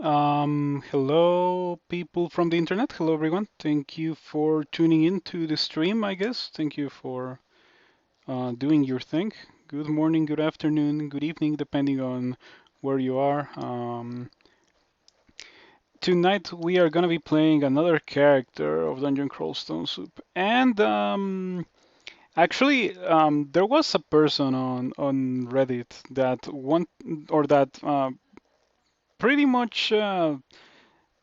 Hello, people from the internet. Hello, everyone. Thank you for tuning in to the stream, I guess. Thank you for doing your thing. Good morning, good afternoon, good evening, depending on where you are. Tonight we are gonna be playing another character of Dungeon Crawl Stone Soup, and actually, there was a person on Reddit that want or that pretty much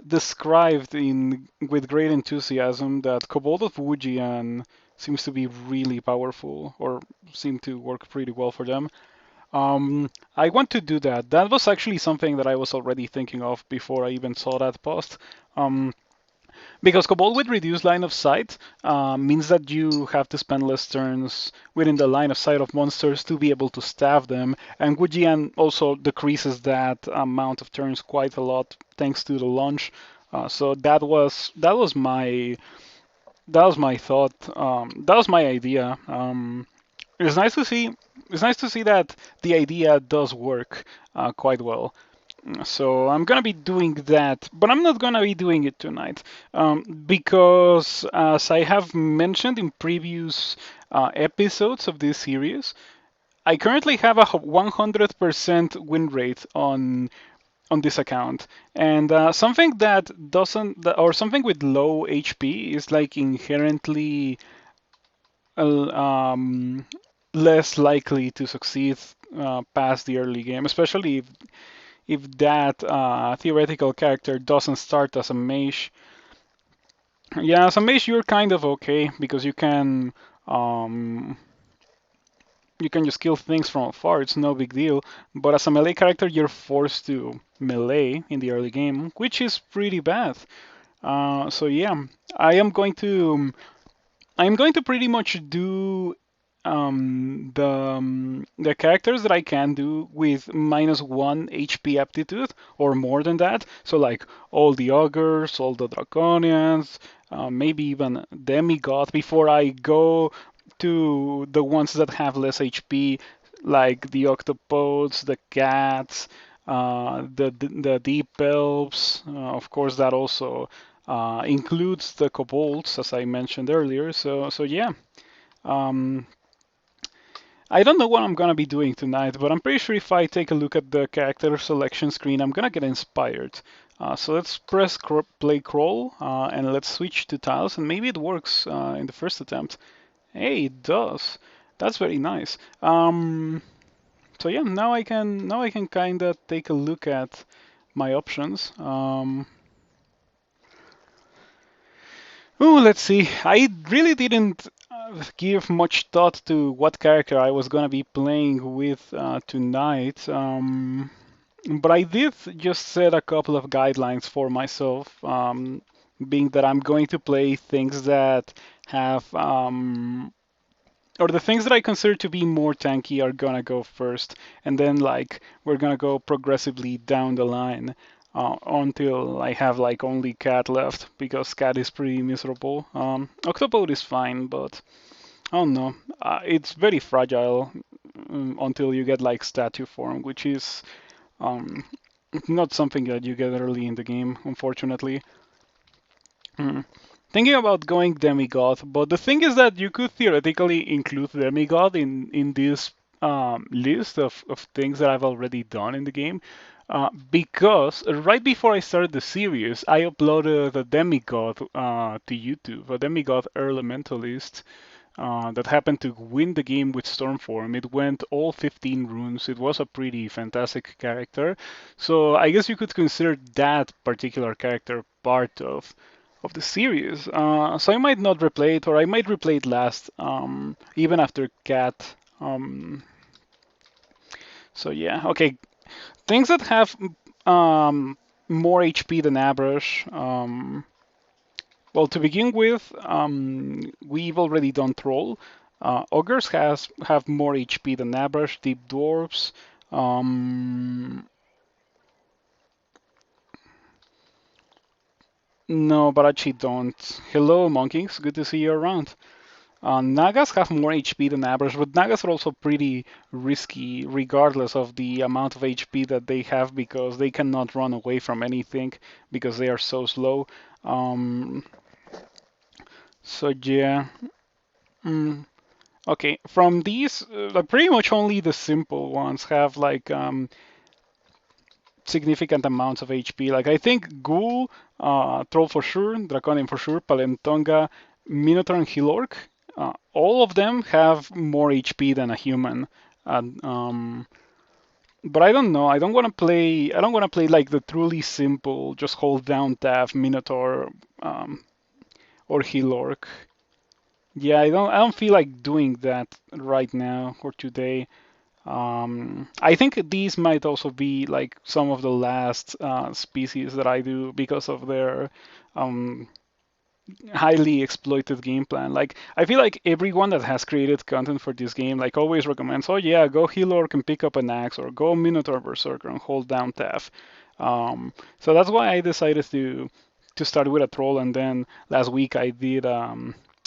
described in with great enthusiasm that Kobold of Wujian seems to be really powerful or seem to work pretty well for them. I want to do that. That was actually something that I was already thinking of before I even saw that post. Um, because Kobold with reduced line of sight means that you have to spend less turns within the line of sight of monsters to be able to stab them, and Gujian also decreases that amount of turns quite a lot thanks to the launch. So that was my thought. That was my idea. It's nice to see. It's nice to see that the idea does work quite well. So I'm gonna be doing that, but I'm not gonna be doing it tonight because, as I have mentioned in previous episodes of this series, I currently have a 100% win rate on this account, and something that doesn't, or something with low HP is like inherently um, less likely to succeed past the early game, especially if that theoretical character doesn't start as a mage. Yeah, as a mage you're kind of okay because um, you can just kill things from afar. It's no big deal. But as a melee character, you're forced to melee in the early game, which is pretty bad. So yeah, I am going to I'm going to pretty much do the characters that I can do with -1 HP aptitude or more than that. So like all the ogres, all the draconians, maybe even demigod before I go to the ones that have less HP, like the octopods, the cats, the deep elves. Of course, that also includes the kobolds, as I mentioned earlier. So yeah, um, I don't know what I'm gonna be doing tonight, but I'm pretty sure if I take a look at the character selection screen, I'm gonna get inspired. So let's press play crawl and let's switch to tiles, and maybe it works in the first attempt. Hey, it does. That's very nice. So yeah, now I can kind of take a look at my options. Oh, let's see. I really didn't give much thought to what character I was gonna be playing with tonight. But I did just set a couple of guidelines for myself, being that I'm going to play things that have, or the things that I consider to be more tanky are gonna go first, and then like we're gonna go progressively down the line until I have like only cat left because cat is pretty miserable. Octopode is fine, but I don't know. It's very fragile until you get like statue form, which is um, not something that you get early in the game, unfortunately. Mm. Thinking about going demigod, but the thing is that you could theoretically include demigod in this list of things that I've already done in the game. Because right before I started the series, I uploaded a demigod to YouTube, a demigod Elementalist that happened to win the game with Stormform. It went all 15 runes. It was a pretty fantastic character. So I guess you could consider that particular character part of the series. So I might not replay it, or I might replay it last, even after Cat. So yeah, okay. Things that have um, more HP than average. Well, to begin with, we've already done Troll. Ogres have more HP than average. Deep Dwarves. Um, no, but actually don't. Hello, Monkeys. Good to see you around. Nagas have more HP than average, but Nagas are also pretty risky regardless of the amount of HP that they have because they cannot run away from anything because they are so slow. Um, so yeah. Mm, okay, from these, like pretty much only the simple ones have like significant amounts of HP. Like I think Ghoul, Troll for sure, Draconian for sure, Palentonga, Minotaur, and Hilork, all of them have more HP than a human. And, but I don't know. I don't want to play. I don't want to play like the truly simple, just hold down tab Minotaur or Hilork. Yeah, I don't. I don't feel like doing that right now or today. I think these might also be like some of the last species that I do because of their um, highly exploited game plan. Like I feel like everyone that has created content for this game like always recommends, oh yeah, go Healorc and pick up an axe, or go Minotaur Berserker and hold down Taff. So that's why I decided to start with a troll, and then last week I did a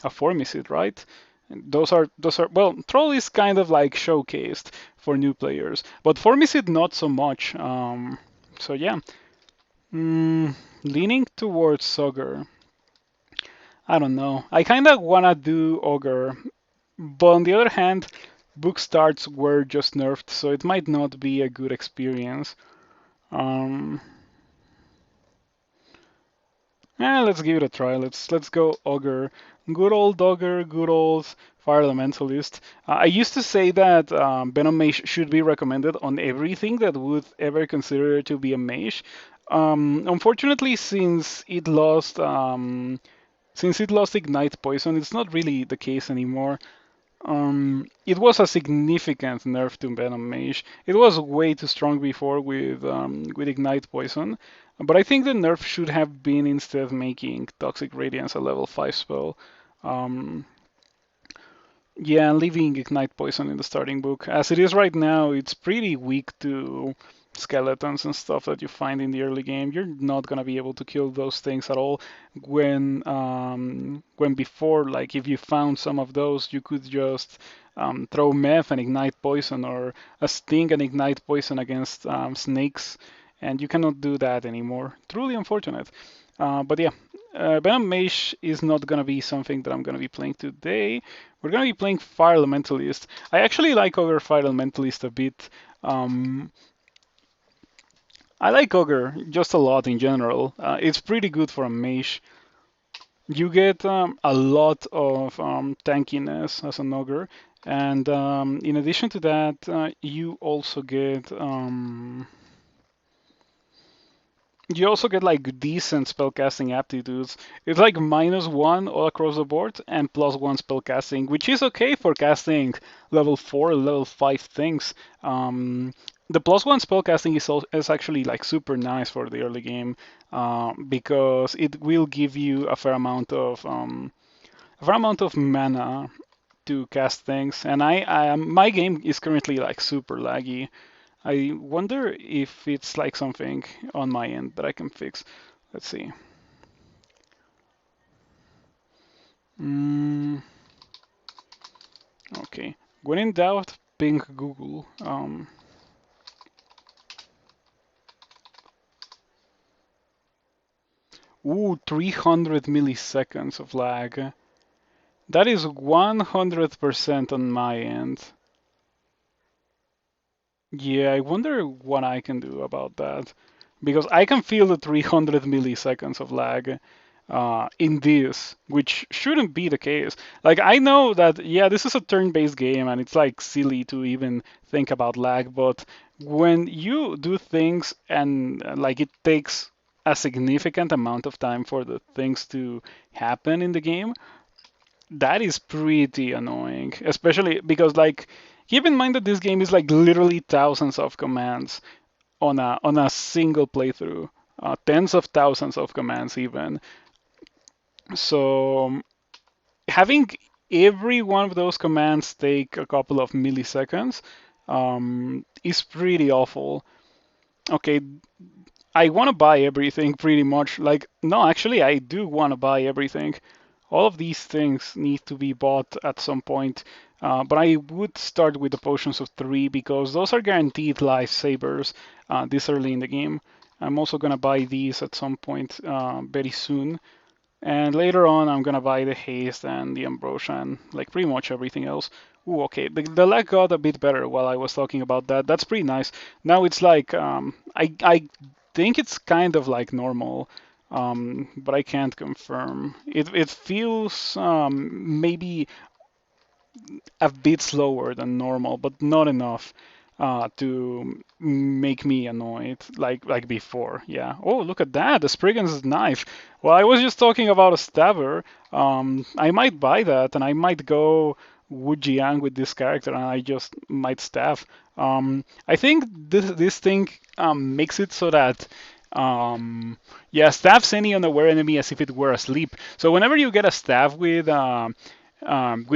Formicid, right? Those are well, troll is kind of like showcased for new players, but Formicid not so much. So yeah, leaning towards Sogger. I don't know. I kind of want to do Ogre, but on the other hand, book starts were just nerfed, so it might not be a good experience. Um, let's give it a try. Let's go Ogre. Good old Ogre, good old Fire Elementalist. I used to say that Venom Mage should be recommended on everything that would ever consider it to be a mage. Unfortunately, since it lost Ignite Poison, it's not really the case anymore. It was a significant nerf to Venom Mage. It was way too strong before with Ignite Poison, but I think the nerf should have been instead making Toxic Radiance a level 5 spell. Um, yeah, and leaving Ignite Poison in the starting book. As it is right now, it's pretty weak to skeletons and stuff that you find in the early game. You're not gonna be able to kill those things at all. When before, like if you found some of those, you could just throw meth and ignite poison, or a sting and ignite poison against snakes, and you cannot do that anymore. Truly unfortunate. But yeah, Venom Mage is not gonna be something that I'm gonna be playing today. We're gonna be playing Fire Elementalist. I actually like Ogre Fire Elementalist a bit. Um, I like Ogre just a lot in general. It's pretty good for a mage. You get a lot of tankiness as an Ogre, and in addition to that, you also get like decent spellcasting aptitudes. It's like -1 all across the board and +1 spellcasting, which is okay for casting level 4, level 5 things. The +1 spellcasting is actually like super nice for the early game because it will give you a fair amount of mana to cast things. And my game is currently like super laggy. I wonder if it's like something on my end that I can fix. Let's see. Mm, okay. When in doubt, ping Google. Ooh, 300 milliseconds of lag. That is 100% on my end. Yeah, I wonder what I can do about that. Because I can feel the 300 milliseconds of lag in this, which shouldn't be the case. Like, I know that, yeah, this is a turn-based game and it's like silly to even think about lag, but when you do things and like it takes a significant amount of time for the things to happen in the game, that is pretty annoying, especially because like keep in mind that this game is like literally thousands of commands on a single playthrough, tens of thousands of commands even. So having every one of those commands take a couple of milliseconds is pretty awful. Okay, I want to buy everything pretty much. Like, no, actually, I do want to buy everything. All of these things need to be bought at some point. But I would start with the potions of 3 because those are guaranteed lifesavers this early in the game. I'm also gonna buy these at some point very soon. And later on, I'm gonna buy the haste and the ambrosia and like pretty much everything else. Ooh, okay. The lag got a bit better while I was talking about that. That's pretty nice. Now it's like I think it's kind of like normal, but I can't confirm. It feels maybe a bit slower than normal, but not enough to make me annoyed like before. Yeah. Oh, look at that, the Spriggans Knife. Well, I was just talking about a stabber. I might buy that, and I might go Wujiang with this character, and I just might stab. I think this thing makes it so that yeah, stabs any unaware enemy as if it were asleep. So whenever you get a stab with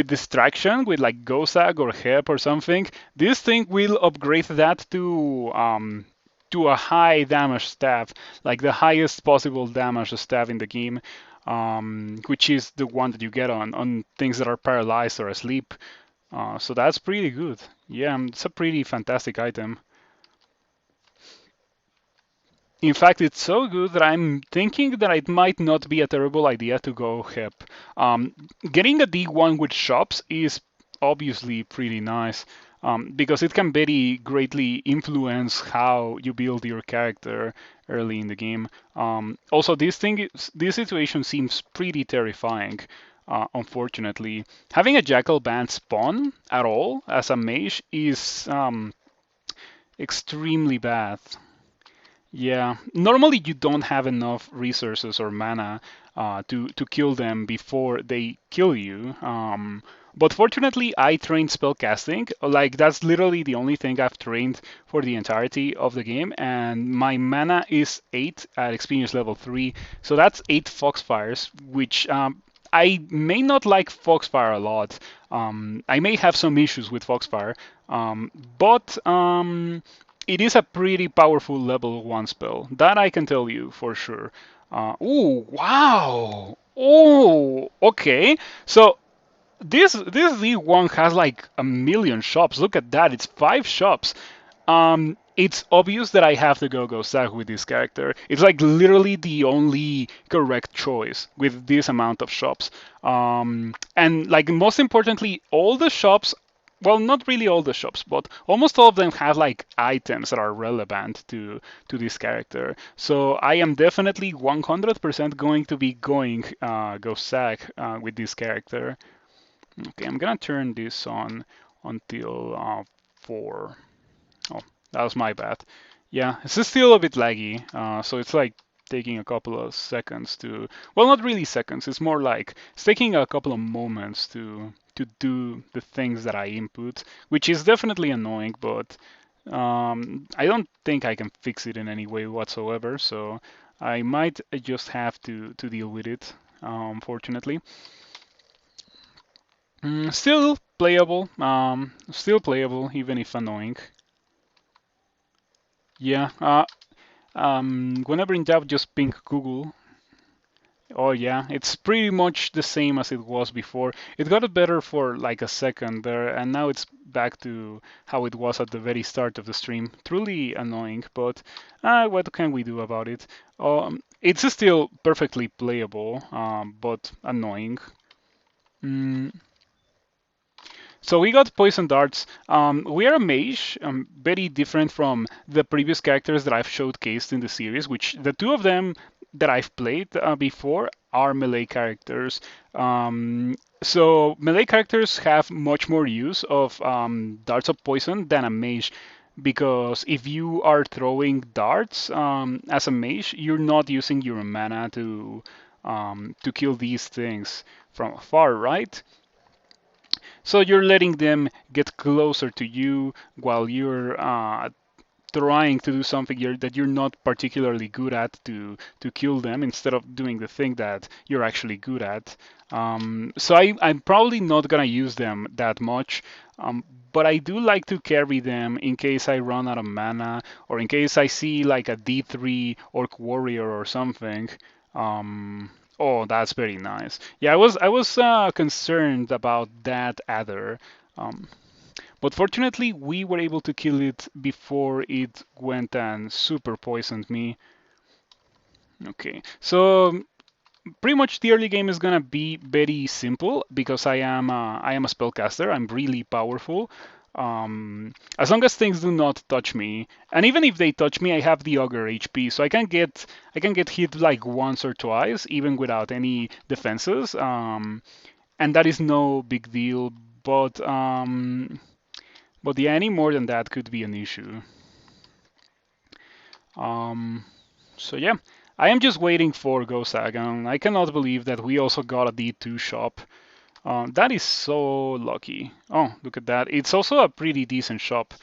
distraction, with like Gozag or Hep or something, this thing will upgrade that to a high damage stab, like the highest possible damage stab in the game, which is the one that you get on things that are paralyzed or asleep. So that's pretty good. Yeah, it's a pretty fantastic item. In fact, it's so good that I'm thinking that it might not be a terrible idea to go Hep. Getting a D1 with shops is obviously pretty nice because it can very greatly influence how you build your character early in the game. Also, this situation seems pretty terrifying. Unfortunately, having a Jackal Band spawn at all as a mage is extremely bad. Yeah, normally you don't have enough resources or mana to kill them before they kill you. But fortunately, I trained spellcasting. Like that's literally the only thing I've trained for the entirety of the game, and my mana is 8 at experience level 3. So that's 8 Foxfires, which I may not like Foxfire a lot. I may have some issues with Foxfire, but it is a pretty powerful level 1 spell. That I can tell you for sure. Ooh, wow! Oh, okay. So this Z1 has like a million shops. Look at that. It's 5 shops. It's obvious that I have to go Gozag with this character. It's like literally the only correct choice with this amount of shops. And like most importantly, all the shops, well, not really all the shops, but almost all of them have like items that are relevant to this character. So I am definitely 100% going to be going Gozag with this character. Okay, I'm gonna turn this on until 4. Oh, that was my bad. Yeah, it's still a bit laggy, so it's like taking a couple of seconds to, well, not really seconds, it's more like it's taking a couple of moments to do the things that I input, which is definitely annoying, but I don't think I can fix it in any way whatsoever, so I might just have to deal with it, unfortunately. Still playable, even if annoying. Yeah, whenever in doubt, just ping Google. Oh yeah, it's pretty much the same as it was before. It got better for like a second there, and now it's back to how it was at the very start of the stream. Truly annoying, but what can we do about it? It's still perfectly playable, but annoying. Mm. So we got poison darts. We are a mage, very different from the previous characters that I've showcased in the series, which the two of them that I've played before are melee characters. So melee characters have much more use of darts of poison than a mage, because if you are throwing darts as a mage, you're not using your mana to kill these things from afar, right? So you're letting them get closer to you while you're trying to do something that you're not particularly good at to kill them, instead of doing the thing that you're actually good at. So I'm probably not gonna use them that much, but I do like to carry them in case I run out of mana, or in case I see like a D3 Orc Warrior or something. Oh, that's very nice. Yeah, I was concerned about that adder, um, but fortunately we were able to kill it before it went and super poisoned me. Okay, so pretty much the early game is gonna be very simple because I am a spellcaster. I'm really powerful. As long as things do not touch me, and even if they touch me, I have the Augur HP, so I can get hit like once or twice even without any defenses, and that is no big deal. But yeah, any more than that could be an issue. Um, so yeah, I am just waiting for Gozag, and I cannot believe that we also got a D2 shop. That is so lucky. Oh, look at that. It's also a pretty decent shop.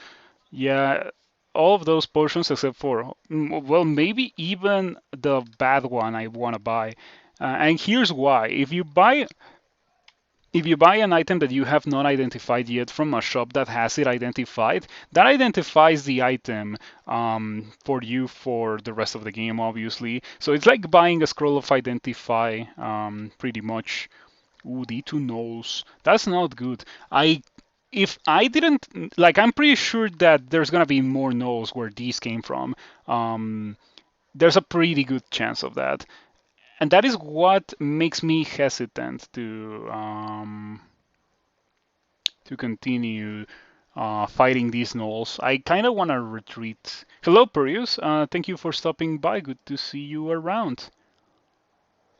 Yeah, all of those potions except for, well, maybe even the bad one I want to buy. And here's why. If you buy an item that you have not identified yet from a shop that has it identified, that identifies the item for you for the rest of the game, obviously. So it's like buying a scroll of identify, pretty much. Ooh, D2 nulls. That's not good. If I didn't like, I'm pretty sure that there's gonna be more nulls where these came from. Um, there's a pretty good chance of that, and that is what makes me hesitant to continue fighting these nulls. I kind of want to retreat. Hello, Perius. Thank you for stopping by. Good to see you around.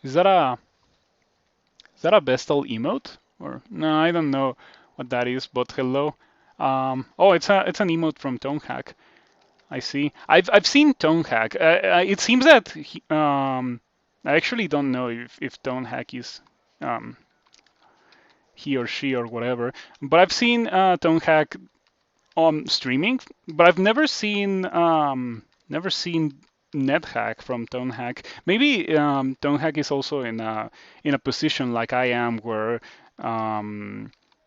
Is that a Vestal emote? Or no, I don't know what that is, but hello. Oh, it's an emote from Tonehack. I see. I've seen Tonehack. It seems that I actually don't know if Tonehack is um, he or she or whatever, but I've seen Tonehack on streaming, but I've never seen NetHack from Tonehack. Maybe Tonehack is also in a position like I am where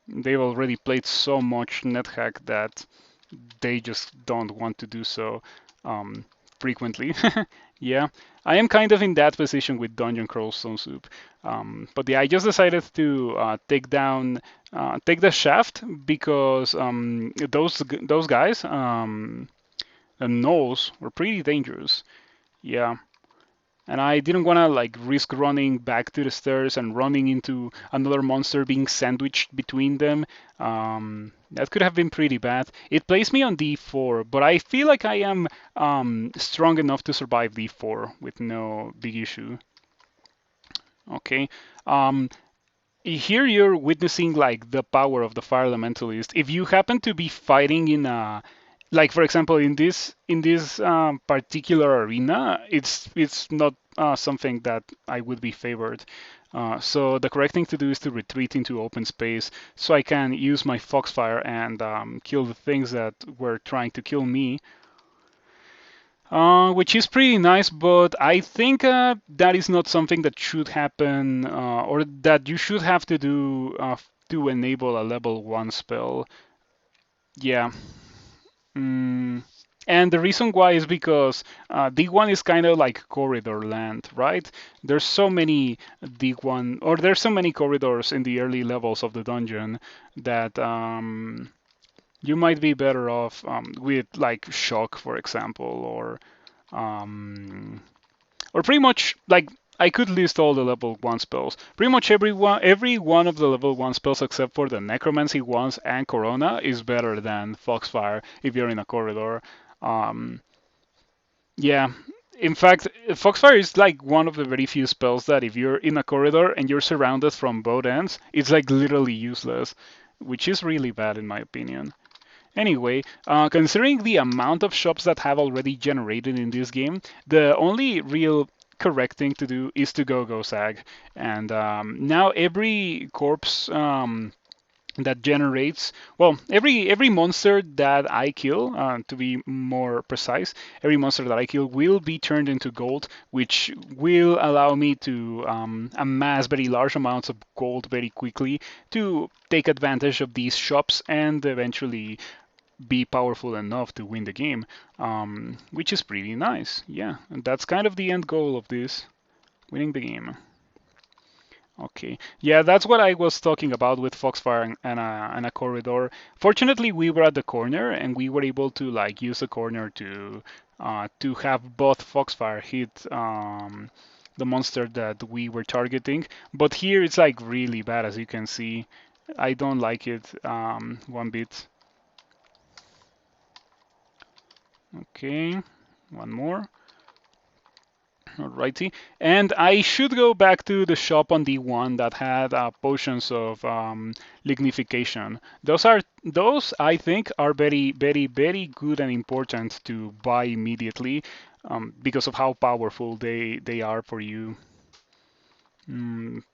they've already played so much NetHack that they just don't want to do so um, frequently. Yeah, I am kind of in that position with Dungeon Crawl Stone Soup. But yeah, I just decided to take the shaft because those guys, and Knolls were pretty dangerous. Yeah, and I didn't want to like risk running back to the stairs and running into another monster being sandwiched between them. That could have been pretty bad. It placed me on D4, but I feel like I am strong enough to survive D4 with no big issue. Okay. Um, Here you're witnessing like the power of the Fire Elementalist. If you happen to be fighting in a, like for example in this particular arena, it's not something that I would be favored. So the correct thing to do is to retreat into open space so I can use my Foxfire and kill the things that were trying to kill me. Which is pretty nice, but I think that is not something that should happen, or that you should have to do to enable a level 1 spell. Yeah. Mm. And the reason why is because D1 is kind of like corridor land, right? There's so many D1, or there's so many corridors in the early levels of the dungeon that you might be better off with like shock, for example, um, or pretty much like I could list all the level 1 spells. Pretty much every one of the level 1 spells except for the Necromancy ones and Corona is better than Foxfire if you're in a corridor. Um, yeah. In fact, Foxfire is like one of the very few spells that if you're in a corridor and you're surrounded from both ends, it's like literally useless, which is really bad in my opinion. Anyway, considering the amount of shops that have already generated in this game, the only real correct thing to do is to go Gozag. And now every corpse that generates, well, every monster that I kill, to be more precise, every monster that I kill will be turned into gold, which will allow me to amass very large amounts of gold very quickly to take advantage of these shops and eventually be powerful enough to win the game, which is pretty nice. Yeah, and that's kind of the end goal of this, winning the game. Okay. Yeah, that's what I was talking about with Foxfire and a corridor. Fortunately, we were at the corner and we were able to like use the corner to have both Foxfire hit the monster that we were targeting. But here it's like really bad, as you can see. I don't like it one bit. Okay, one more. Alrighty, and I should go back to the shop on the one that had potions of lignification. Those I think are very very very good and important to buy immediately because of how powerful they are for you.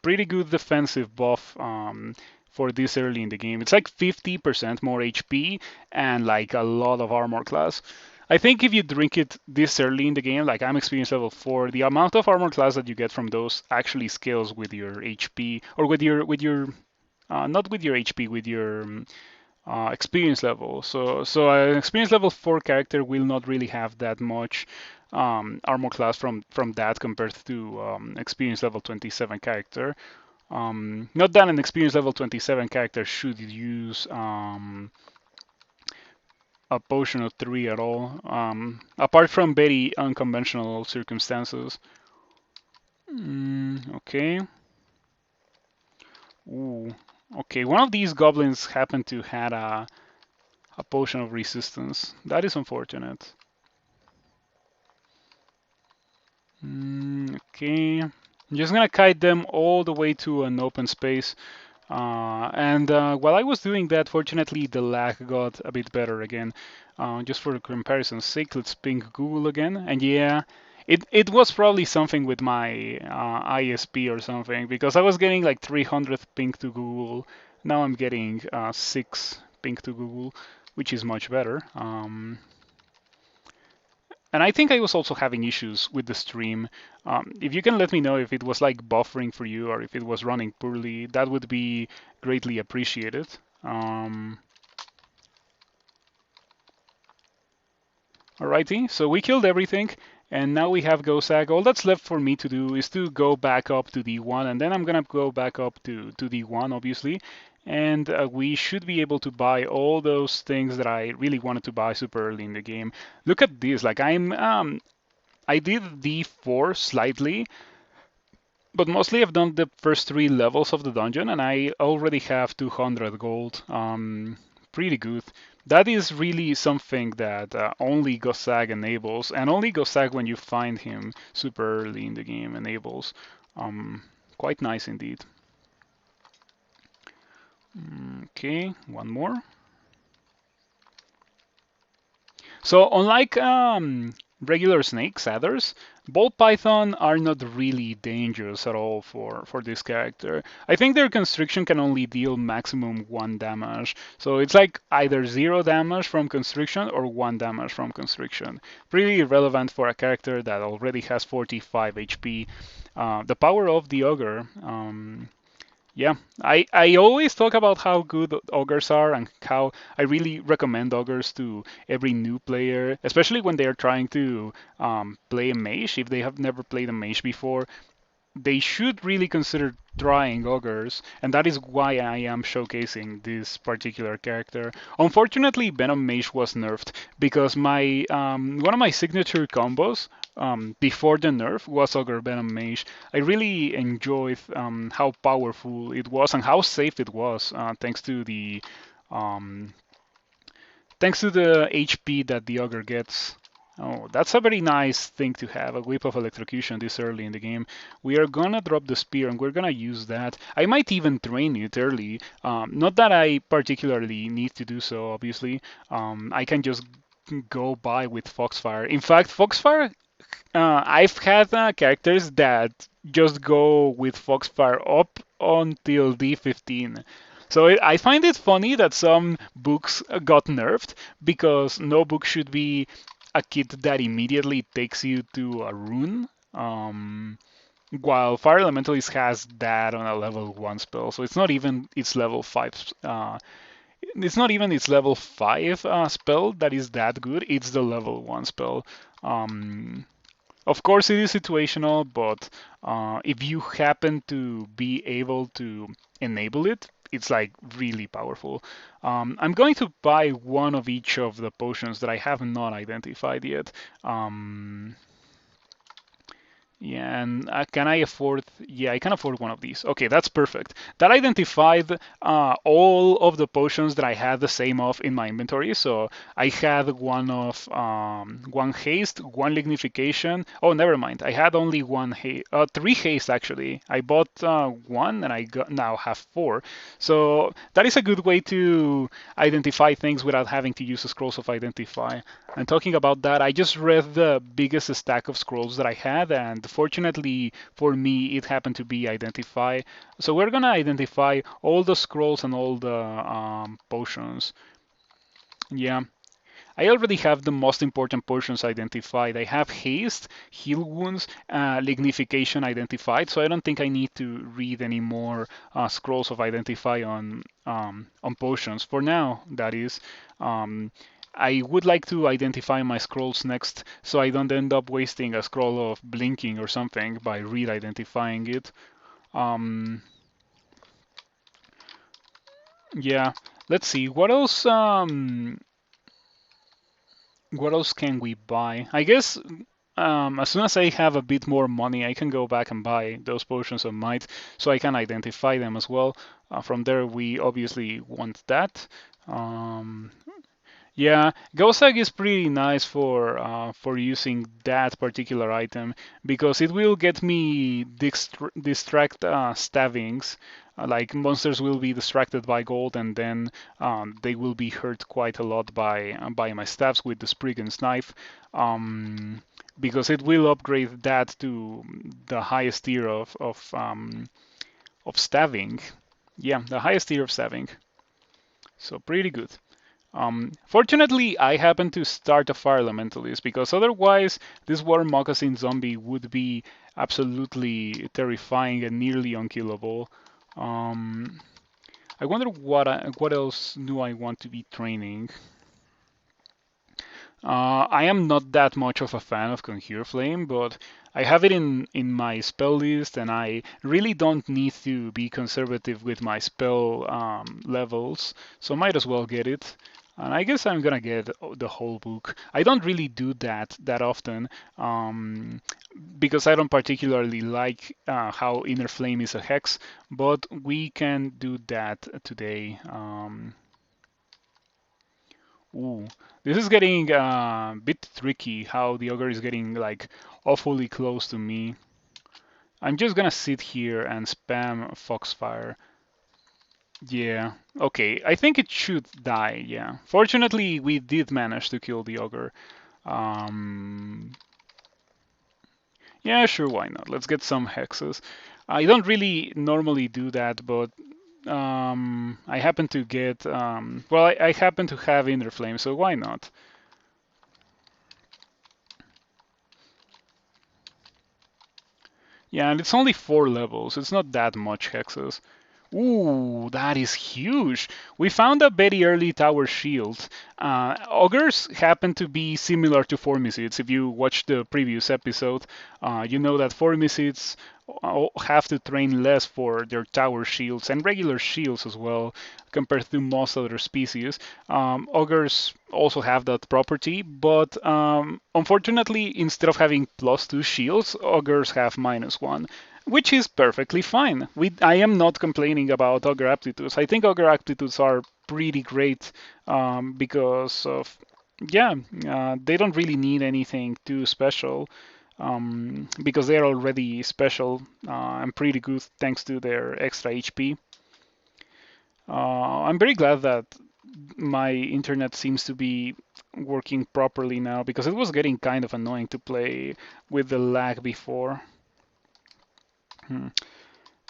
Pretty good defensive buff for this early in the game. It's like 50% more HP and like a lot of armor class. I think if you drink it this early in the game, like I'm experience level 4, the amount of armor class that you get from those actually scales with your HP or with your not with your HP, with your experience level. So an experience level 4 character will not really have that much armor class from that compared to experience level 27 character. Not that an experience level 27 character should use a potion of 3 at all, apart from very unconventional circumstances. Okay. Ooh. Okay, one of these goblins happened to had a potion of resistance. That is unfortunate. Okay. I'm just gonna kite them all the way to an open space. And while I was doing that, fortunately, the lag got a bit better again. Just for comparison's sake, let's ping Google again. And yeah, it was probably something with my ISP or something, because I was getting like 300 ping to Google. Now I'm getting 6 ping to Google, which is much better. And I think I was also having issues with the stream. If you can let me know if it was like buffering for you or if it was running poorly, that would be greatly appreciated. Alrighty, so we killed everything, and now we have Gozag. All that's left for me to do is to go back up to D1, and then I'm gonna go back up to D1, obviously, and we should be able to buy all those things that I really wanted to buy super early in the game. Look at this, like I did D4 slightly, but mostly I've done the first 3 levels of the dungeon, and I already have 200 gold. Pretty good. That is really something that only Gozag enables, and only Gozag when you find him super early in the game enables. Quite nice indeed. Okay, one more. So unlike regular snakes, adders, ball python are not really dangerous at all for this character. I think their constriction can only deal maximum 1 damage. So it's like either 0 damage from constriction or 1 damage from constriction. Pretty irrelevant for a character that already has 45 HP. The power of the ogre. Yeah, I always talk about how good ogres are and how I really recommend ogres to every new player, especially when they are trying to play a mage. If they have never played a mage before, they should really consider trying ogres, and that is why I am showcasing this particular character. Unfortunately, Venom Mage was nerfed because my one of my signature combos before the nerf was Ogre Venom Mage. I really enjoyed how powerful it was and how safe it was, um, thanks to the HP that the Ogre gets. Oh, that's a very nice thing to have, a whip of electrocution this early in the game. We are gonna drop the spear and we're gonna use that. I might even train it early. Not that I particularly need to do so, obviously. I can just go by with Foxfire. In fact, Foxfire, I've had characters that just go with Foxfire up until D15. So I find it funny that some books got nerfed because no book should be a kit that immediately takes you to a rune. While Fire Elementalist has that on a level 1 spell, so it's not even its level 5. It's not even its level 5 spell that is that good. It's the level 1 spell. Um, Of course, it is situational, but if you happen to be able to enable it, it's like really powerful. I'm going to buy one of each of the potions that I have not identified yet. Um, yeah, and can I afford? Yeah, I can afford one of these. Okay, that's perfect. That identified all of the potions that I had the same of in my inventory. So I had one haste, one lignification. Oh, never mind. I had only three haste actually. I bought one, and now have four. So that is a good way to identify things without having to use the scrolls of identify. And talking about that, I just read the biggest stack of scrolls that I had, and fortunately for me, it happened to be identify. So we're gonna identify all the scrolls and all the potions. Yeah, I already have the most important potions identified. I have haste, heal wounds, lignification identified, so I don't think I need to read any more scrolls of identify on potions for now. That is. Um, I would like to identify my scrolls next, so I don't end up wasting a scroll of blinking or something by re-identifying it. Um, yeah, let's see. What else can we buy? I guess as soon as I have a bit more money, I can go back and buy those potions of might, so I can identify them as well. From there, we obviously want that. Um, Yeah, Gozag is pretty nice for using that particular item because it will get me distract stabbings. Like monsters will be distracted by gold, and then they will be hurt quite a lot by my stabs with the Spriggans Knife. Because it will upgrade that to the highest tier of stabbing. Yeah, the highest tier of stabbing. So pretty good. Fortunately, I happen to start a Fire Elementalist because otherwise this Water Moccasin zombie would be absolutely terrifying and nearly unkillable. Um, I wonder what else do I want to be training. I am not that much of a fan of Conjure Flame, but I have it in my spell list, and I really don't need to be conservative with my spell levels, so might as well get it. And I guess I'm gonna get the whole book. I don't really do that often, um, because I don't particularly like how Inner Flame is a hex, but we can do that today. Ooh, this is getting a bit tricky how the ogre is getting like awfully close to me. I'm just gonna sit here and spam Foxfire. Yeah, okay, I think it should die, yeah. Fortunately, we did manage to kill the ogre. Um, yeah, sure, why not? Let's get some hexes. I don't really normally do that, but I happen to get, well, I happen to have Inner Flame, so why not? Yeah, and it's only 4 levels. It's not that much hexes. Ooh, that is huge. We found a very early tower shield. Ogres happen to be similar to Formicids. If you watched the previous episode, you know that Formicids have to train less for their tower shields and regular shields as well compared to most other species. Ogres also have that property, but unfortunately, instead of having +2 shields, ogres have -1, which is perfectly fine. I am not complaining about ogre aptitudes. I think ogre aptitudes are pretty great because of, yeah, they don't really need anything too special because they're already special and pretty good thanks to their extra HP. I'm very glad that my internet seems to be working properly now because it was getting kind of annoying to play with the lag before. Hmm.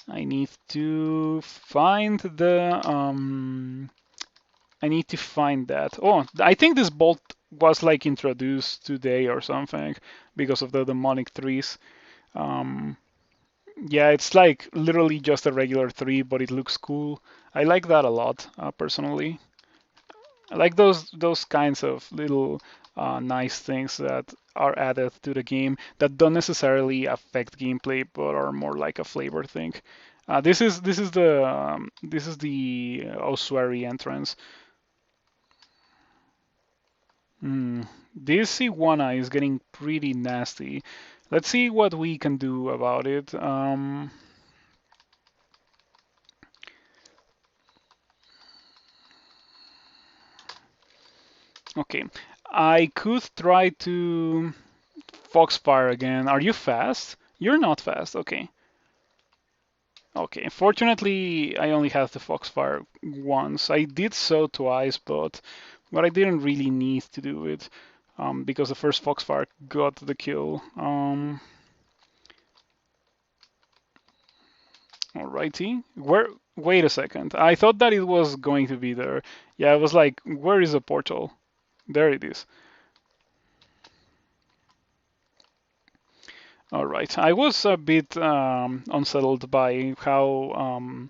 I need to find I need to find that. Oh, I think this bolt was like introduced today or something because of the demonic threes. Um, yeah, it's like literally just a regular three, but it looks cool. I like that a lot, personally. I like those kinds of little nice things that are added to the game that don't necessarily affect gameplay, but are more like a flavor thing. This is the ossuary entrance. This iguana is getting pretty nasty. Let's see what we can do about it. Okay, I could try to Foxfire again. Are you fast? You're not fast. Okay. Okay. Fortunately, I only have the Foxfire once. I did so twice, but I didn't really need to do it because the first Foxfire got the kill. Alrighty. Where? Wait a second. I thought that it was going to be there. Yeah, I was like, where is the portal? There it is. All right. I was a bit unsettled by how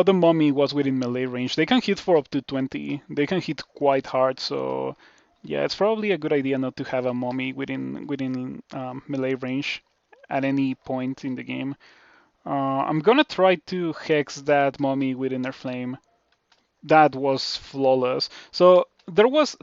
the mummy was within melee range. They can hit for up to 20. They can hit quite hard. So yeah, it's probably a good idea not to have a mummy within melee range at any point in the game. I'm gonna try to hex that mummy with inner flame. That was flawless. So there was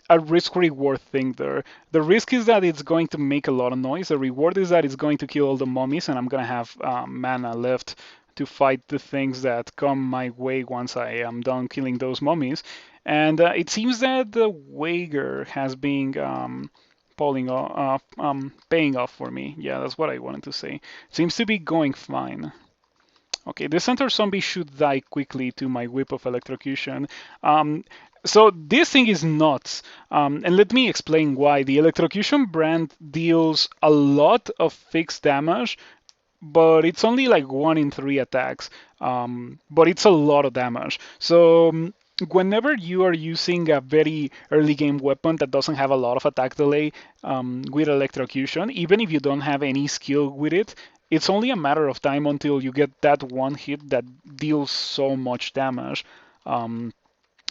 a risk reward thing there. The risk is that it's going to make a lot of noise. The reward is that it's going to kill all the mummies, and I'm gonna have mana left to fight the things that come my way once I am done killing those mummies. And it seems that the wager has been paying off for me. Yeah, that's what I wanted to say. Seems to be going fine. Okay, the center zombie should die quickly to my whip of electrocution. So this thing is nuts. And let me explain why. The electrocution brand deals a lot of fixed damage, but it's only like 1 in 3 attacks. But it's a lot of damage. So whenever you are using a very early game weapon that doesn't have a lot of attack delay with electrocution, even if you don't have any skill with it, it's only a matter of time until you get that one hit that deals so much damage. Um,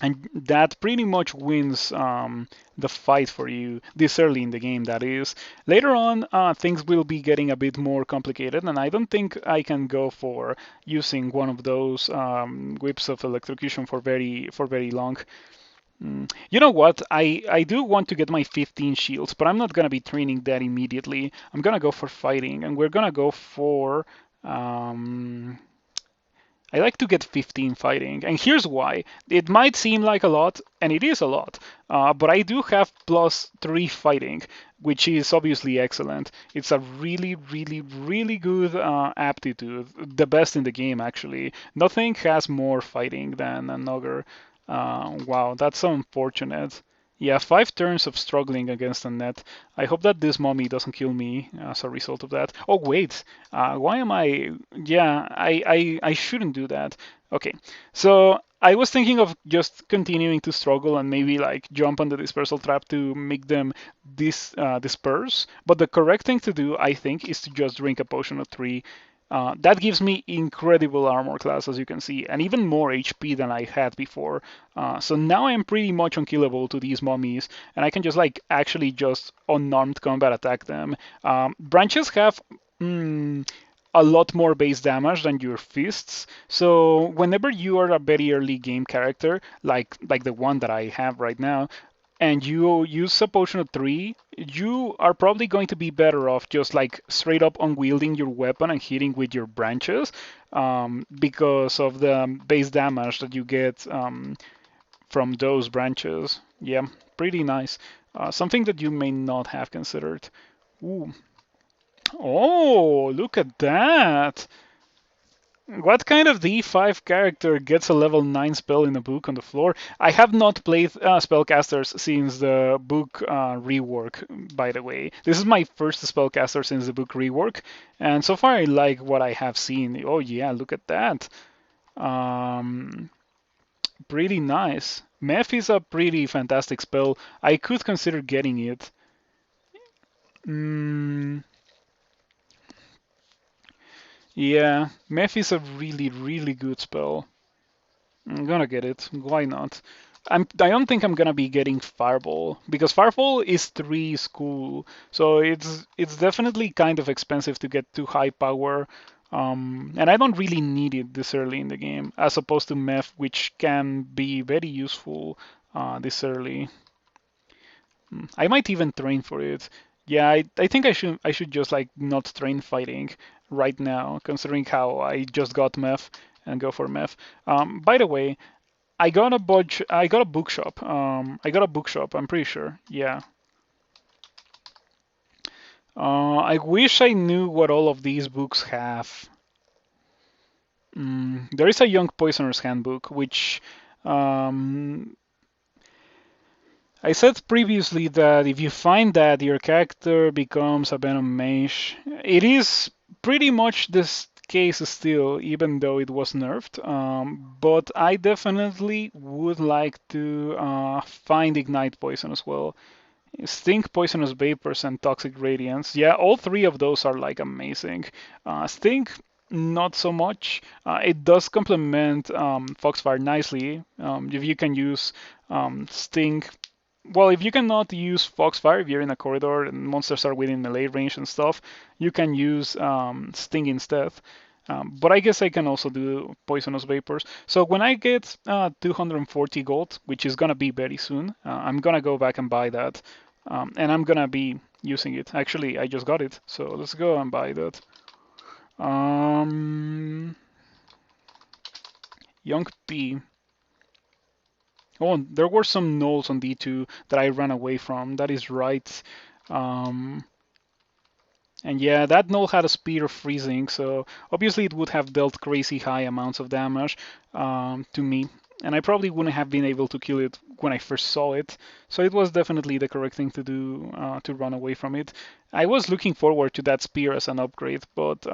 and that pretty much wins the fight for you this early in the game, that is. Later on, things will be getting a bit more complicated, and I don't think I can go for using one of those whips of electrocution for very long. You know what? I do want to get my 15 shields, but I'm not gonna be training that immediately. I'm gonna go for fighting, and we're gonna go for um, I like to get 15 fighting, and here's why. It might seem like a lot, and it is a lot, but I do have +3 fighting, which is obviously excellent. It's a really, really, really good aptitude, the best in the game, actually. Nothing has more fighting than an ogre. Wow, that's so unfortunate. Yeah, 5 turns of struggling against a net. I hope that this mummy doesn't kill me as a result of that. Oh wait, why am I? Yeah, I shouldn't do that. Okay, so I was thinking of just continuing to struggle and maybe like jump on the dispersal trap to make them disperse. But the correct thing to do, I think, is to just drink a potion of 3. That gives me incredible armor class, as you can see, and even more HP than I had before. So now I'm pretty much unkillable to these mummies, and I can just like actually just unarmed combat attack them. Branches have a lot more base damage than your fists. So whenever you are a very early game character, like the one that I have right now, and you use a potion of 3, you are probably going to be better off just like straight up unwielding your weapon and hitting with your branches because of the base damage that you get from those branches. Yeah, pretty nice. Something that you may not have considered. Ooh. Oh, look at that! What kind of D5 character gets a level 9 spell in a book on the floor? I have not played spellcasters since the book rework, by the way. This is my first spellcaster since the book rework, and so far I like what I have seen. Oh yeah, look at that. Um, Pretty nice. Meph is a pretty fantastic spell. I could consider getting it. Mm, yeah, Meph is a really, really good spell. I'm gonna get it. Why not? I don't think I'm gonna be getting Fireball because Fireball is 3 school, so it's definitely kind of expensive to get to high power, and I don't really need it this early in the game, as opposed to Meth, which can be very useful this early. I might even train for it. Yeah, I think I should just like not train fighting right now, considering how I just got Meth and go for Meth. By the way, I got a bookshop. I got a bookshop. I'm pretty sure. Yeah. I wish I knew what all of these books have. There is a Young Poisoner's Handbook, which um, I said previously that if you find that your character becomes a Venom Mage, it is pretty much this case still, even though it was nerfed. But I definitely would like to find Ignite Poison as well. Stink, Poisonous Vapors, and Toxic Radiance. Yeah, all three of those are like amazing. Stink, not so much. It does complement Foxfire nicely. If you can use Stink, well, if you cannot use Foxfire, if you're in a corridor and monsters are within melee range and stuff, you can use Sting instead. But I guess I can also do Poisonous Vapors. So when I get 240 gold, which is gonna be very soon, I'm gonna go back and buy that. And I'm gonna be using it. Actually, I just got it, so let's go and buy that. Young P. Oh, there were some nulls on D2 that I ran away from. That is right. Um, and yeah, that null had a speed of freezing, so obviously it would have dealt crazy high amounts of damage to me. And I probably wouldn't have been able to kill it when I first saw it. So it was definitely the correct thing to do to run away from it. I was looking forward to that spear as an upgrade, but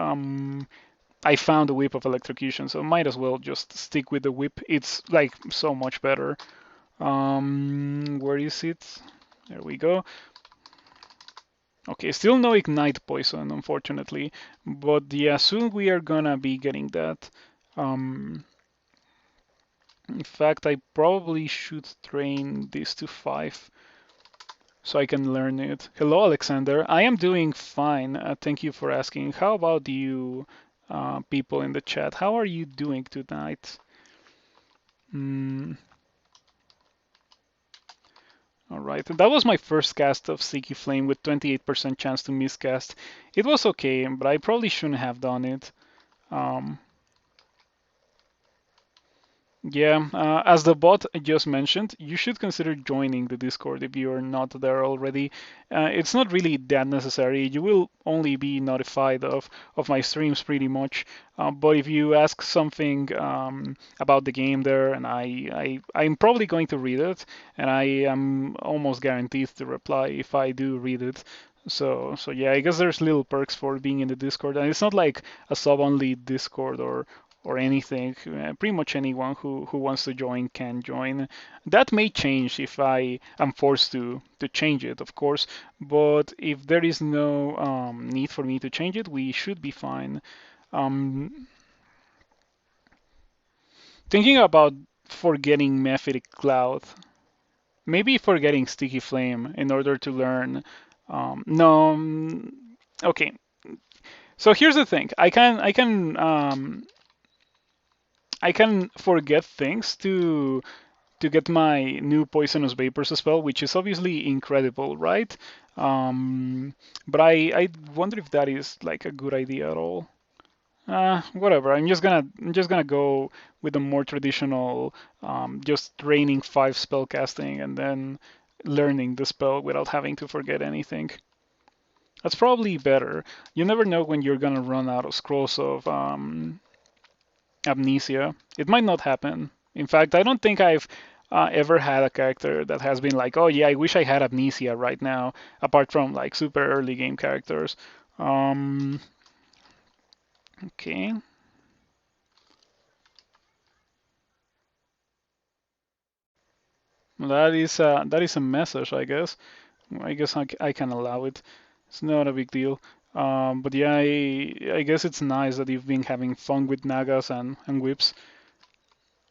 I found a whip of electrocution, so might as well just stick with the whip. It's like so much better. Where is it? There we go. Okay, still no ignite poison, unfortunately, but yeah, soon we are gonna be getting that. In fact, I probably should train this to 5 so I can learn it. Hello, Alexander. I am doing fine. Thank you for asking. How about you, people in the chat? How are you doing tonight? All right, that was my first cast of Sticky Flame with 28% chance to miscast. It was okay, but I probably shouldn't have done it. Um, Yeah, as the bot just mentioned, you should consider joining the Discord if you're not there already. It's not really that necessary. You will only be notified of my streams pretty much. But if you ask something about the game there, and I'm probably going to read it, and I am almost guaranteed to reply if I do read it. So yeah, I guess there's little perks for being in the Discord, and it's not like a sub-only Discord or anything. Pretty much anyone who wants to join can join. That may change if I am forced to change it, of course. But if there is no need for me to change it, we should be fine. Thinking about forgetting Mephitic Cloud, maybe forgetting Sticky Flame in order to learn. No, okay. So here's the thing. I can forget things to get my new Poisonous Vapors spell, which is obviously incredible, right? But I wonder if that is like a good idea at all. Whatever. I'm just gonna go with the more traditional, just training 5 spell casting and then learning the spell without having to forget anything. That's probably better. You never know when you're gonna run out of scrolls of amnesia. It might not happen. In fact, I don't think I've ever had a character that has been like, oh yeah, I wish I had amnesia right now, apart from like super early game characters. Um, okay. Well, that is a message, I guess. I guess I can allow it. It's not a big deal. But yeah, I guess it's nice that you've been having fun with nagas and whips.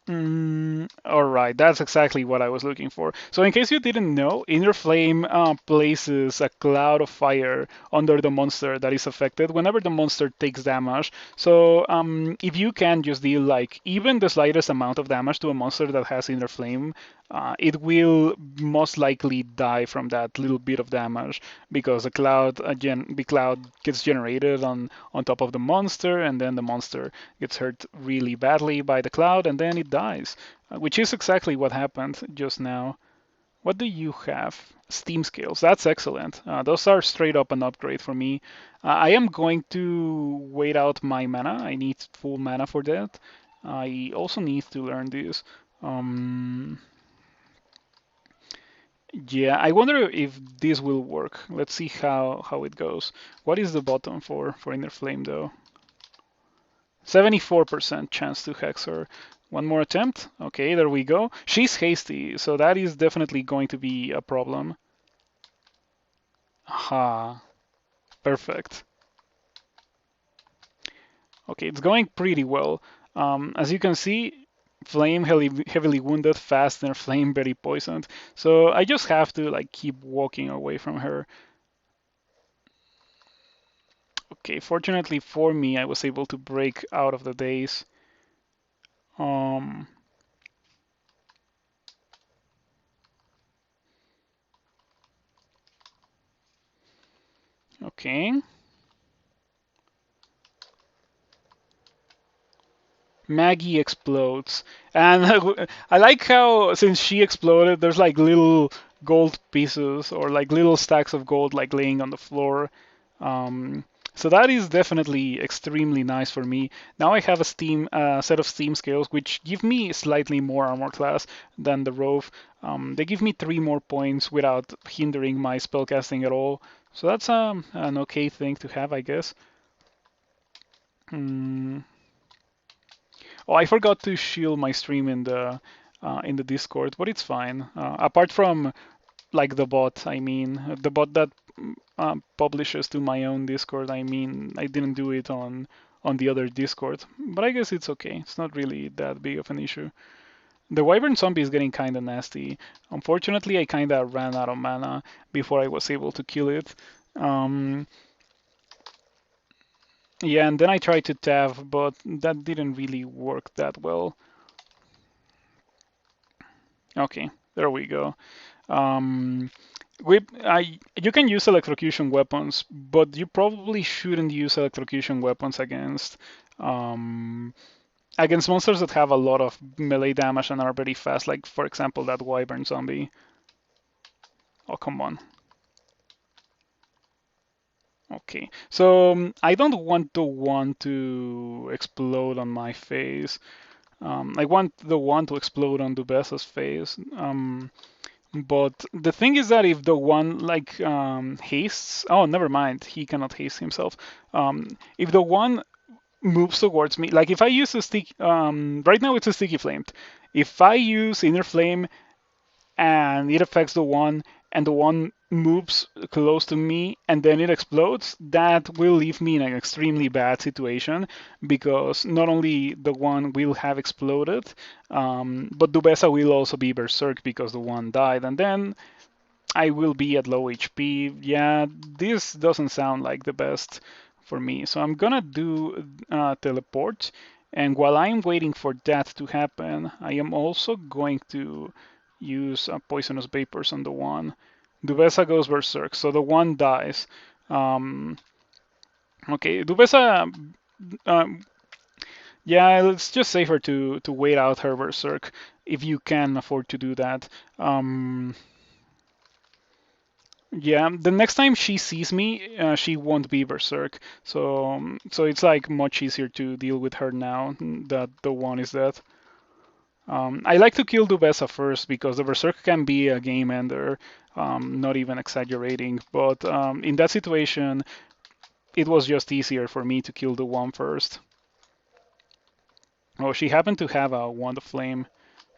All right, that's exactly what I was looking for. So, in case you didn't know, Inner Flame places a cloud of fire under the monster that is affected whenever the monster takes damage. So, if you can just deal like even the slightest amount of damage to a monster that has Inner Flame, it will most likely die from that little bit of damage because the cloud gets generated on top of the monster, and then the monster gets hurt really badly by the cloud, and then it dies, which is exactly what happened just now. What do you have? Steam scales. That's excellent. Those are straight up an upgrade for me. I am going to wait out my mana. I need full mana for that. I also need to learn this. Um, yeah, I wonder if this will work. Let's see how it goes. What is the bottom for Inner Flame though? 74% chance to hex her. One more attempt. Okay, there we go. She's hasty, so that is definitely going to be a problem. Aha, perfect. Okay, it's going pretty well. As you can see, Flame heavily wounded, Fast and Flame very poisoned. So I just have to like keep walking away from her. Okay, fortunately for me, I was able to break out of the daze. Um, okay. Maggie explodes. And I like how, since she exploded, there's like little gold pieces or like little stacks of gold like laying on the floor. Um, so that is definitely extremely nice for me. Now I have a set of Steam scales which give me slightly more armor class than the Rove. They give me 3 more points without hindering my spellcasting at all. So that's an okay thing to have, I guess. Mm. Oh, I forgot to shield my stream in the Discord, but it's fine. Apart from like the bot, I mean, the bot that publishes to my own Discord. I mean, I didn't do it on the other Discord, but I guess it's okay. It's not really that big of an issue. The Wyvern zombie is getting kinda nasty. Unfortunately, I kinda ran out of mana before I was able to kill it. Um, yeah, and then I tried to tab, but that didn't really work that well. Okay, there we go. Um, you can use electrocution weapons, but you probably shouldn't use electrocution weapons um, against monsters that have a lot of melee damage and are very fast, like for example that Wyvern zombie. Oh, come on. Okay, so I don't want the one to explode on my face. I want the one to explode on Dubesa's face. But the thing is that if the one like hastes, oh, never mind, he cannot haste himself. If the one moves towards me, like if I use a stick, right now it's a sticky flamed. If I use inner flame and it affects the one, and the one moves close to me and then it explodes, that will leave me in an extremely bad situation because not only the one will have exploded, but Dubesa will also be berserk because the one died, and then I will be at low HP. Yeah, this doesn't sound like the best for me. So I'm gonna do teleport. And while I'm waiting for that to happen, I am also going to use poisonous vapors on the one. Dubesa goes berserk, so the one dies. Um, okay, Dubesa. Um, yeah, it's just safer to wait out her berserk if you can afford to do that. Yeah, the next time she sees me, she won't be berserk. So it's like much easier to deal with her now that the one is dead. I like to kill Dubesa first because the berserk can be a game ender, not even exaggerating. But in that situation, it was just easier for me to kill the one first. Oh, she happened to have a wand of flame.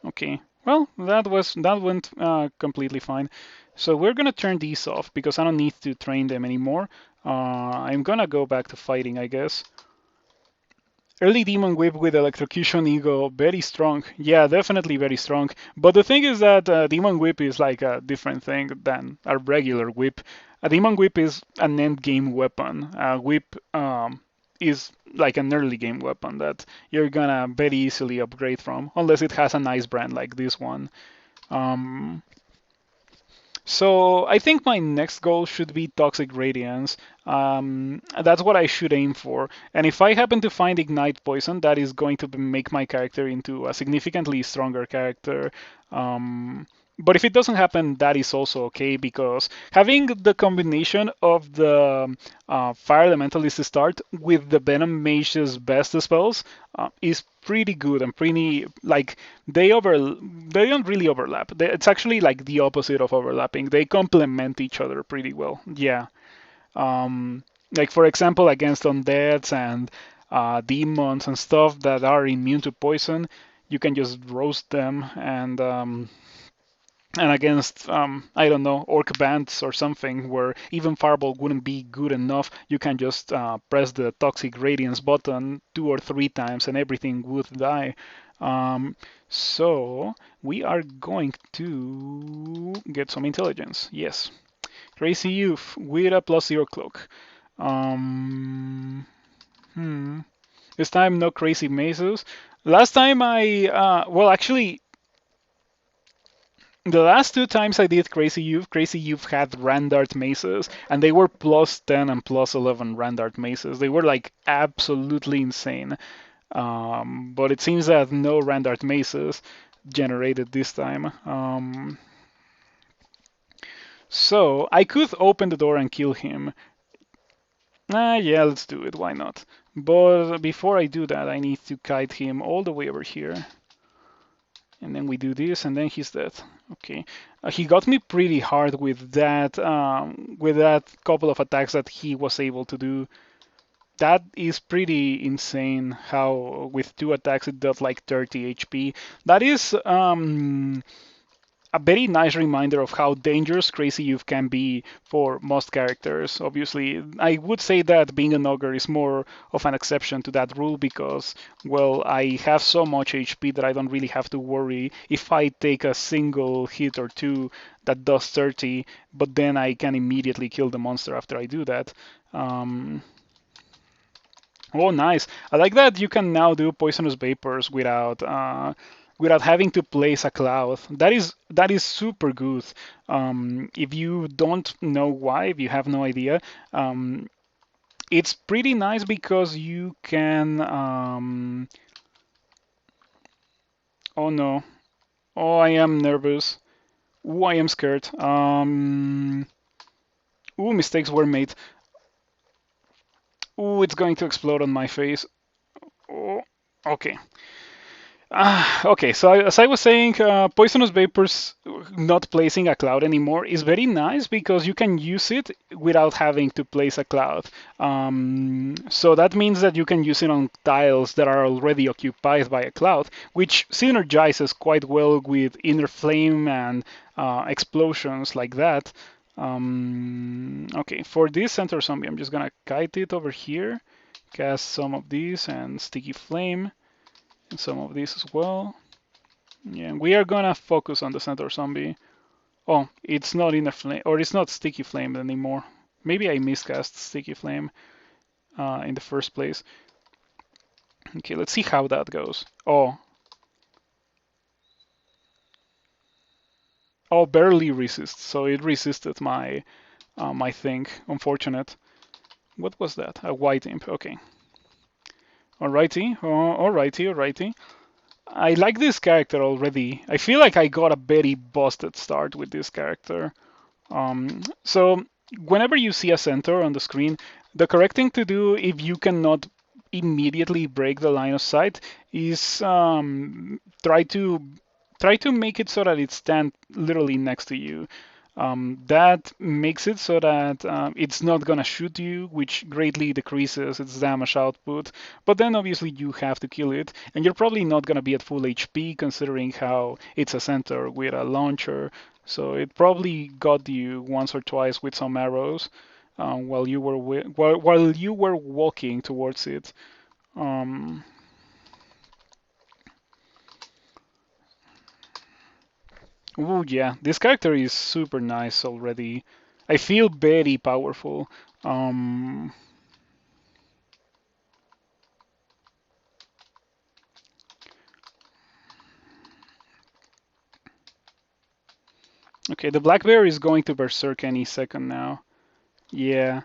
Okay. Well, that went completely fine. So we're gonna turn these off because I don't need to train them anymore. I'm gonna go back to fighting, I guess. Early Demon Whip with Electrocution Ego, very strong. Yeah, definitely very strong. But the thing is that Demon Whip is like a different thing than a regular whip. A Demon Whip is an end game weapon. A whip is like an early game weapon that you're gonna very easily upgrade from, unless it has a nice brand like this one. Um, so I think my next goal should be Toxic Radiance. That's what I should aim for. And if I happen to find Ignite Poison, that is going to make my character into a significantly stronger character. Um, but if it doesn't happen, that is also okay because having the combination of the Fire Elementalist start with the Venom Mage's best spells is pretty good and pretty like they don't really overlap. It's actually like the opposite of overlapping. They complement each other pretty well. Yeah. Like for example, against undeads and demons and stuff that are immune to poison, you can just roast them and against I don't know orc bands or something where even fireball wouldn't be good enough, you can just press the toxic radiance button 2 or 3 times and everything would die. So we are going to get some intelligence. Yes, crazy youth with a +0 cloak. Um, hmm. This time no crazy mazes. Last time well actually the last 2 times I did Crazy Youth had Randart maces, and they were +10 and +11 Randart maces. They were like absolutely insane. But it seems that no Randart maces generated this time. So I could open the door and kill him. Yeah, let's do it. Why not? But before I do that, I need to kite him all the way over here. And then we do this, and then he's dead. Okay, he got me pretty hard with that couple of attacks that he was able to do. That is pretty insane. How with 2 attacks it does like 30 HP. That is a very nice reminder of how dangerous Crazy Youth can be for most characters. Obviously, I would say that being an ogre is more of an exception to that rule because, well, I have so much HP that I don't really have to worry if I take a single hit or two that does 30, but then I can immediately kill the monster after I do that. Oh, nice. I like that you can now do poisonous vapors without having to place a cloud. That is super good. If you don't know why, if you have no idea, it's pretty nice because you can. Oh no. Oh, I am nervous. Ooh, I am scared. Ooh, mistakes were made. Ooh, it's going to explode on my face. Oh, okay. Okay, so as I was saying, Poisonous Vapors not placing a cloud anymore is very nice because you can use it without having to place a cloud. So that means that you can use it on tiles that are already occupied by a cloud, which synergizes quite well with Inner Flame and explosions like that. Okay, for this center zombie, I'm just gonna kite it over here, cast some of these and Sticky Flame and some of these as well. Yeah, we are gonna focus on the center zombie. Oh, it's not inner flame, or it's not sticky flame anymore. Maybe I miscast sticky flame in the first place. Okay, let's see how that goes. Oh, barely resists. So it resisted my thing. Unfortunate. What was that? A white imp. Okay. Alrighty. Alrighty. I like this character already. I feel like I got a very busted start with this character. So whenever you see a center on the screen, the correct thing to do if you cannot immediately break the line of sight is try to make it so that it stands literally next to you. That makes it so that it's not gonna shoot you, which greatly decreases its damage output. But then obviously you have to kill it, and you're probably not gonna be at full HP considering how it's a center with a launcher. So it probably got you once or twice with some arrows while you were walking towards it. Um, oh yeah, this character is super nice already. I feel very powerful. Um, okay, the black bear is going to berserk any second now. Yeah.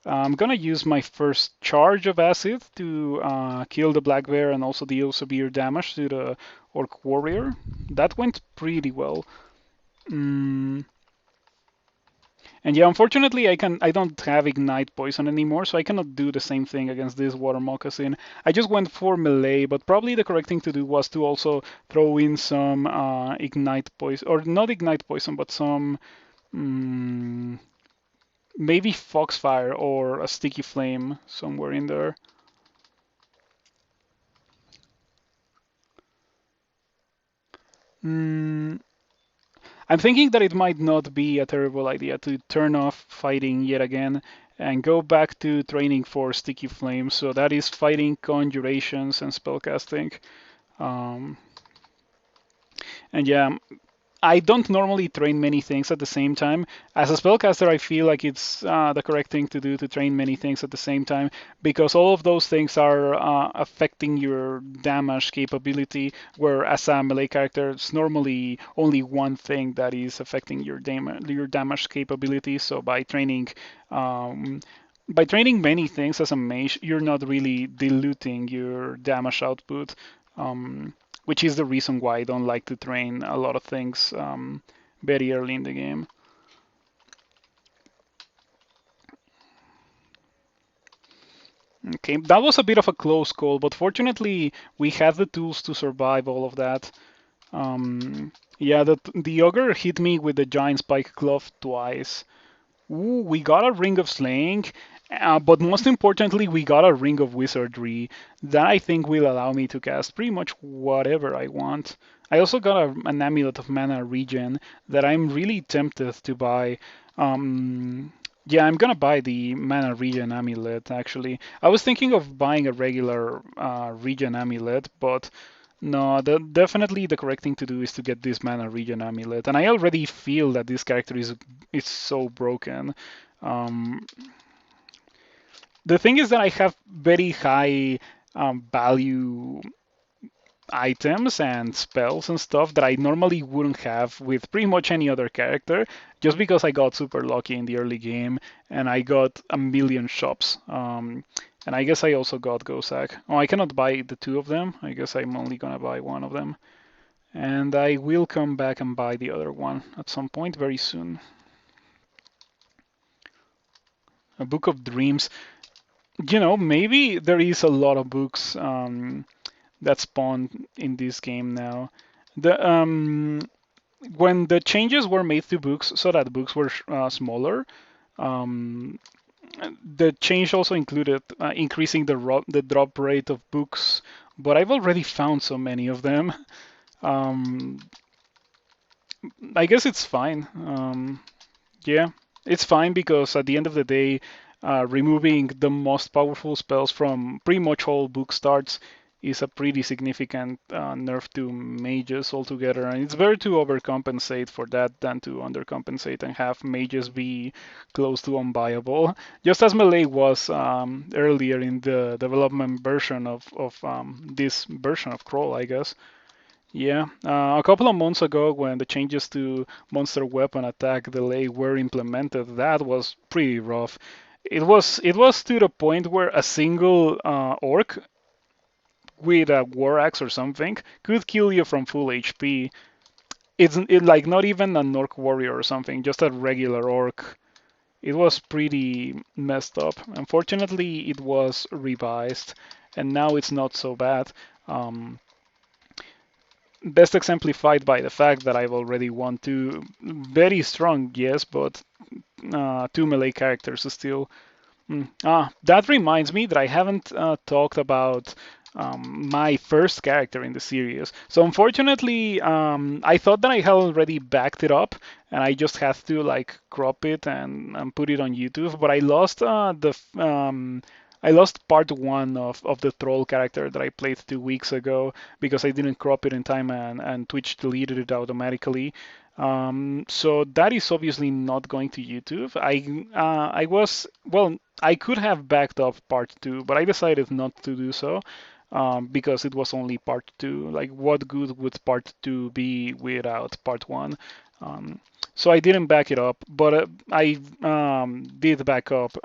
I'm gonna use my first charge of acid to kill the black bear and also deal severe damage to the orc warrior. That went pretty well. Mm. And yeah, unfortunately, I don't have ignite poison anymore, so I cannot do the same thing against this water moccasin. I just went for melee, but probably the correct thing to do was to also throw in some ignite poison, or not ignite poison, but some mm, maybe foxfire or a sticky flame somewhere in there. Mm, I'm thinking that it might not be a terrible idea to turn off fighting yet again and go back to training for Sticky Flame. So that is fighting conjurations and spellcasting. Um, and yeah, I don't normally train many things at the same time. As a spellcaster, I feel like it's the correct thing to do to train many things at the same time because all of those things are affecting your damage capability. Where as a melee character, it's normally only one thing that is affecting your damage capability. So um, by training many things as a mage, you're not really diluting your damage output. Which is the reason why I don't like to train a lot of things very early in the game. Okay, that was a bit of a close call, but fortunately we had the tools to survive all of that. Yeah, the ogre hit me with the giant spike glove twice. Ooh, we got a ring of slaying, but most importantly, we got a ring of wizardry that I think will allow me to cast pretty much whatever I want. I also got an amulet of mana regen that I'm really tempted to buy. Yeah, I'm gonna buy the mana regen amulet actually. I was thinking of buying a regular regen amulet, but no, definitely the correct thing to do is to get this mana regen amulet. And I already feel that this character is so broken. Um, the thing is that I have very high value items and spells and stuff that I normally wouldn't have with pretty much any other character, just because I got super lucky in the early game and I got a million shops. And I guess I also got Gozag. Oh, I cannot buy the two of them. I guess I'm only gonna buy one of them. And I will come back and buy the other one at some point very soon. A Book of Dreams. Maybe there is a lot of books that spawn in this game now. The when the changes were made to books so that books were smaller, um, the change also included increasing the drop rate of books. But I've already found so many of them. Um, I guess it's fine. Yeah, it's fine because at the end of the day, removing the most powerful spells from pretty much all book starts is a pretty significant nerf to mages altogether, and it's better to overcompensate for that than to undercompensate and have mages be close to unbuyable, just as melee was earlier in the development version of this version of Crawl, I guess. Yeah, a couple of months ago, when the changes to monster weapon attack delay were implemented, that was pretty rough. It was to the point where a single orc with a war axe or something could kill you from full HP. Like not even an orc warrior or something, just a regular orc. It was pretty messed up. Unfortunately, it was revised, and now it's not so bad. Um, Best exemplified by the fact that I've already won two very strong, yes, but two melee characters still. That reminds me that I haven't talked about my first character in the series. So unfortunately, I thought that I had already backed it up, and I just had to like crop it and put it on YouTube. But I lost I lost part one of the troll character that I played 2 weeks ago because I didn't crop it in time and Twitch deleted it automatically. So that is obviously not going to YouTube. I was well, I could have backed up part two, but I decided not to do so because it was only part two. Like, what good would part two be without part one? Um, so I didn't back it up, but I did back up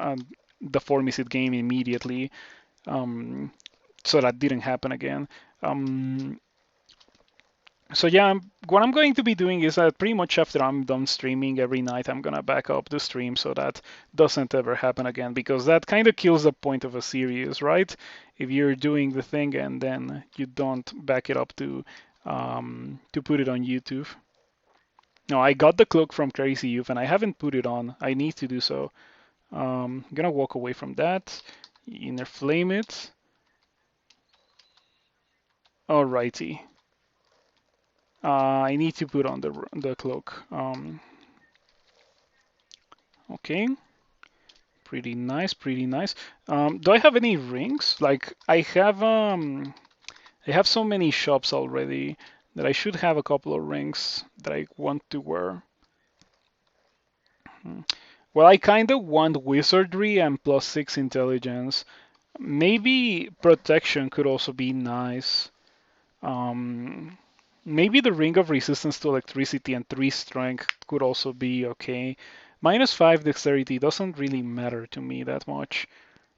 the 4 Misit game immediately, um, so that didn't happen again. Um, so yeah, what I'm going to be doing is that pretty much after I'm done streaming every night, I'm gonna back up the stream so that doesn't ever happen again, because that kind of kills the point of a series, right? If you're doing the thing and then you don't back it up to put it on YouTube. No, I got the cloak from Crazy Youth and I haven't put it on. I need to do so. I'm gonna walk away from that. Inner flame it. Alrighty. I need to put on the cloak. Okay. Pretty nice, pretty nice. Do I have any rings? Like I have so many shops already that I should have a couple of rings that I want to wear. Well, I kind of want wizardry and +6 intelligence. Maybe protection could also be nice. Um, Maybe the ring of resistance to electricity and 3 strength could also be okay. -5 dexterity doesn't really matter to me that much.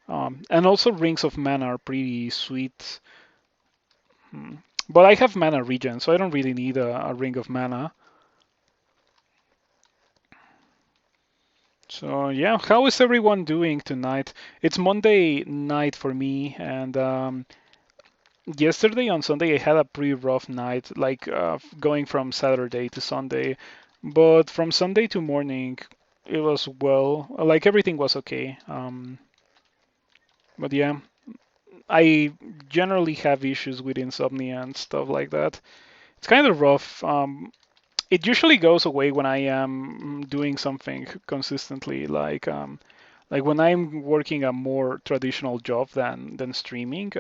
And also rings of mana are pretty sweet. But I have mana regen, so I don't really need a ring of mana. So yeah, how is everyone doing tonight? It's Monday night for me, and yesterday on Sunday I had a pretty rough night, like going from Saturday to Sunday. But from Sunday to morning, it was well, like everything was okay. But yeah, I generally have issues with insomnia and stuff like that. It's kind of rough. It usually goes away when I am doing something consistently, like when I'm working a more traditional job than streaming.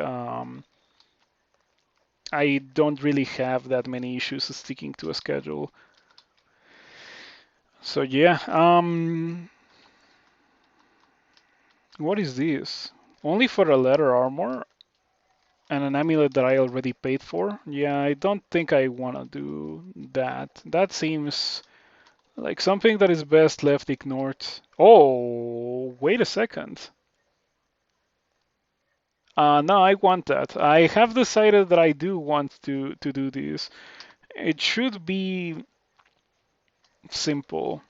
I don't really have that many issues sticking to a schedule. So yeah, what is this? Only for a leather armor and an amulet that I already paid for? Yeah, I don't think I want to do that. That seems like something that is best left ignored. Oh, wait a second. No, I want that. I have decided that I do want to do this. It should be simple.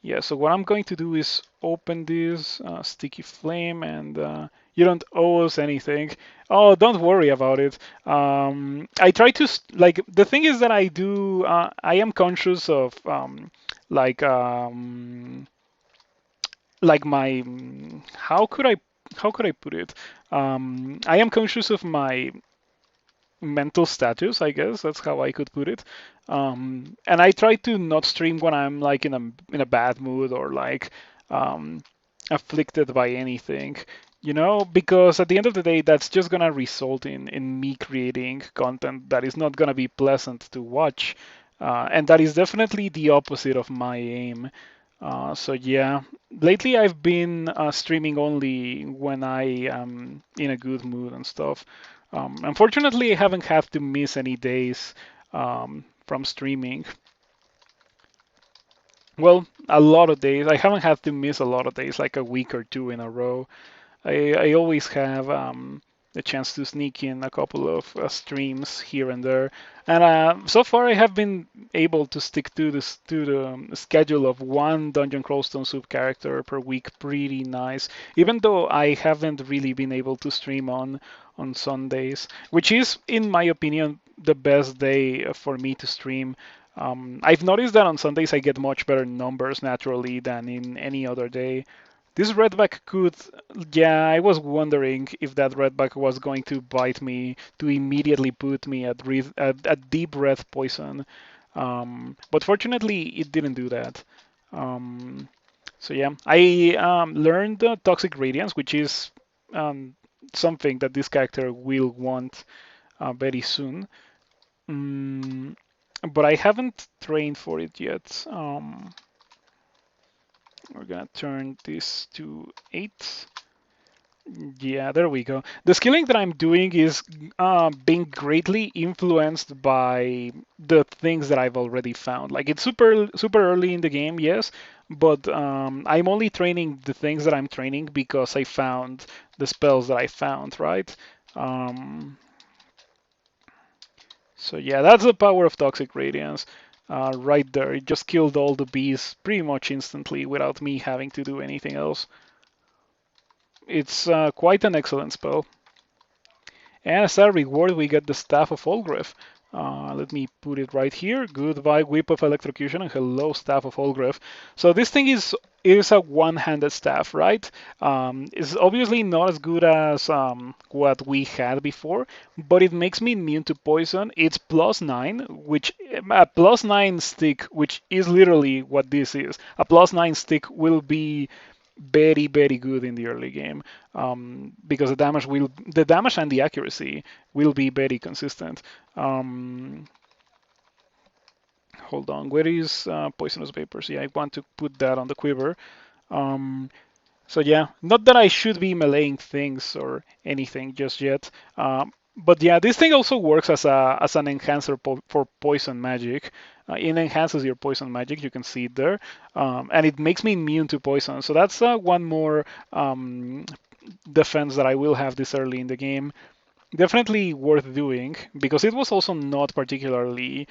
Yeah, so what I'm going to do is open this sticky flame, and you don't owe us anything. Oh, don't worry about it. I try to like the thing is that I am conscious of like um, like my how could I put it? I am conscious of my mental status, I guess that's how I could put it. And I try to not stream when I'm like in a bad mood or like um, afflicted by anything, because at the end of the day, that's just gonna result in me creating content that is not gonna be pleasant to watch, and that is definitely the opposite of my aim. So yeah, lately I've been streaming only when I am in a good mood and stuff. Unfortunately, I haven't had to miss any days from streaming. Well, a lot of days. I haven't had to miss a lot of days, like a week or two in a row. I always have the chance to sneak in a couple of streams here and there, and so far I have been able to stick to the schedule of one Dungeon Crawl Stone Soup character per week. Pretty nice, even though I haven't really been able to stream on Sundays, which is, in my opinion, the best day for me to stream. I've noticed that on Sundays I get much better numbers naturally than in any other day. This redback could, yeah, I was wondering if that redback was going to bite me to immediately put me at deep breath poison. But fortunately, it didn't do that. Um, So yeah, I learned Toxic Radiance, which is um, something that this character will want very soon. Mm, but I haven't trained for it yet. We're gonna turn this to 8. Yeah, there we go. The skilling that I'm doing is being greatly influenced by the things that I've already found. Like it's super early in the game, yes, but I'm only training the things that I'm training because I found the spells that I found, right? Um, so yeah, that's the power of Toxic Radiance. Right there, it just killed all the bees pretty much instantly without me having to do anything else. It's quite an excellent spell. And as a reward, we get the Staff of Olgreef. Let me put it right here. Goodbye, Whip of Electrocution, and hello, Staff of Olgreef. So this thing is a one-handed staff, right? It's obviously not as good as what we had before, but it makes me immune to poison. It's +9, which a +9 stick, which is literally what this is. A +9 stick will be very good in the early game because the damage and the accuracy will be very consistent. Um, Hold on, where is poisonous vapors? Yeah, I want to put that on the quiver. Um, so yeah, not that I should be meleeing things or anything just yet. But yeah, this thing also works as an enhancer for poison magic. It enhances your poison magic. You can see it there, and it makes me immune to poison. So that's one more defense that I will have this early in the game. Definitely worth doing because it was also not particularly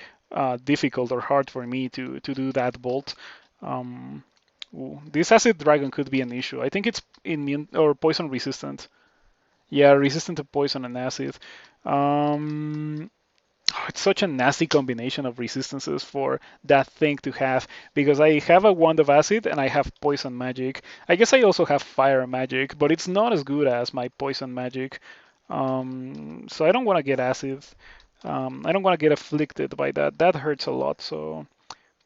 difficult or hard for me to do that bolt. Um, this acid dragon could be an issue. I think it's immune or poison resistant. Yeah, resistant to poison and acid. It's such a nasty combination of resistances for that thing to have because I have a wand of acid and I have poison magic. I guess I also have fire magic, but it's not as good as my poison magic. So I don't want to get acid. I don't want to get afflicted by that. That hurts a lot. So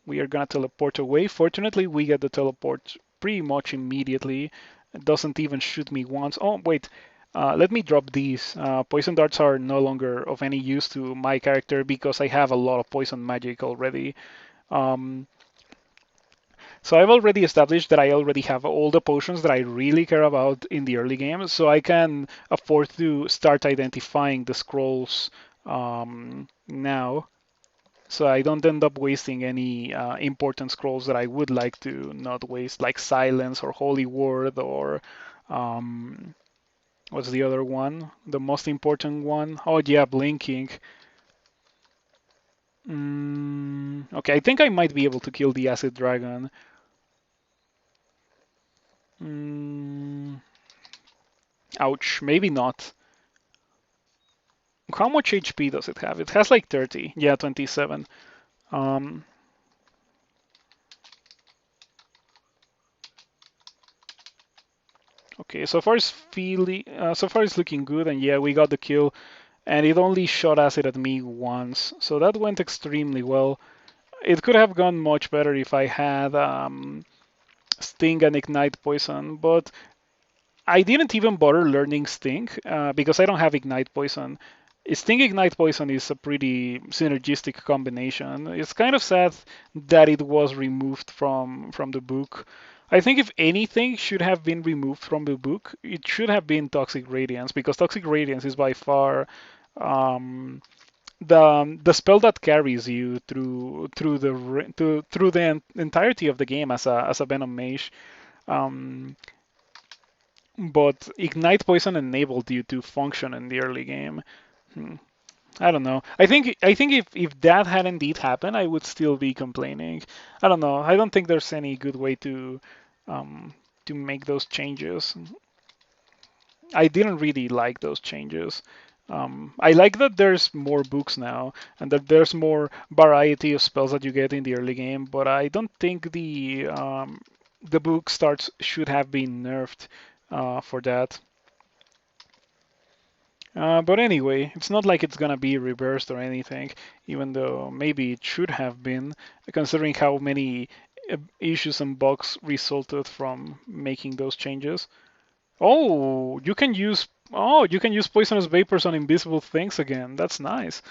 we are gonna teleport away. Fortunately, we get the teleport pretty much immediately. It doesn't even shoot me once. Oh, wait. Let me drop these. Poison darts are no longer of any use to my character because I have a lot of poison magic already. Um, so I've already established that I already have all the potions that I really care about in the early game, so I can afford to start identifying the scrolls now so I don't end up wasting any important scrolls that I would like to not waste, like Silence or Holy Word or um, what's the other one? The most important one? Oh yeah, Blinking. Okay, I think I might be able to kill the Acid Dragon. Mm, Ouch, maybe not. How much HP does it have? It has like 30. Yeah, 27. Um, okay, so far it's looking good, and yeah, we got the kill. And it only shot acid at me once, so that went extremely well. It could have gone much better if I had Sting and Ignite Poison, but I didn't even bother learning Sting because I don't have Ignite Poison. Sting Ignite Poison is a pretty synergistic combination. It's kind of sad that it was removed from the book. I think if anything should have been removed from the book, it should have been Toxic Radiance because Toxic Radiance is by far um, the spell that carries you through the entirety of the game as a Venom mage. Um, but Ignite Poison enabled you to function in the early game. Hmm. I don't know. I think if that had indeed happened, I would still be complaining. I don't know. I don't think there's any good way um, to make those changes. I didn't really like those changes. I like that there's more books now and that there's more variety of spells that you get in the early game, but I don't think the book starts should have been nerfed for that. But anyway, it's not like it's gonna be reversed or anything, even though maybe it should have been, considering how many issues and bugs resulted from making those changes. Oh, you can use poisonous vapors on invisible things again. That's nice.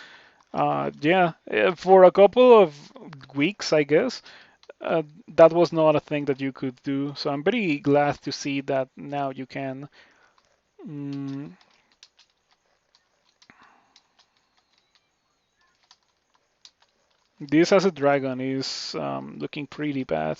Yeah, for a couple of weeks, I guess, that was not a thing that you could do. So I'm very glad to see that now you can. Mm, this as a dragon is looking pretty bad.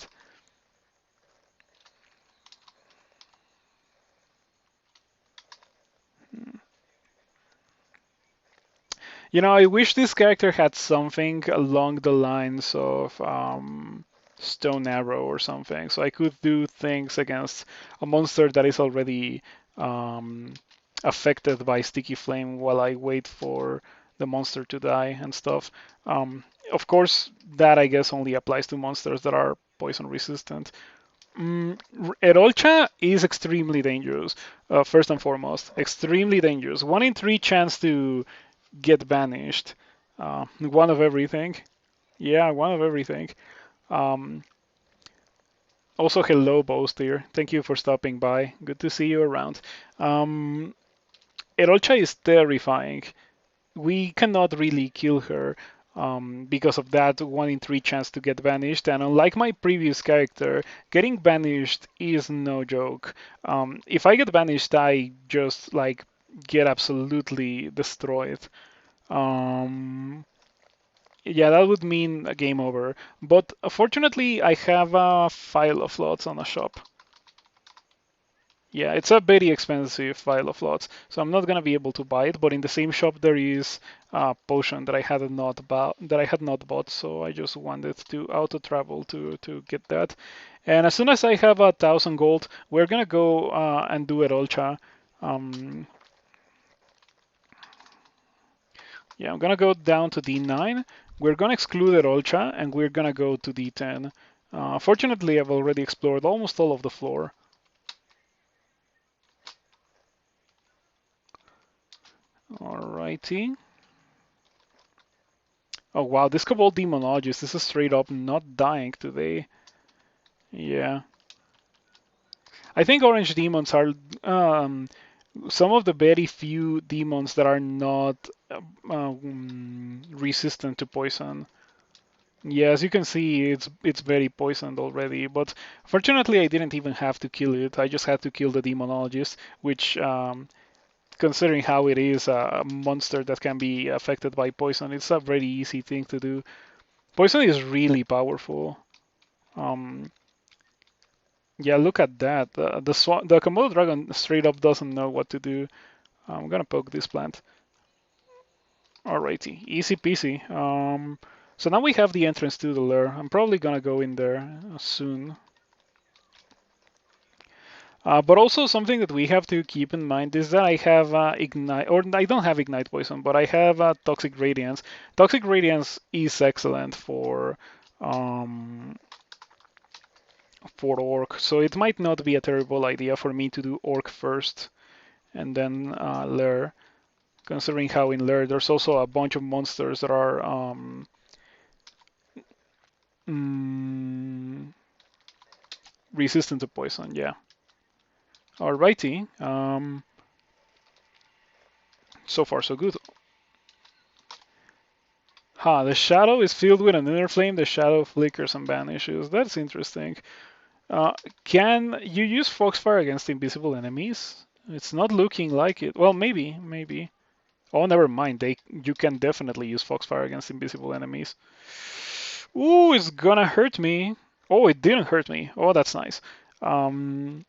You know, I wish this character had something along the lines of Stone Arrow or something, so I could do things against a monster that is already um, affected by Sticky Flame while I wait for the monster to die and stuff. Of course, that I guess only applies to monsters that are poison resistant. Mm, Erolcha is extremely dangerous, first and foremost. Extremely dangerous. 1 in 3 chance to get banished. One of everything. Yeah, one of everything. Um, Also, hello, Boastier. Thank you for stopping by. Good to see you around. Um, Erolcha is terrifying. We cannot really kill her because of that 1 in 3 chance to get banished. And unlike my previous character, getting banished is no joke. If I get banished, I just like get absolutely destroyed. Um, yeah, that would mean a game over. But fortunately, I have a file of lots on a shop. Yeah, it's a very expensive file of lots, so I'm not gonna be able to buy it. But in the same shop, there is a potion that I had not bought, so I just wanted to auto travel to get that. And as soon as I have 1,000 gold, we're gonna go and do Erolcha. Um, Yeah, I'm gonna go down to D9. We're gonna exclude Erolcha, and we're gonna go to D10. Fortunately, I've already explored almost all of the floor. Alrighty. Oh wow, this Kobold Demonologist, this is straight up not dying today. Yeah. I think Orange Demons are some of the very few demons that are not resistant to poison. Yeah, as you can see, it's very poisoned already. But fortunately, I didn't even have to kill it. I just had to kill the demonologist, which, considering how it is a monster that can be affected by poison, it's a very easy thing to do. Poison is really powerful. Um, yeah, look at that. The Komodo dragon straight up doesn't know what to do. I'm gonna poke this plant. Alrighty, easy peasy. So now we have the entrance to the lair. I'm probably gonna go in there soon. But also something that we have to keep in mind is that I have ignite, or I don't have ignite poison, but I have toxic radiance. Toxic radiance is excellent um, for orc, so it might not be a terrible idea for me to do orc first and then lair. Considering how in lair there's also a bunch of monsters that are mm, resistant to poison. Yeah. Alrighty. So far so good. The shadow is filled with an inner flame. The shadow flickers and vanishes. That's interesting. Can you use Foxfire against invisible enemies? It's not looking like it. Well, maybe. Oh, never mind. You can definitely use Foxfire against invisible enemies. Ooh, it's gonna hurt me. Oh, it didn't hurt me. Oh, that's nice. Um,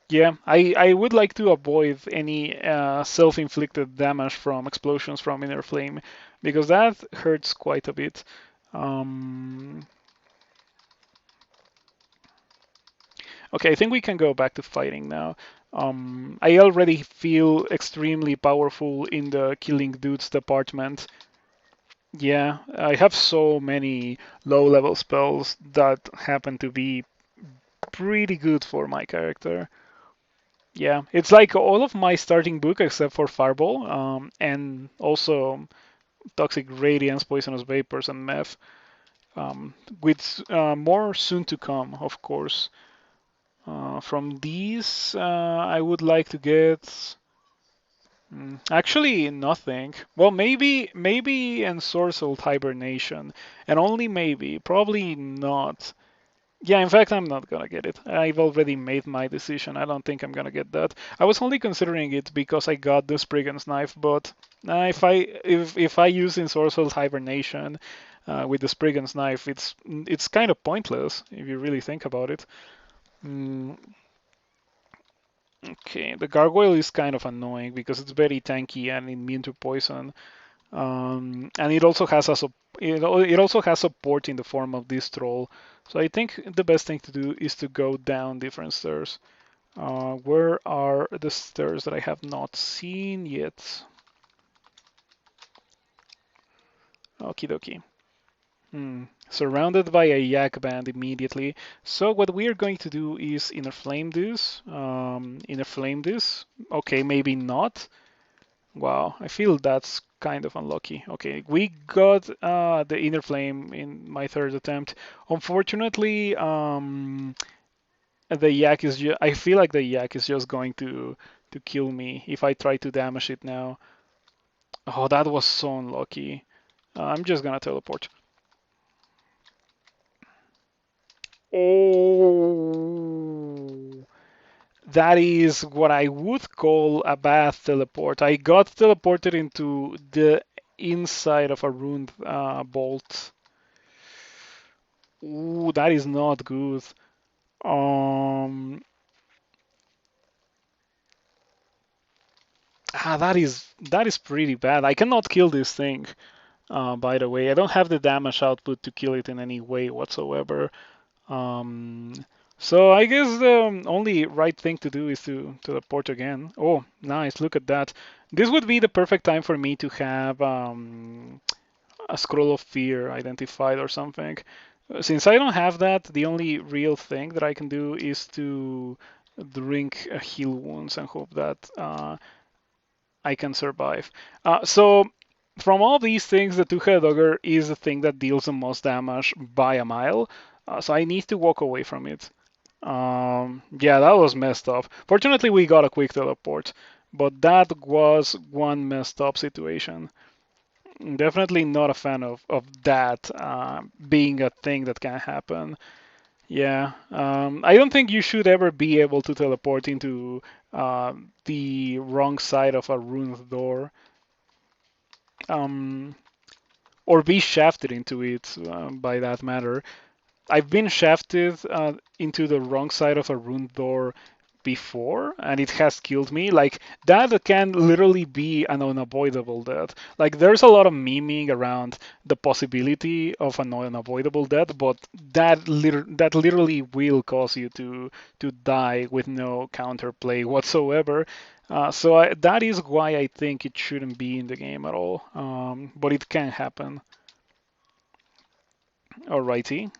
yeah, I would like to avoid any self-inflicted damage from explosions from inner flame because that hurts quite a bit. Um, okay, I think we can go back to fighting now. I already feel extremely powerful in the killing dudes department. Yeah, I have so many low-level spells that happen to be pretty good for my character. Yeah, it's like all of my starting book except for Fireball, and also Toxic Radiance, Poisonous Vapors, and Meth. with more soon to come, of course. From these, I would like to get actually nothing. Well, maybe Ensorcelled Hibernation, and only maybe, probably not. Yeah, in fact, I'm not gonna get it. I've already made my decision. I don't think I'm gonna get that. I was only considering it because I got the Spriggans Knife, but if I use Ensorcelled Hibernation with the Spriggans Knife, it's kind of pointless if you really think about it. Mm, okay, the Gargoyle is kind of annoying because it's very tanky and immune to poison. And it also has it also has support in the form of this troll. So I think the best thing to do is to go down different stairs. Where are the stairs that I have not seen yet? Okie dokie. Surrounded by a yak band immediately. So what we are going to do is inner flame this. Inner flame this. Okay, maybe not. Wow, I feel that's kind of unlucky. Okay, we got the inner flame in my third attempt. Unfortunately, the yak is I feel like the yak is just going to kill me if I try to damage it now. Oh, that was so unlucky. I'm just gonna teleport. Oh, that is what I would call a bad teleport. I got teleported into the inside of a ruined bolt. Ooh, that is not good. Um, that is pretty bad. I cannot kill this thing. By the way, I don't have the damage output to kill it in any way whatsoever. Um, so I guess the only right thing to do is to teleport again. Oh, nice! Look at that. This would be the perfect time for me to have a scroll of fear identified or something. Since I don't have that, the only real thing that I can do is to drink heal wounds and hope that I can survive. So from all these things, the two-headed ogre is the thing that deals the most damage by a mile. So I need to walk away from it. Yeah, that was messed up. Fortunately, we got a quick teleport, but that was one messed up situation. Definitely not a fan of that being a thing that can happen. Yeah, I don't think you should ever be able to teleport into the wrong side of a ruined door, um, or be shafted into it by that matter. I've been shafted into the wrong side of a ruined door before, and it has killed me. Like that can literally be an unavoidable death. Like there's a lot of memeing around the possibility of an unavoidable death, but that literally will cause you to die with no counterplay whatsoever. That is why I think it shouldn't be in the game at all. But it can happen. Alrighty.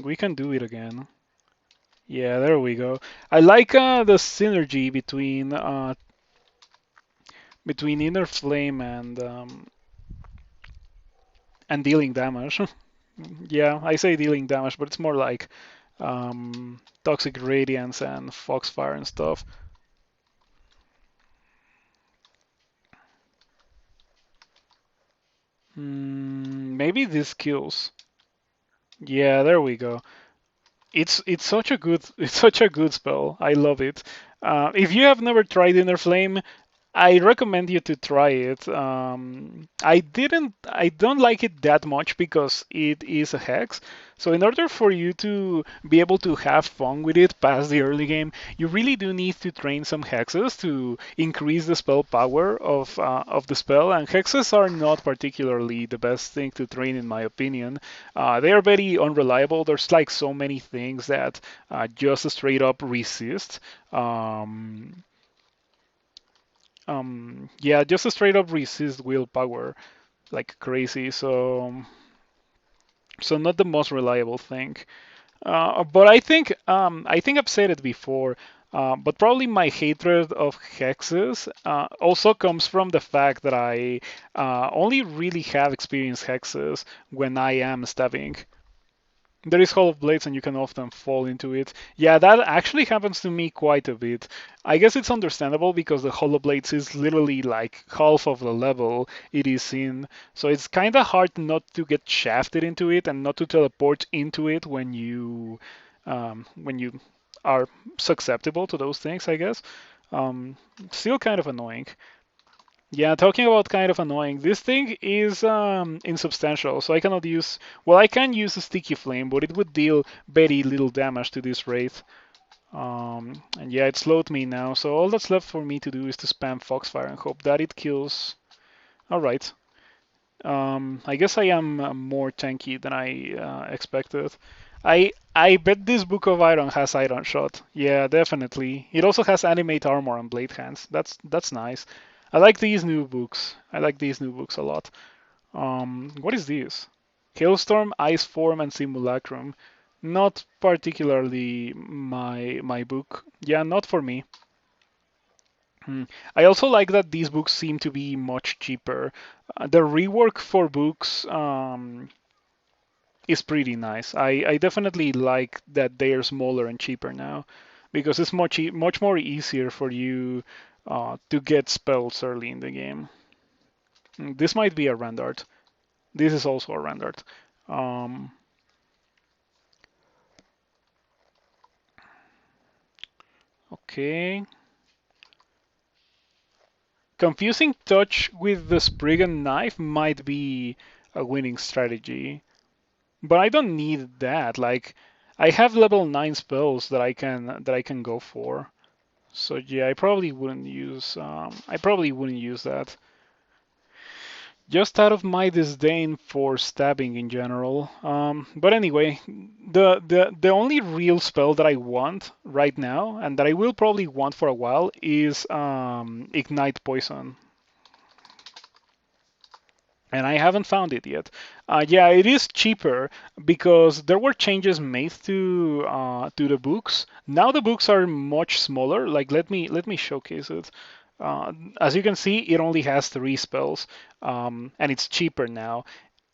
We can do it again. Yeah, there we go. I like the synergy between inner flame and dealing damage. Yeah, I say dealing damage, but it's more like toxic radiance and foxfire and stuff. Maybe this kills. Yeah, there we go. It's such a good it's such a good spell. I love it. If you have never tried Inner Flame, I recommend you to try it. I don't like it that much because it is a hex. So in order for you to be able to have fun with it past the early game, you really do need to train some hexes to increase the spell power of the spell. And hexes are not particularly the best thing to train, in my opinion. They are very unreliable. There's like so many things that just straight up resist. Um, yeah, just a straight up resist willpower like crazy. So not the most reliable thing. But I think I've said it before. But probably my hatred of hexes also comes from the fact that I only really have experienced hexes when I am stabbing. There is Hollow Blades and you can often fall into it. Yeah, that actually happens to me quite a bit. I guess it's understandable because the Hollow Blades is literally like half of the level it is in. So it's kind of hard not to get shafted into it and not to teleport into it when you are susceptible to those things, I guess. Still kind of annoying. Yeah, talking about kind of annoying, this thing is insubstantial, so I cannot use. Well, I can use a sticky flame, but it would deal very little damage to this wraith. And yeah, it slowed me now, so all that's left for me to do is to spam Foxfire and hope that it kills. All right. I guess I am more tanky than I expected. I bet this Book of Iron has Iron Shot. Yeah, definitely. It also has Animate Armor and Blade Hands. That's nice. I like these new books. I like these new books a lot. What is this? Hailstorm, Ice Form, and Simulacrum. Not particularly my book. Yeah, not for me. I also like that these books seem to be much cheaper. The rework for books is pretty nice. I definitely like that they are smaller and cheaper now because it's much more easier for you to get spells early in the game. This might be a randart. This is also a randart. Um, okay. Confusing touch with the Spriggans Knife might be a winning strategy. But I don't need that. Like, I have level 9 spells that I can go for. So yeah, I probably wouldn't use that. Just out of my disdain for stabbing in general. But anyway, the only real spell that I want right now, and that I will probably want for a while, is Ignite Poison. And I haven't found it yet. Yeah, it is cheaper because there were changes made to the books. Now the books are much smaller. Like let me showcase it. As you can see, it only has 3 spells, and it's cheaper now.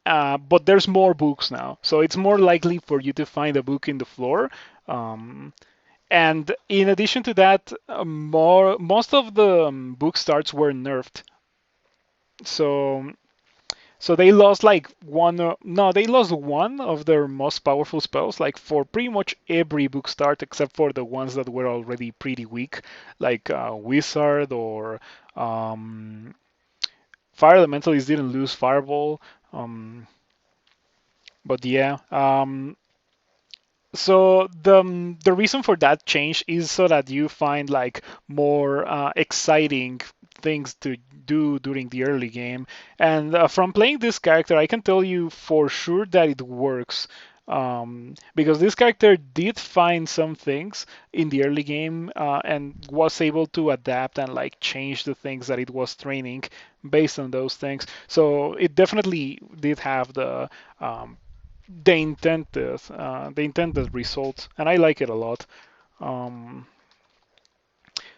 But there's more books now, so it's more likely for you to find a book in the floor. And in addition to that, most of the book starts were nerfed. So so they lost like one. No, they lost one of their most powerful spells, like for pretty much every book start except for the ones that were already pretty weak, like Wizard or um, Fire Elementalist didn't lose Fireball. But yeah, so the reason for that change is so that you find like more exciting things to do during the early game. And from playing this character, I can tell you for sure that it works. Because this character did find some things in the early game and was able to adapt and like change the things that it was training based on those things. So it definitely did have um, the intended result, and I like it a lot. Um,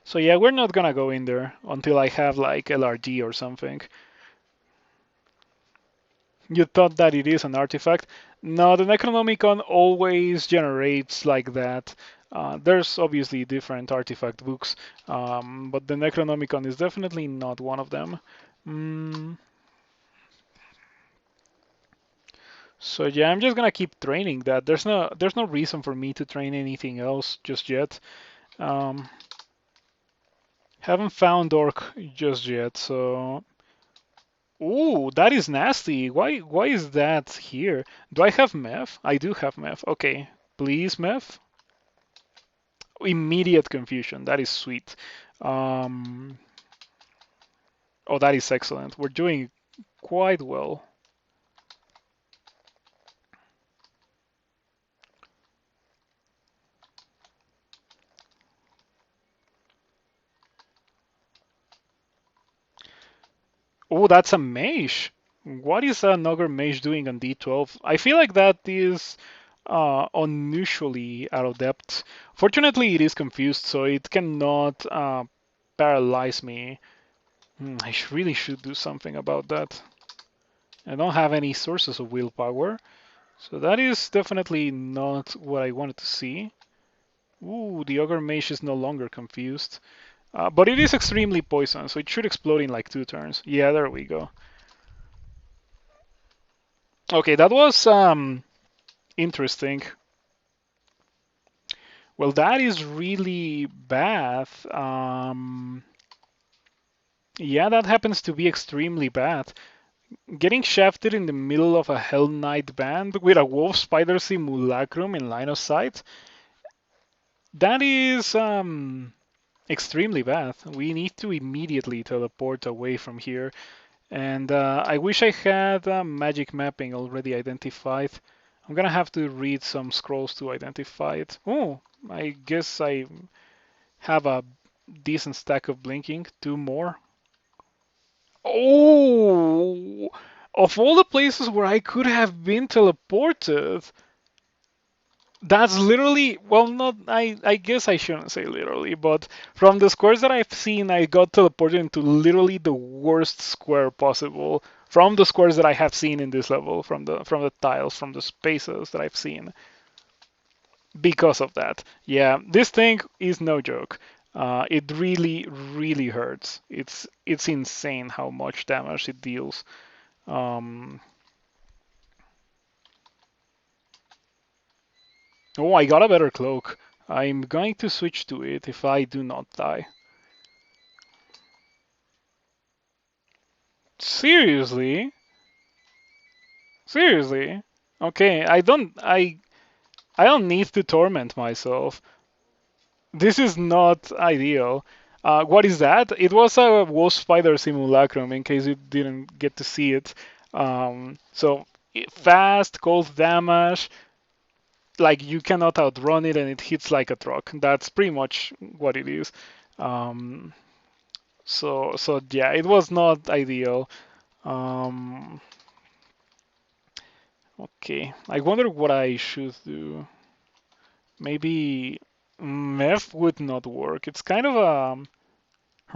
so yeah, we're not gonna go in there until I have like LRD or something. You thought that it is an artifact? No, the Necronomicon always generates like that. There's obviously different artifact books, but the Necronomicon is definitely not one of them. Mm, so yeah, I'm just gonna keep training that. There's no reason for me to train anything else just yet. Um, Haven't found Orc just yet, so. Ooh, that is nasty. Why is that here? Do I have meth? I do have meth. Okay. Please, meth. Immediate confusion. That is sweet. Um, oh, that is excellent. We're doing quite well. Oh, that's a mage. What is a Nogger mage doing on D12? I feel like that is unusually out of depth. Fortunately, it is confused, so it cannot paralyze me. I really should do something about that. I don't have any sources of willpower, so that is definitely not what I wanted to see. Ooh, the Ogre Mage is no longer confused. But it is extremely poison, so it should explode in like 2 turns. Yeah, there we go. Okay, that was interesting. Well, that is really bad. Yeah, that happens to be extremely bad. Getting shafted in the middle of a Hell Knight band with a Wolf Spider Simulacrum in line of sight, that is extremely bad. We need to immediately teleport away from here. And I wish I had magic mapping already identified. I'm gonna have to read some scrolls to identify it. Oh, I guess I have a decent stack of blinking. 2 more. Oh, of all the places where I could have been teleported, that's literally, well, not, I guess I shouldn't say literally, but from the squares that I've seen, I got teleported into literally the worst square possible from the squares that I have seen in this level, from the tiles, from the spaces that I've seen. Because of that, yeah, this thing is no joke. It really, really hurts. It's insane how much damage it deals. Um, oh, I got a better cloak. I'm going to switch to it if I do not die. Seriously? Seriously? Okay, I don't need to torment myself. This is not ideal. What is that? It was a Wolf Spider Simulacrum, in case you didn't get to see it. So fast, cold damage, like you cannot outrun it, and it hits like a truck. That's pretty much what it is. Um, so yeah, it was not ideal. Um, okay, I wonder what I should do. Maybe Meth would not work. It's kind of a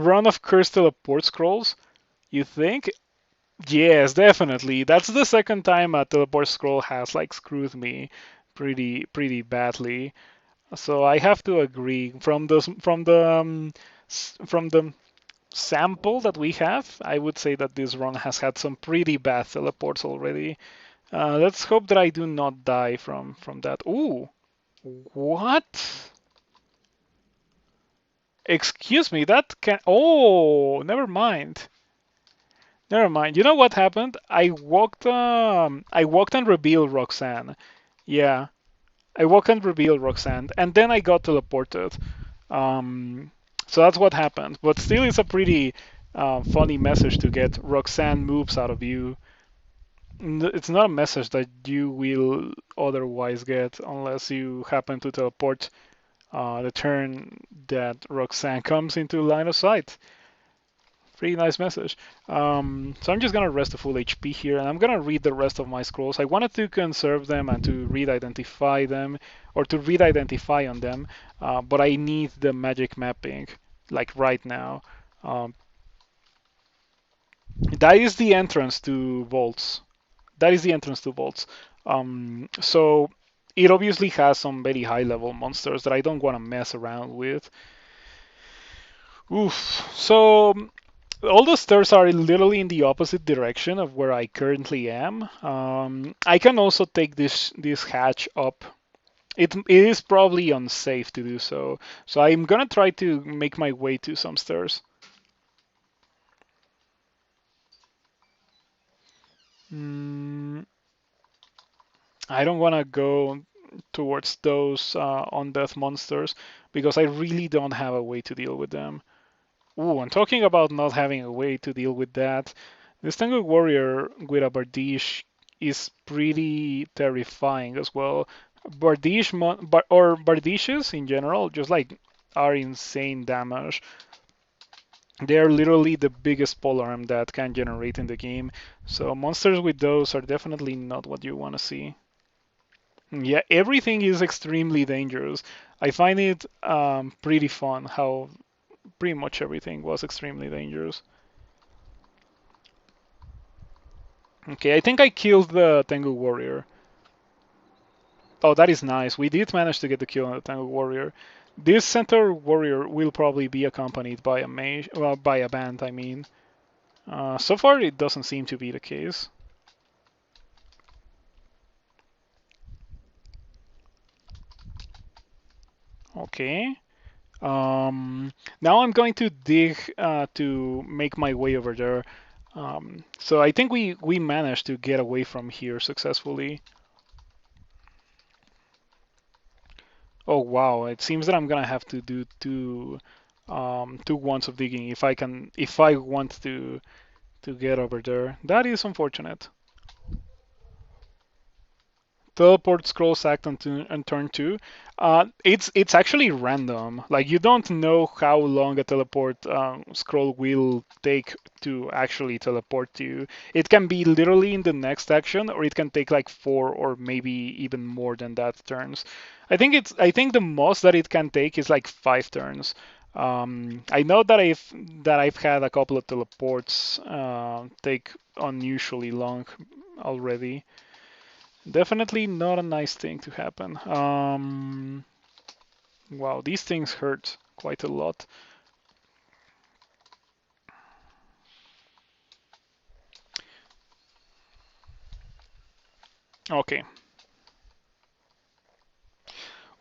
run of cursed teleport scrolls. You think? Yes, definitely. That's the second time a teleport scroll has like screwed me pretty badly. So I have to agree. From the sample that we have, I would say that this run has had some pretty bad teleports already. Let's hope that I do not die from that. Ooh, what? Excuse me, that can. Oh, never mind. Never mind. You know what happened? I walked and revealed Roxanne. Yeah, I walked and revealed Roxanne, and then I got teleported. Um, so that's what happened. But still, it's a pretty funny message to get. Roxanne moves out of you. It's not a message that you will otherwise get unless you happen to teleport the turn that Roxanne comes into line of sight. Pretty nice message. So I'm just gonna rest to full HP here, and I'm gonna read the rest of my scrolls. I wanted to conserve them and to read identify them, or to read identify on them, but I need the magic mapping, like right now. Um, that is the entrance to vaults. That is the entrance to vaults. So it obviously has some very high level monsters that I don't want to mess around with. Oof. So all the stairs are literally in the opposite direction of where I currently am. I can also take this hatch up. It is probably unsafe to do so, so I'm gonna try to make my way to some stairs. Mm, I don't wanna go towards those undeath monsters because I really don't have a way to deal with them. Ooh, and talking about not having a way to deal with that, this Tango Warrior with a Bardiche is pretty terrifying as well. Bardiches in general just like are insane damage. They are literally the biggest polearm that can generate in the game. So monsters with those are definitely not what you want to see. Yeah, everything is extremely dangerous. I find it pretty fun how pretty much everything was extremely dangerous. Okay, I think I killed the Tengu warrior. Oh, that is nice. We did manage to get the kill on the Tengu warrior. This center warrior will probably be accompanied by a mage, well, by a band, I mean. So far, it doesn't seem to be the case. Okay. Now I'm going to dig to make my way over there. So I think we managed to get away from here successfully. Oh wow! It seems that I'm gonna have to do two ones of digging if I want to get over there. That is unfortunate. Teleport scrolls act on turn two. It's actually random. Like you don't know how long a teleport scroll will take to actually teleport to you. It can be literally in the next action, or it can take like 4 or maybe even more than that turns. I think the most that it can take is like 5 turns. I know that I've had a couple of teleports take unusually long already. Definitely not a nice thing to happen. Wow, these things hurt quite a lot. Okay.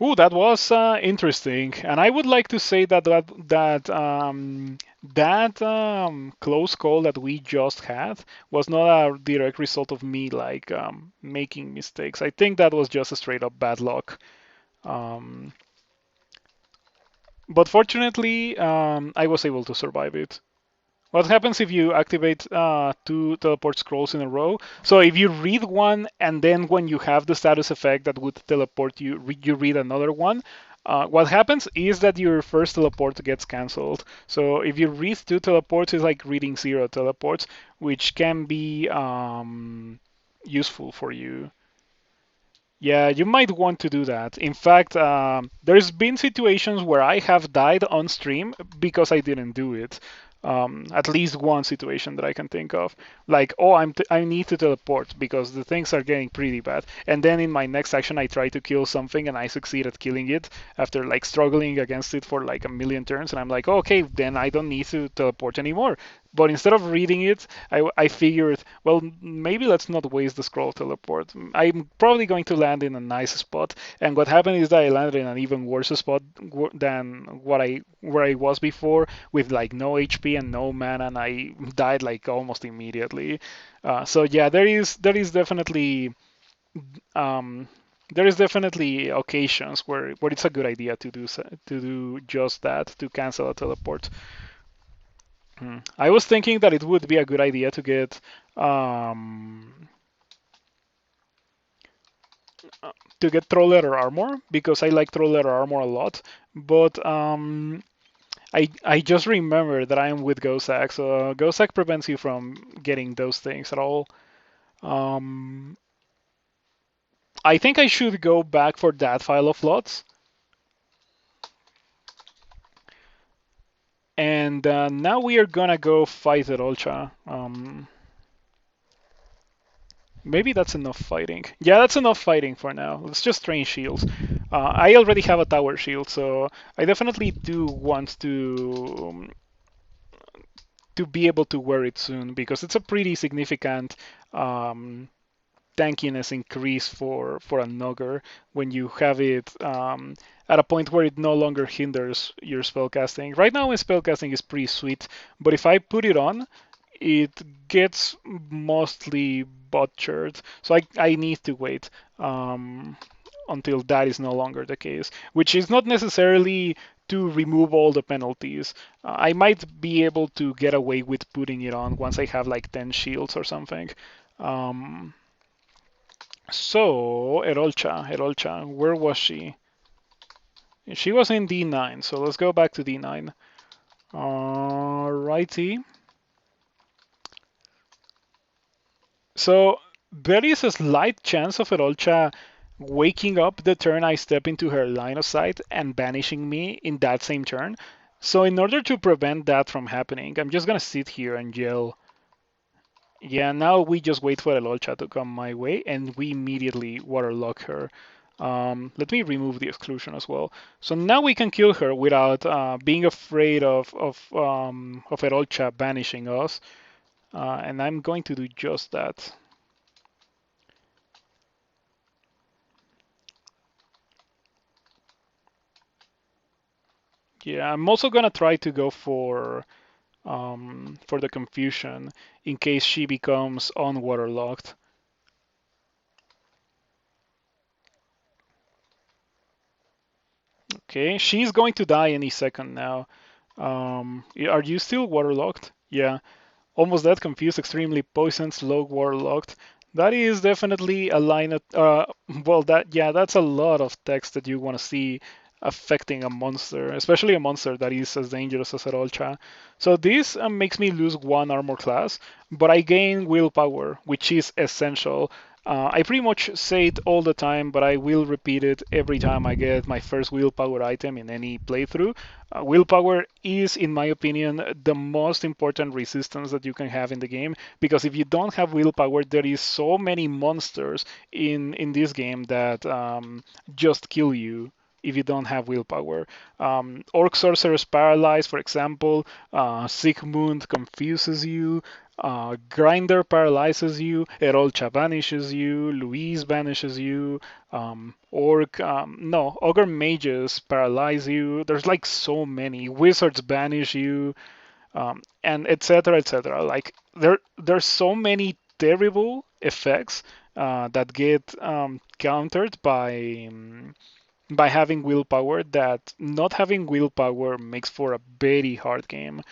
Ooh, that was interesting, and I would like to say that close call that we just had was not a direct result of me like making mistakes. I think that was just a straight up bad luck. Um, but fortunately, I was able to survive it. What happens if you activate 2 teleport scrolls in a row? So if you read one and then when you have the status effect that would teleport you, you read another one. What happens is that your first teleport gets cancelled. So if you read 2 teleports, it's like reading 0 teleports, which can be useful for you. Yeah, you might want to do that. In fact, there's been situations where I have died on stream because I didn't do it. At least one situation that I can think of. Like, oh, I need to teleport because the things are getting pretty bad. And then in my next action, I try to kill something and I succeed at killing it after like struggling against it for like a million turns. And I'm like, oh, okay, then I don't need to teleport anymore. But instead of reading it, I figured, well, maybe let's not waste the scroll teleport. I'm probably going to land in a nice spot. And what happened is that I landed in an even worse spot than where I was before, with like no HP and no mana, and I died like almost immediately. So yeah, um, there is definitely occasions where it's a good idea to do just that, to cancel a teleport. I was thinking that it would be a good idea um, to get Troll Letter Armor because I like Troll Letter Armor a lot. But I just remember that I am with Gozag, so Gozag prevents you from getting those things at all. Um, I think I should go back for that file of lots. And now we are gonna go fight Erolcha. Maybe that's enough fighting. Yeah, that's enough fighting for now. Let's just train shields. I already have a tower shield, so I definitely do want to be able to wear it soon because it's a pretty significant tankiness increase for a Nugger when you have it at a point where it no longer hinders your spellcasting. Right now, my spellcasting is pretty sweet, but if I put it on, it gets mostly butchered. So I need to wait until that is no longer the case, which is not necessarily to remove all the penalties. I might be able to get away with putting it on once I have like 10 shields or something. Um, so, Erolcha, where was she? She was in D9, so let's go back to D9. Alrighty. So, there is a slight chance of Erolcha waking up the turn I step into her line of sight and banishing me in that same turn. So in order to prevent that from happening, I'm just gonna sit here and yell. Yeah, now we just wait for Elolcha to come my way, and we immediately waterlock her. Let me remove the exclusion as well. So now we can kill her without being afraid of Elolcha banishing us. And I'm going to do just that. Yeah, I'm also gonna try to go for the confusion in case she becomes unwaterlocked. Okay, she's going to die any second now. Are you still waterlocked? Yeah. Almost that confused, extremely poisoned, slow waterlocked. That is definitely a line of, well, that's a lot of text that you want to see affecting a monster, especially a monster that is as dangerous as Herolcha. So this makes me lose one armor class, but I gain willpower, which is essential. I pretty much say it all the time, but I will repeat it every time I get my first willpower item in any playthrough. Willpower is, in my opinion, the most important resistance that you can have in the game, because if you don't have willpower, there is so many monsters in this game that just kill you if you don't have willpower. Orc Sorcerer's Paralyze, for example, Sigmund confuses you, Grinder paralyzes you, Erolcha banishes you, Louise banishes you, no, Ogre Mages paralyze you. There's like so many. Wizards banish you, and etc. etc. Like there's so many terrible effects that get countered by having willpower that not having willpower makes for a very hard game.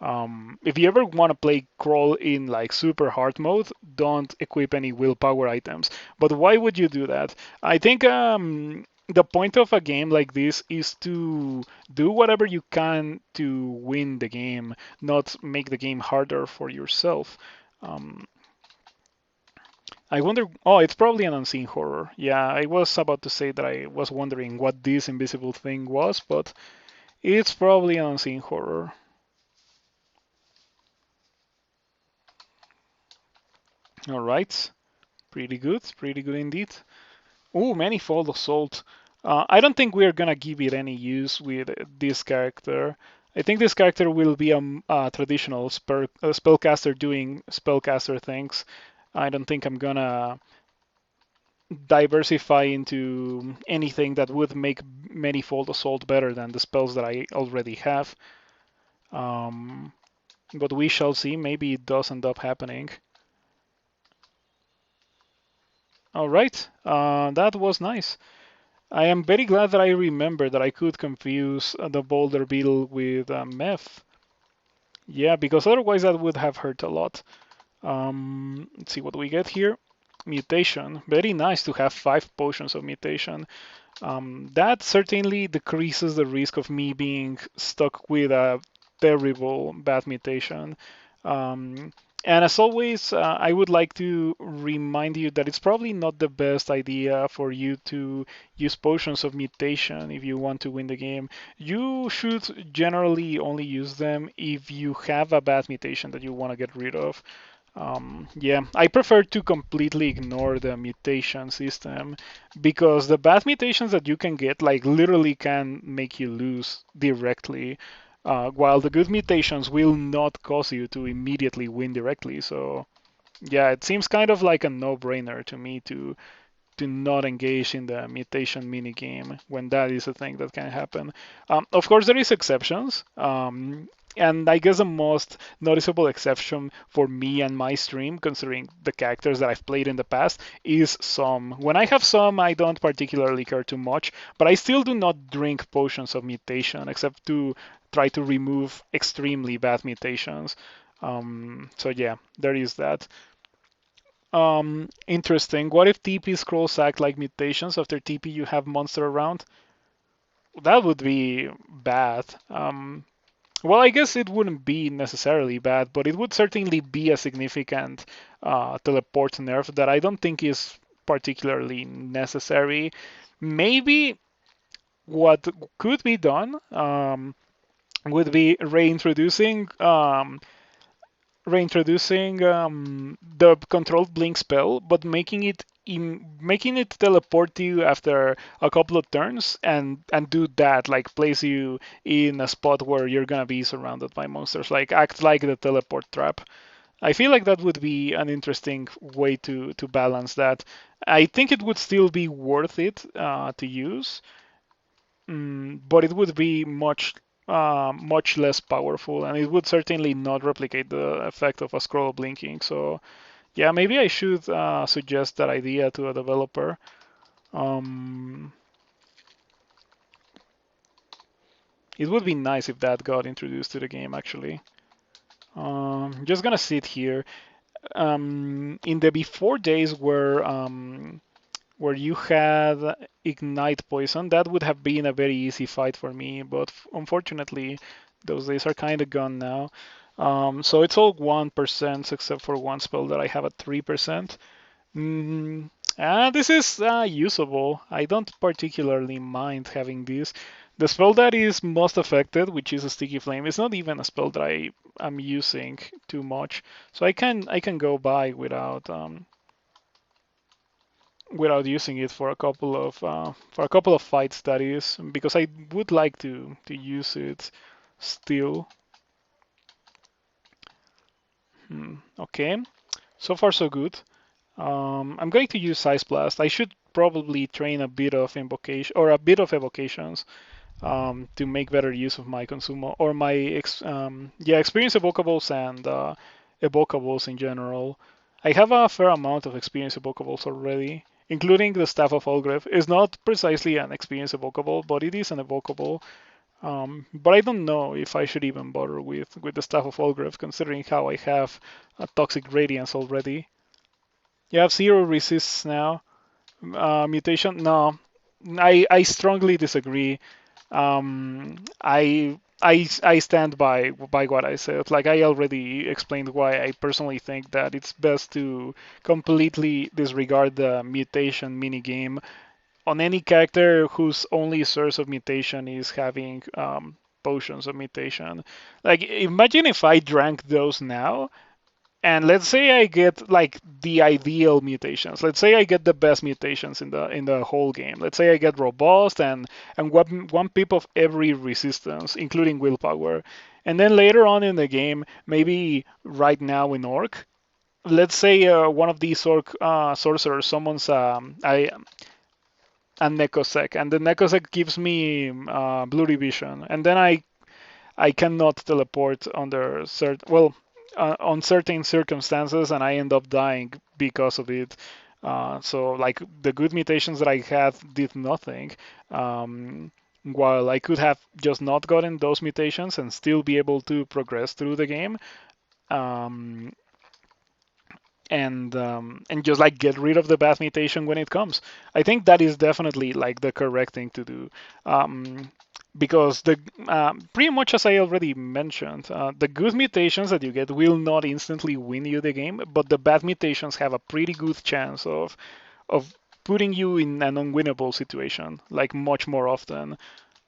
If you ever want to play crawl in like super hard mode, don't equip any willpower items. But why would you do that? I think the point of a game like this is to do whatever you can to win the game, not make the game harder for yourself. Um, I wonder. Oh, it's probably an unseen horror. Yeah, I was about to say that I was wondering what this invisible thing was, but it's probably an unseen horror. All right. Pretty good indeed. Oh, Manifold Assault. I don't think we're gonna give it any use with this character. I think this character will be a traditional spellcaster doing spellcaster things. I don't think I'm gonna diversify into anything that would make Manifold Assault better than the spells that I already have. Um, but we shall see. Maybe it does end up happening. All right, that was nice. I am very glad that I remember that I could confuse the boulder beetle with meth. Yeah, because otherwise that would have hurt a lot. Let's see what we get here. Mutation. Very nice to have 5 potions of mutation. That certainly decreases the risk of me being stuck with a terrible bad mutation. Um, and as always, I would like to remind you that it's probably not the best idea for you to use potions of mutation if you want to win the game. You should generally only use them if you have a bad mutation that you want to get rid of. Yeah, I prefer to completely ignore the mutation system because the bad mutations that you can get, like, literally can make you lose directly, while the good mutations will not cause you to immediately win directly. So, yeah, it seems kind of like a no-brainer to me to not engage in the mutation minigame when that is a thing that can happen. Of course, there is exceptions. And I guess the most noticeable exception for me and my stream, considering the characters that I've played in the past, is some. When I have some, I don't particularly care too much, but I still do not drink potions of mutation except to try to remove extremely bad mutations. So yeah, there is that. Interesting. What if TP scrolls act like mutations? After TP, you have monster around? That would be bad. Well, I guess it wouldn't be necessarily bad, but it would certainly be a significant teleport nerf that I don't think is particularly necessary. Maybe what could be done would be reintroducing the controlled blink spell, but making it teleport to you after a couple of turns and do that, like place you in a spot where you're gonna be surrounded by monsters, like act like the teleport trap. I feel like that would be an interesting way to balance that. I think it would still be worth it to use, but it would be much less powerful, and it would certainly not replicate the effect of a scroll blinking. So yeah, maybe I should suggest that idea to a developer. Um, it would be nice if that got introduced to the game, actually. Just gonna sit here. In the before days where you had Ignite Poison, that would have been a very easy fight for me, but unfortunately, those days are kind of gone now. So it's all 1% except for one spell that I have at 3%. This is usable. I don't particularly mind having this. The spell that is most affected, which is a Sticky Flame, is not even a spell that I am using too much, so I can go by without using it for a couple of fights, that is, because I would like to use it still. Okay, so far so good. I'm going to use Ice Blast. I should probably train a bit of invocation or a bit of evocations to make better use of my consumo or my experience evocables and evocables in general. I have a fair amount of experience evocables already, including the Staff of Olgreef. It's not precisely an experience evocable, but it is an evocable. But I don't know if I should even bother with the Staff of Olgreef, considering how I have a Toxic Radiance already. You have zero resists now. Mutation? No, I strongly disagree. I stand by what I said. Like I already explained why I personally think that it's best to completely disregard the mutation minigame on any character whose only source of mutation is having potions of mutation. Like imagine if I drank those now and let's say I get like the ideal mutations. Let's say I get the best mutations in the whole game. Let's say I get robust and one pip of every resistance, including willpower. And then later on in the game, maybe right now in Orc, let's say one of these Orc sorcerers summons a Necosec, and the Necosec gives me Bloody Vision, and then I cannot teleport under on certain circumstances, and I end up dying because of it. So like the good mutations that I had did nothing, while I could have just not gotten those mutations and still be able to progress through the game. Um, and just like get rid of the bad mutation when it comes. I think that is definitely like the correct thing to do. Because the pretty much as I already mentioned, the good mutations that you get will not instantly win you the game, but the bad mutations have a pretty good chance of putting you in an unwinnable situation, like much more often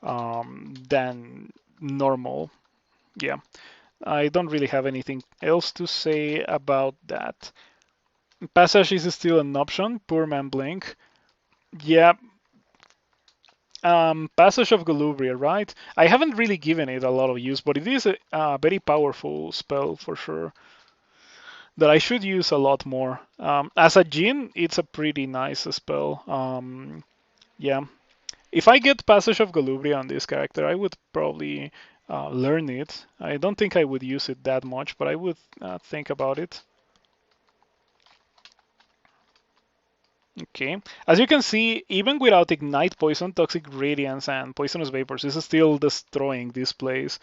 than normal. Yeah, I don't really have anything else to say about that. Passage is still an option. Poor man blink. Yeah. Passage of Golubria, right? I haven't really given it a lot of use, but it is a very powerful spell for sure that I should use a lot more. As a Jin, it's a pretty nice spell. Yeah. If I get Passage of Golubria on this character, I would probably learn it. I don't think I would use it that much, but I would think about it. Okay. As you can see, even without Ignite Poison, Toxic Radiance, and Poisonous Vapors, this is still destroying this place.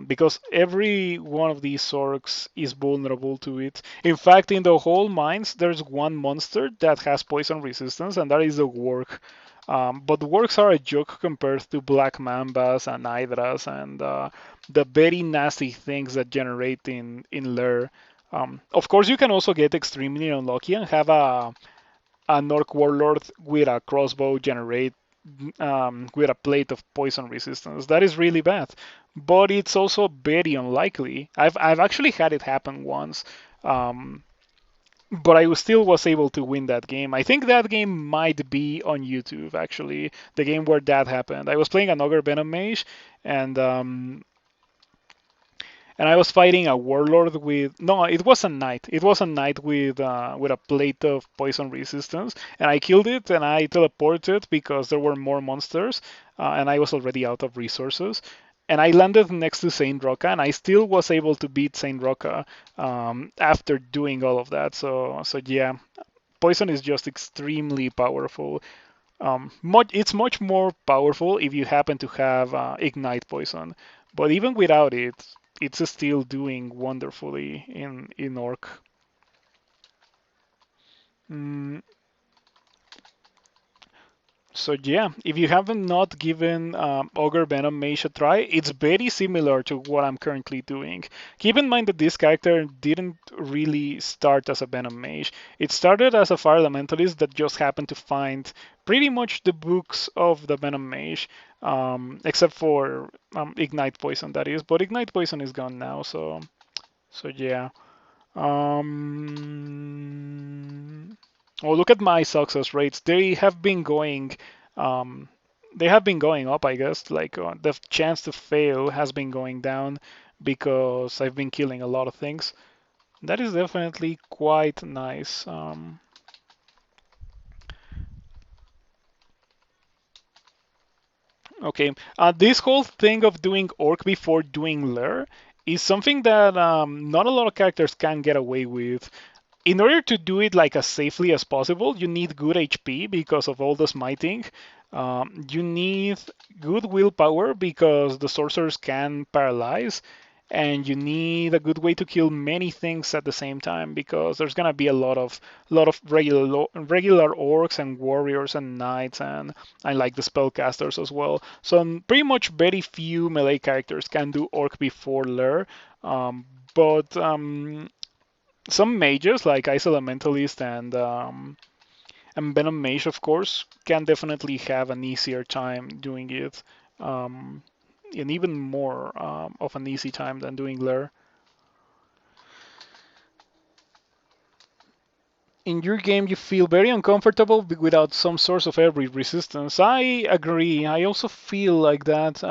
Because every one of these orcs is vulnerable to it. In fact, in the whole mines, there's one monster that has poison resistance, and that is the Warg. But Wargs are a joke compared to Black Mambas and Hydras and the very nasty things that generate in Lair. Of course, you can also get extremely unlucky and have an Orc Warlord with a crossbow generate with a plate of poison resistance. That is really bad, but it's also very unlikely. I've actually had it happen once, um, but I still was able to win that game. I think that game might be on YouTube actually. The game where that happened. I was playing an Ogre Venom Mage, and and I was fighting a warlord with no, it was a knight. It was a knight with a plate of poison resistance, and I killed it and I teleported because there were more monsters, and I was already out of resources. And I landed next to Saint Roca, and I still was able to beat Saint Roca after doing all of that. So yeah, poison is just extremely powerful. It's much more powerful if you happen to have ignite poison, but even without it, it's still doing wonderfully in Orc. Mm, So yeah, if you haven't not given Ogre Venom Mage a try, it's very similar to what I'm currently doing. Keep in mind that this character didn't really start as a Venom Mage. It started as a Fire Elementalist that just happened to find pretty much the books of the Venom Mage, except for Ignite Poison, that is. But Ignite Poison is gone now, so yeah. Um, oh, look at my success rates. Um, they have been going up, I guess. Like the chance to fail has been going down because I've been killing a lot of things. That is definitely quite nice. Okay, this whole thing of doing orc before doing lair is something that not a lot of characters can get away with. In order to do it like as safely as possible, you need good HP because of all the smiting. You need good willpower because the sorcerers can paralyze, and you need a good way to kill many things at the same time because there's gonna be a lot of regular orcs and warriors and knights and like the spellcasters as well. So pretty much very few melee characters can do orc before lair. But some mages like Ice Elementalist and Venom Mage, of course, can definitely have an easier time doing it, um, and even more of an easy time than doing Lair. In your game, you feel very uncomfortable without some source of every resistance. I agree. I also feel like that.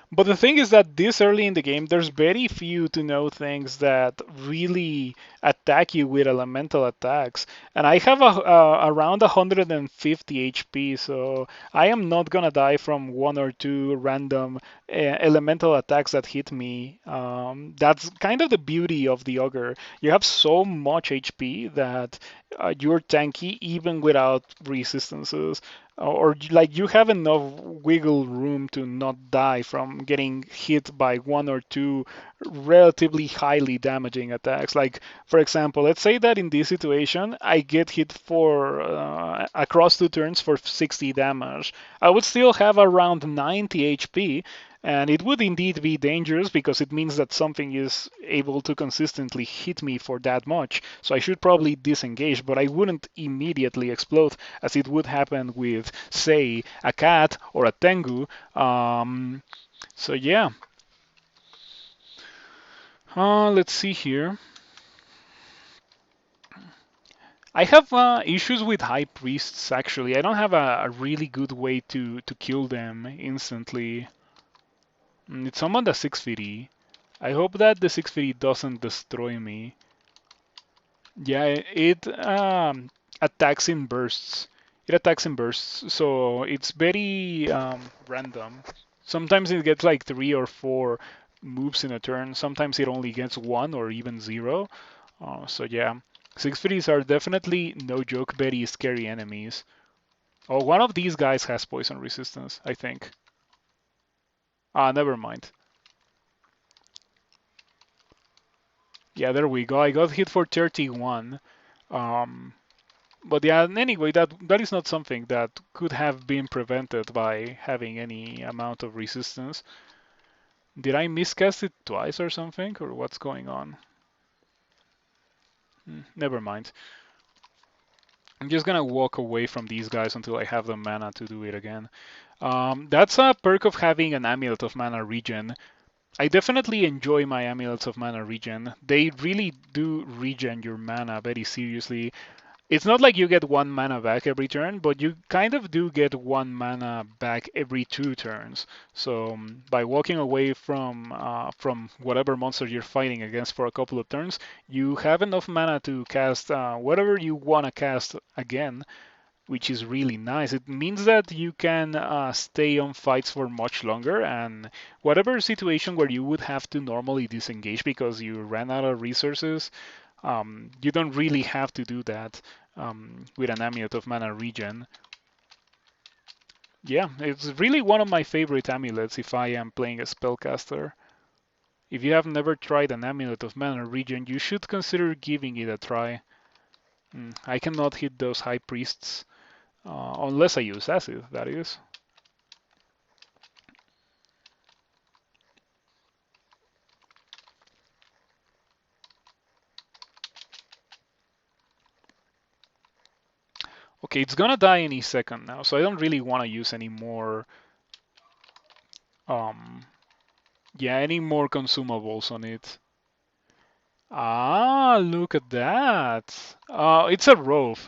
But the thing is that this early in the game, there's very few to no things that really attack you with elemental attacks. And I have around 150 HP, so I am not gonna die from one or two random elemental attacks that hit me. That's kind of the beauty of the ogre. You have so much HP that you're tanky even without resistances or like you have enough wiggle room to not die from getting hit by one or two relatively highly damaging attacks. Like, for example, let's say that in this situation I get hit for across 2 turns for 60 damage. I would still have around 90 HP, and it would indeed be dangerous because it means that something is able to consistently hit me for that much. So I should probably disengage, but I wouldn't immediately explode as it would happen with, say, a cat or a tengu. So yeah. Let's see here. I have issues with high priests actually. I don't have a really good way to kill them instantly. It's someone that's 650. I hope that the 650 doesn't destroy me. Yeah, it attacks in bursts. It attacks in bursts, so it's very random. Sometimes it gets like 3 or 4 moves in a turn. Sometimes it only gets 1 or even 0. So yeah, 650s are definitely no joke, very scary enemies. Oh, one of these guys has poison resistance, I think. Never mind. Yeah, there we go. I got hit for 31. Um, But yeah, anyway, that is not something that could have been prevented by having any amount of resistance. Did I miscast it twice or something, or what's going on? Never mind. I'm just gonna walk away from these guys until I have the mana to do it again. That's a perk of having an Amulet of Mana regen. I definitely enjoy my Amulets of Mana regen. They really do regen your mana very seriously. It's not like you get 1 mana back every turn, but you kind of do get 1 mana back every 2 turns. So by walking away from whatever monster you're fighting against for a couple of turns, you have enough mana to cast whatever you want to cast again, which is really nice. It means that you can stay on fights for much longer, and whatever situation where you would have to normally disengage because you ran out of resources, you don't really have to do that with an Amulet of Mana regen. Yeah, it's really one of my favorite amulets if I am playing a spellcaster. If you have never tried an Amulet of Mana regen, you should consider giving it a try. I cannot hit those High Priests unless I use Acid, that is. Okay, it's gonna die any second now, so I don't really want to use any more, um, yeah, any more consumables on it. Ah, look at that. It's a robe.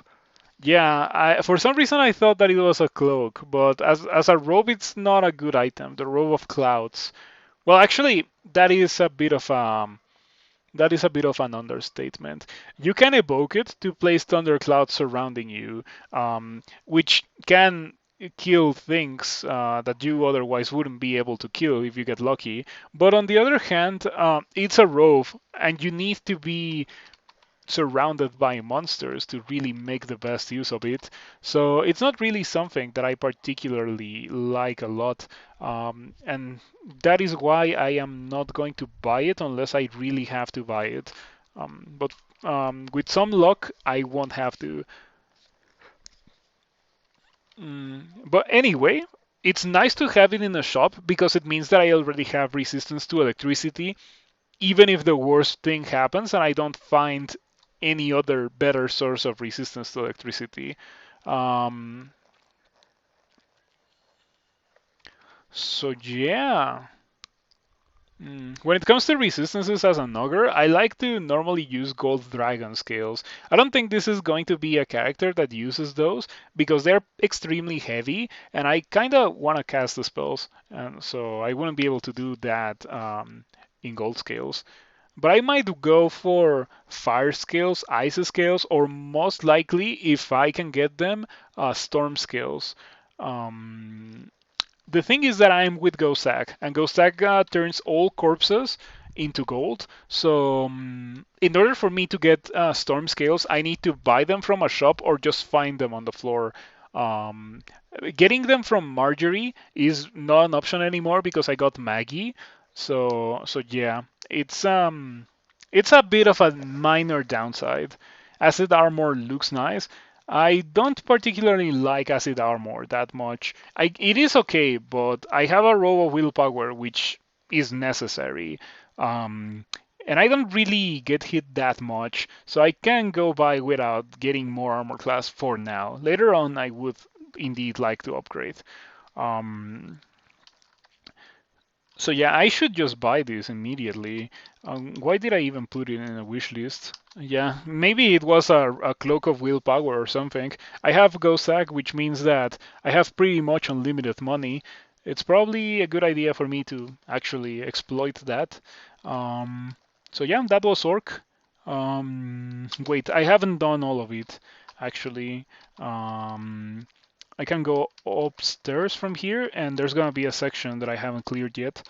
Yeah, for some reason I thought that it was a cloak, but as a robe, it's not a good item. The robe of clouds. Well, actually, that is a bit of an understatement. You can evoke it to place thunderclouds surrounding you, which can kill things that you otherwise wouldn't be able to kill if you get lucky. But on the other hand, it's a robe, and you need to be surrounded by monsters to really make the best use of it. So it's not really something that I particularly like a lot. And that is why I am not going to buy it unless I really have to buy it. But with some luck, I won't have to. But anyway, it's nice to have it in a shop because it means that I already have resistance to electricity even if the worst thing happens and I don't find any other better source of resistance to electricity. Um, so yeah. When it comes to resistances as an ogre, I like to normally use gold dragon scales. I don't think this is going to be a character that uses those because they're extremely heavy and I kind of want to cast the spells, and so I wouldn't be able to do that in gold scales. But I might go for fire scales, ice scales, or most likely, if I can get them, storm scales. Um, the thing is that I'm with Gozag, and Gozag turns all corpses into gold. So, in order for me to get storm scales, I need to buy them from a shop or just find them on the floor. Um, Getting them from Marjorie is not an option anymore because I got Maggie. So yeah, it's a bit of a minor downside. Acid armor looks nice. I don't particularly like acid armor that much. It is okay, but I have a row of willpower which is necessary. Um, and I don't really get hit that much, so I can go by without getting more armor class for now. Later on, I would indeed like to upgrade. Um, so yeah, I should just buy this immediately. Why did I even put it in a wish list? Yeah, maybe it was a cloak of willpower or something. I have Gozag, which means that I have pretty much unlimited money. It's probably a good idea for me to actually exploit that. Um, so yeah, that was Orc. Wait, I haven't done all of it, actually. Um, I can go upstairs from here, and there's gonna be a section that I haven't cleared yet.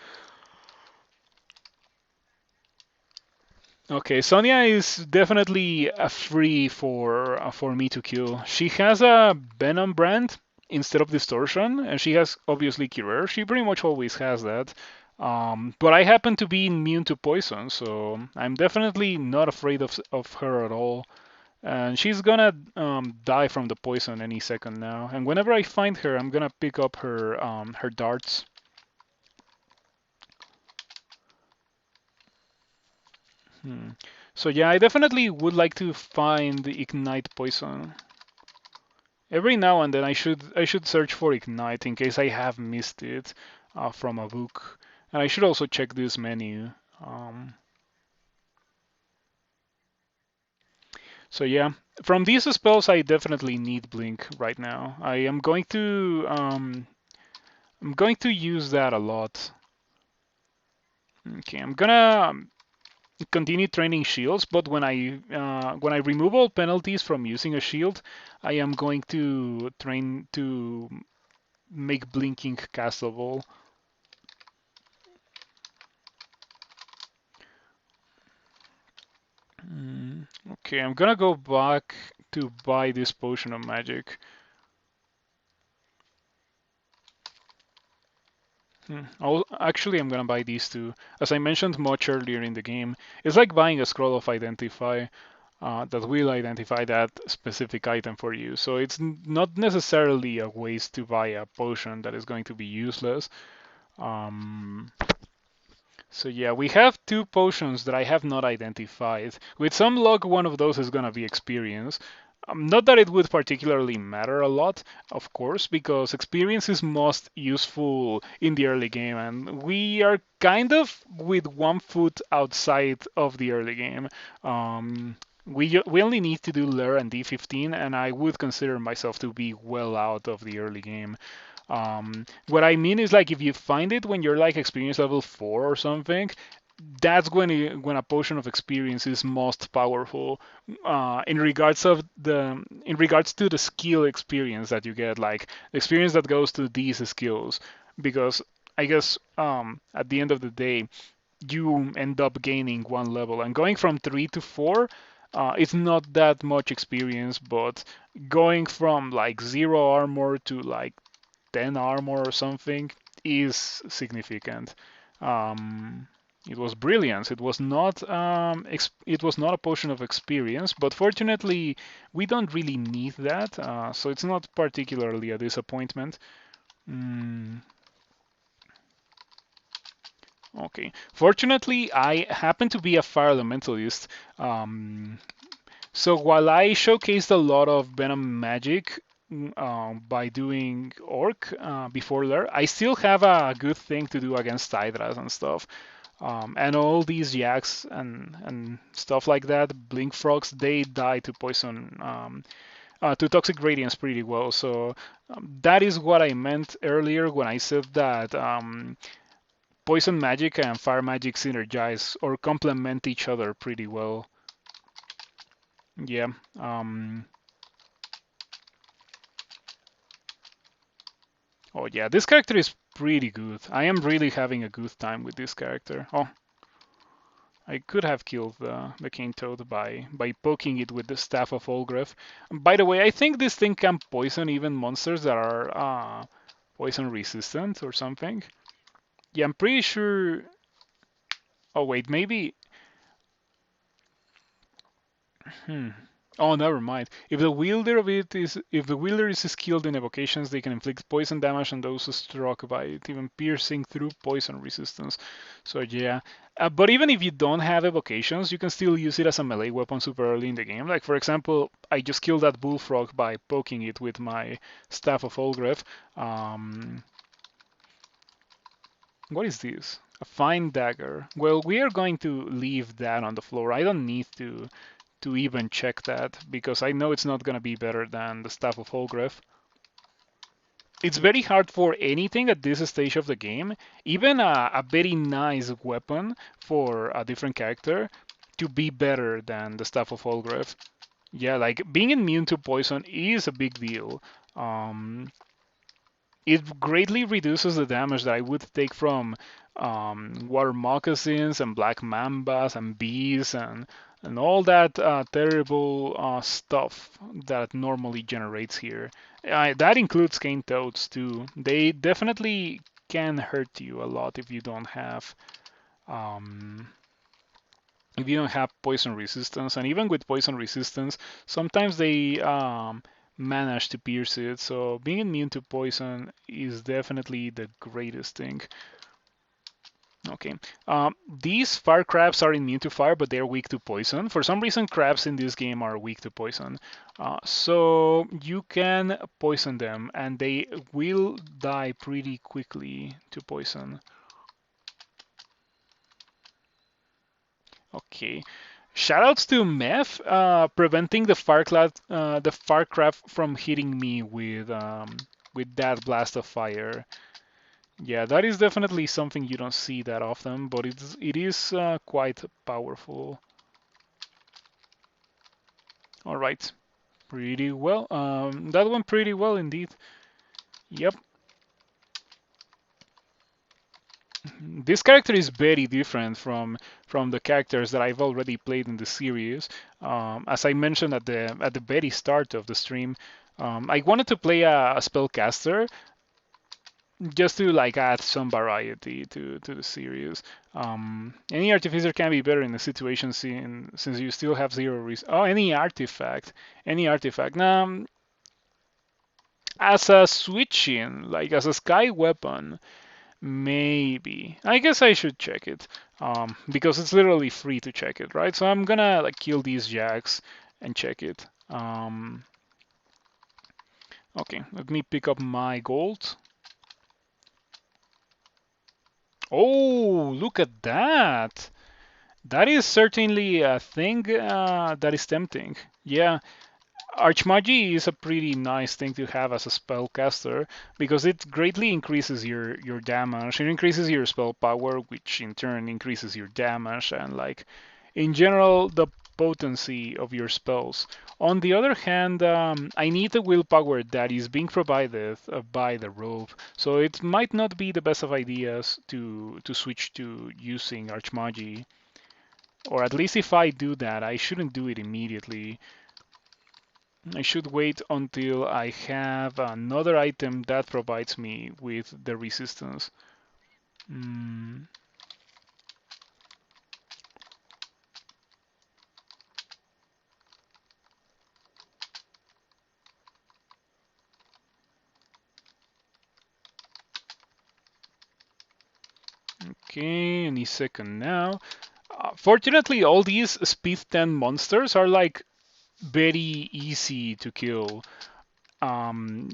Okay, Sonia is definitely a free for me to kill. She has a Venom brand instead of Distortion, and she has obviously Cure. She pretty much always has that. But I happen to be immune to poison, so I'm definitely not afraid of her at all. And she's gonna die from the poison any second now. And whenever I find her, I'm gonna pick up her darts. Hmm. So yeah, I definitely would like to find the ignite poison. Every now and then I should search for Ignite in case I have missed it from a book. And I should also check this menu. Um, so yeah, from these spells I definitely need Blink right now. I'm going to use that a lot. Okay, I'm gonna continue training shields, but when I remove all penalties from using a shield, I am going to train to make blinking castable. Okay, I'm gonna go back to buy this potion of magic. Actually, I'm gonna buy these two. As I mentioned much earlier in the game, it's like buying a scroll of identify that will identify that specific item for you. So it's not necessarily a waste to buy a potion that is going to be useless. Um, so yeah, we have two potions that I have not identified. With some luck, one of those is gonna be experience. Not that it would particularly matter a lot, of course, because experience is most useful in the early game, and we are kind of with one foot outside of the early game. We only need to do Lair and D15, and I would consider myself to be well out of the early game. What I mean is like if you find it when you're like experience level 4 or something, that's when a potion of experience is most powerful in regards to the skill experience that you get, like the experience that goes to these skills. Because I guess at the end of the day, you end up gaining one level, and going from 3 to 4. It's not that much experience, but going from like 0 armor to like 10 armor or something is significant. Um, it was brilliance. It was not a potion of experience, but fortunately we don't really need that, so it's not particularly a disappointment. Mm, okay. Fortunately, I happen to be a Fire Elementalist, um, so while I showcased a lot of Venom magic by doing Orc before there, I still have a good thing to do against Hydras and stuff. And all these yaks and stuff like that, blink frogs, they die to poison, to toxic radiance pretty well. So that is what I meant earlier when I said that poison magic and fire magic synergize or complement each other pretty well. Yeah. Oh yeah, this character is pretty good. I am really having a good time with this character. Oh, I could have killed the Cane Toad by poking it with the Staff of Olgreef. By the way, I think this thing can poison even monsters that are poison resistant or something. Yeah, I'm pretty sure. Oh wait, maybe. Hmm. Oh, never mind. If the wielder is skilled in evocations, they can inflict poison damage on those struck by it, even piercing through poison resistance. So yeah, but even if you don't have evocations, you can still use it as a melee weapon super early in the game. Like for example, I just killed that bullfrog by poking it with my staff of Olgreef. Um, what is this? A fine dagger. Well, we are going to leave that on the floor. I don't need to even check that because I know it's not going to be better than the Staff of Olgreef. It's very hard for anything at this stage of the game, even a very nice weapon for a different character, to be better than the Staff of Olgreef. Yeah, like being immune to poison is a big deal. Um, it greatly reduces the damage that I would take from water moccasins and black mambas and bees and all that terrible stuff that normally generates here. That includes cane toads too. They definitely can hurt you a lot um, if you don't have poison resistance, and even with poison resistance, sometimes they manage to pierce it. So being immune to poison is definitely the greatest thing. Okay. These fire crabs are immune to fire, but they're weak to poison. For some reason, crabs in this game are weak to poison. So you can poison them, and they will die pretty quickly to poison. Okay. Shoutouts to Meth, preventing the fire crab from hitting me with that blast of fire. Yeah, that is definitely something you don't see that often, but it is quite powerful. All right, pretty well. That went pretty well indeed. Yep. This character is very different from the characters that I've already played in the series. As I mentioned at the very start of the stream, I wanted to play a spellcaster just to like add some variety to the series. Any artificer can be better in the situation since you still have zero risk. Oh, any artifact. Now, as a switch-in, like as a sky weapon, maybe. I guess I should check it, because it's literally free to check it, right? So I'm gonna like kill these jacks and check it. Okay, let me pick up my gold. Oh, look at that! That is certainly a thing that is tempting. Yeah, Archmagi is a pretty nice thing to have as a spellcaster because it greatly increases your damage. It increases your spell power, which in turn increases your damage and like in general the potency of your spells. On the other hand, I need the willpower that is being provided by the robe, so it might not be the best of ideas to switch to using Archmagi. Or at least if I do that, I shouldn't do it immediately. I should wait until I have another item that provides me with the resistance. Mm, okay, any second now. Fortunately, all these speed 10 monsters are like very easy to kill. Um,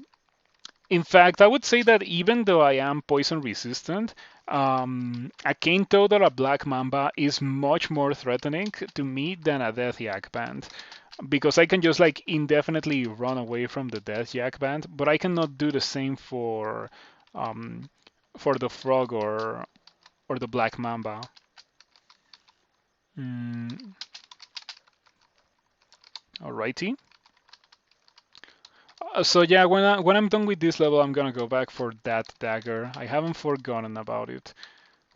In fact, I would say that even though I am poison resistant, a cane toad or a black mamba is much more threatening to me than a death yak band. Because I can just like indefinitely run away from the death yak band, but I cannot do the same um, for the frog or the black mamba. Mm, alrighty. So yeah, when I'm done with this level, I'm gonna go back for that dagger. I haven't forgotten about it.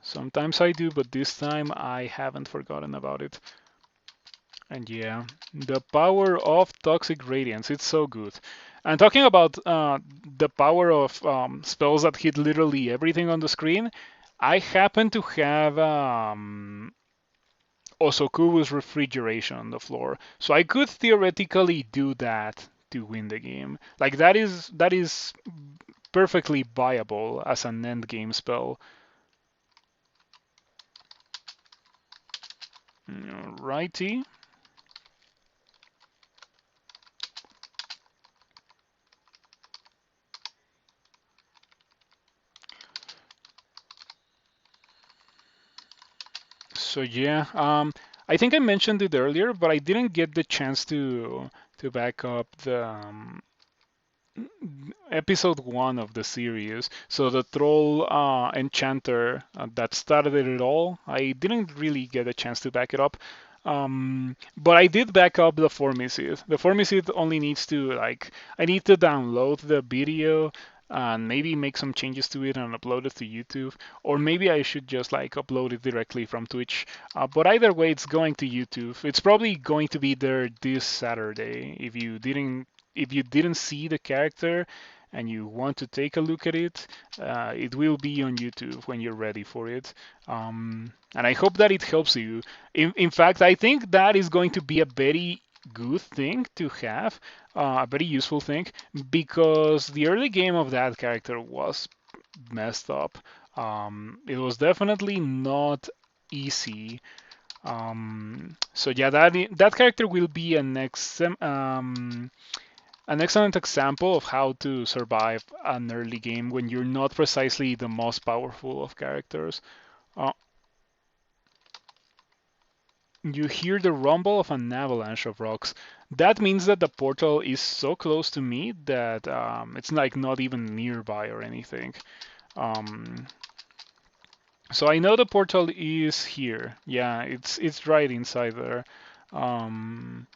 Sometimes I do, but this time I haven't forgotten about it. And yeah, the power of Toxic Radiance, it's so good. And talking about the power of spells that hit literally everything on the screen, I happen to have Osokubu's Refrigeration on the floor. So I could theoretically do that to win the game. Like that is perfectly viable as an end game spell. Righty. So yeah, I think I mentioned it earlier, but I didn't get the chance to back up the episode 1 of the series. So the troll enchanter that started it all, I didn't really get a chance to back it up. But I did back up the Formicid. The Formicid only needs to like I need to download the video and maybe make some changes to it and upload it to YouTube, or maybe I should just like upload it directly from Twitch. But either way, it's going to YouTube. It's probably going to be there this Saturday. If you didn't see the character and you want to take a look at it, it will be on YouTube when you're ready for it. And I hope that it helps you. In fact, I think that is going to be a very good thing to have, a very useful thing, because the early game of that character was messed up. It was definitely not easy. So yeah, that character will be an excellent example of how to survive an early game when you're not precisely the most powerful of characters. Uh, you hear the rumble of an avalanche of rocks. That means that the portal is so close to me that it's like not even nearby or anything. Um, so I know the portal is here. Yeah, it's right inside there. Um,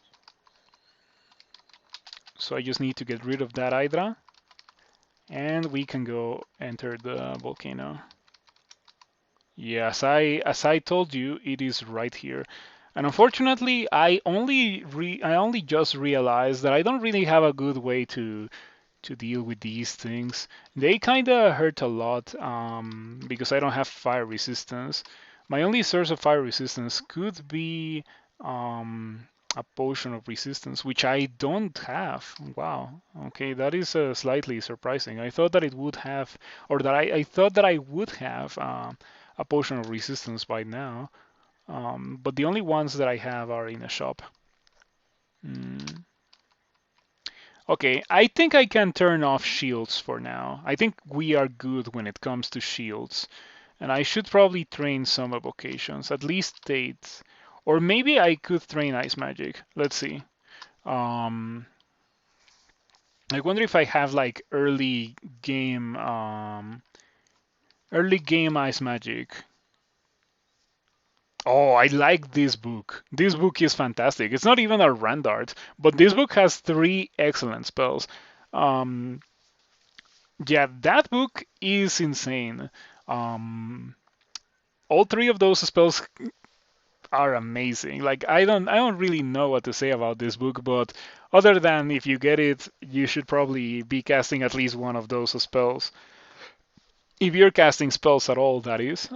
so I just need to get rid of that Hydra, and we can go enter the volcano. Yeah, as I told you, it is right here. And unfortunately, I only just realized that I don't really have a good way to deal with these things. They kind of hurt a lot because I don't have fire resistance. My only source of fire resistance could be a potion of resistance, which I don't have. Wow. Okay, that is slightly surprising. I thought that it would have, or that I thought that I would have a potion of resistance by now. But the only ones that I have are in a shop. Mm. Okay, I think I can turn off shields for now. I think we are good when it comes to shields. And I should probably train some evocations, at least 8. Or maybe I could train ice magic. Let's see. Um, I wonder if I have like early game ice magic. Oh, I like this book. This book is fantastic. It's not even a Randart, but this book has 3 excellent spells. Um, Yeah, that book is insane. Um, all 3 of those spells are amazing. Like I don't really know what to say about this book, but other than if you get it, you should probably be casting at least one of those spells. If you're casting spells at all, that is.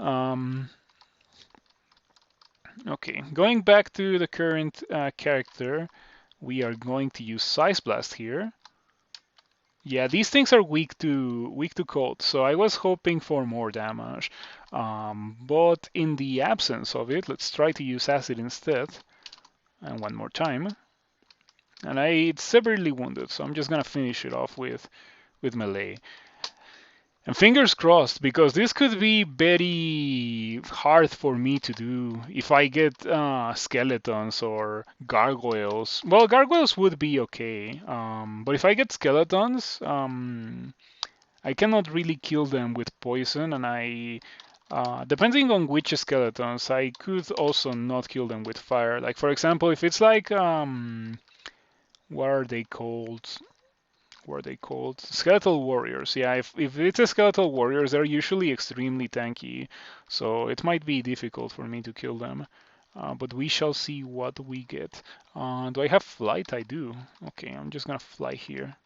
Okay, going back to the current character, we are going to use Size Blast here. Yeah, these things are weak to cold, so I was hoping for more damage. But in the absence of it, let's try to use acid instead. And one more time. And it's severely wounded, so I'm just gonna finish it off with melee. And fingers crossed, because this could be very hard for me to do if I get skeletons or gargoyles. Well, gargoyles would be okay, but if I get skeletons, I cannot really kill them with poison, and depending on which skeletons, I could also not kill them with fire. Like for example, if it's like what are they called? What are they called? Skeletal warriors. Yeah, if it's a skeletal warriors, they're usually extremely tanky, so it might be difficult for me to kill them. But we shall see what we get. Do I have flight? I do. Okay, I'm just gonna fly here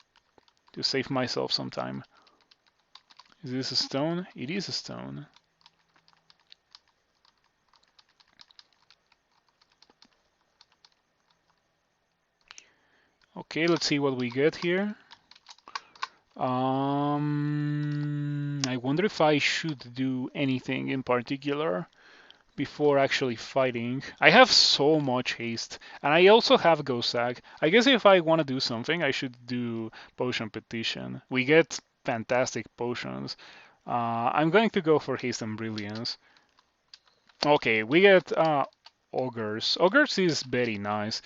to save myself some time. Is this a stone? It is a stone. Okay, let's see what we get here. I wonder if I should do anything in particular before actually fighting. I have so much haste, and I also have Gozag. I guess if I want to do something, I should do Potion Petition. We get fantastic potions. I'm going to go for Haste and Brilliance. Okay, we get Ogres. Ogres is very nice.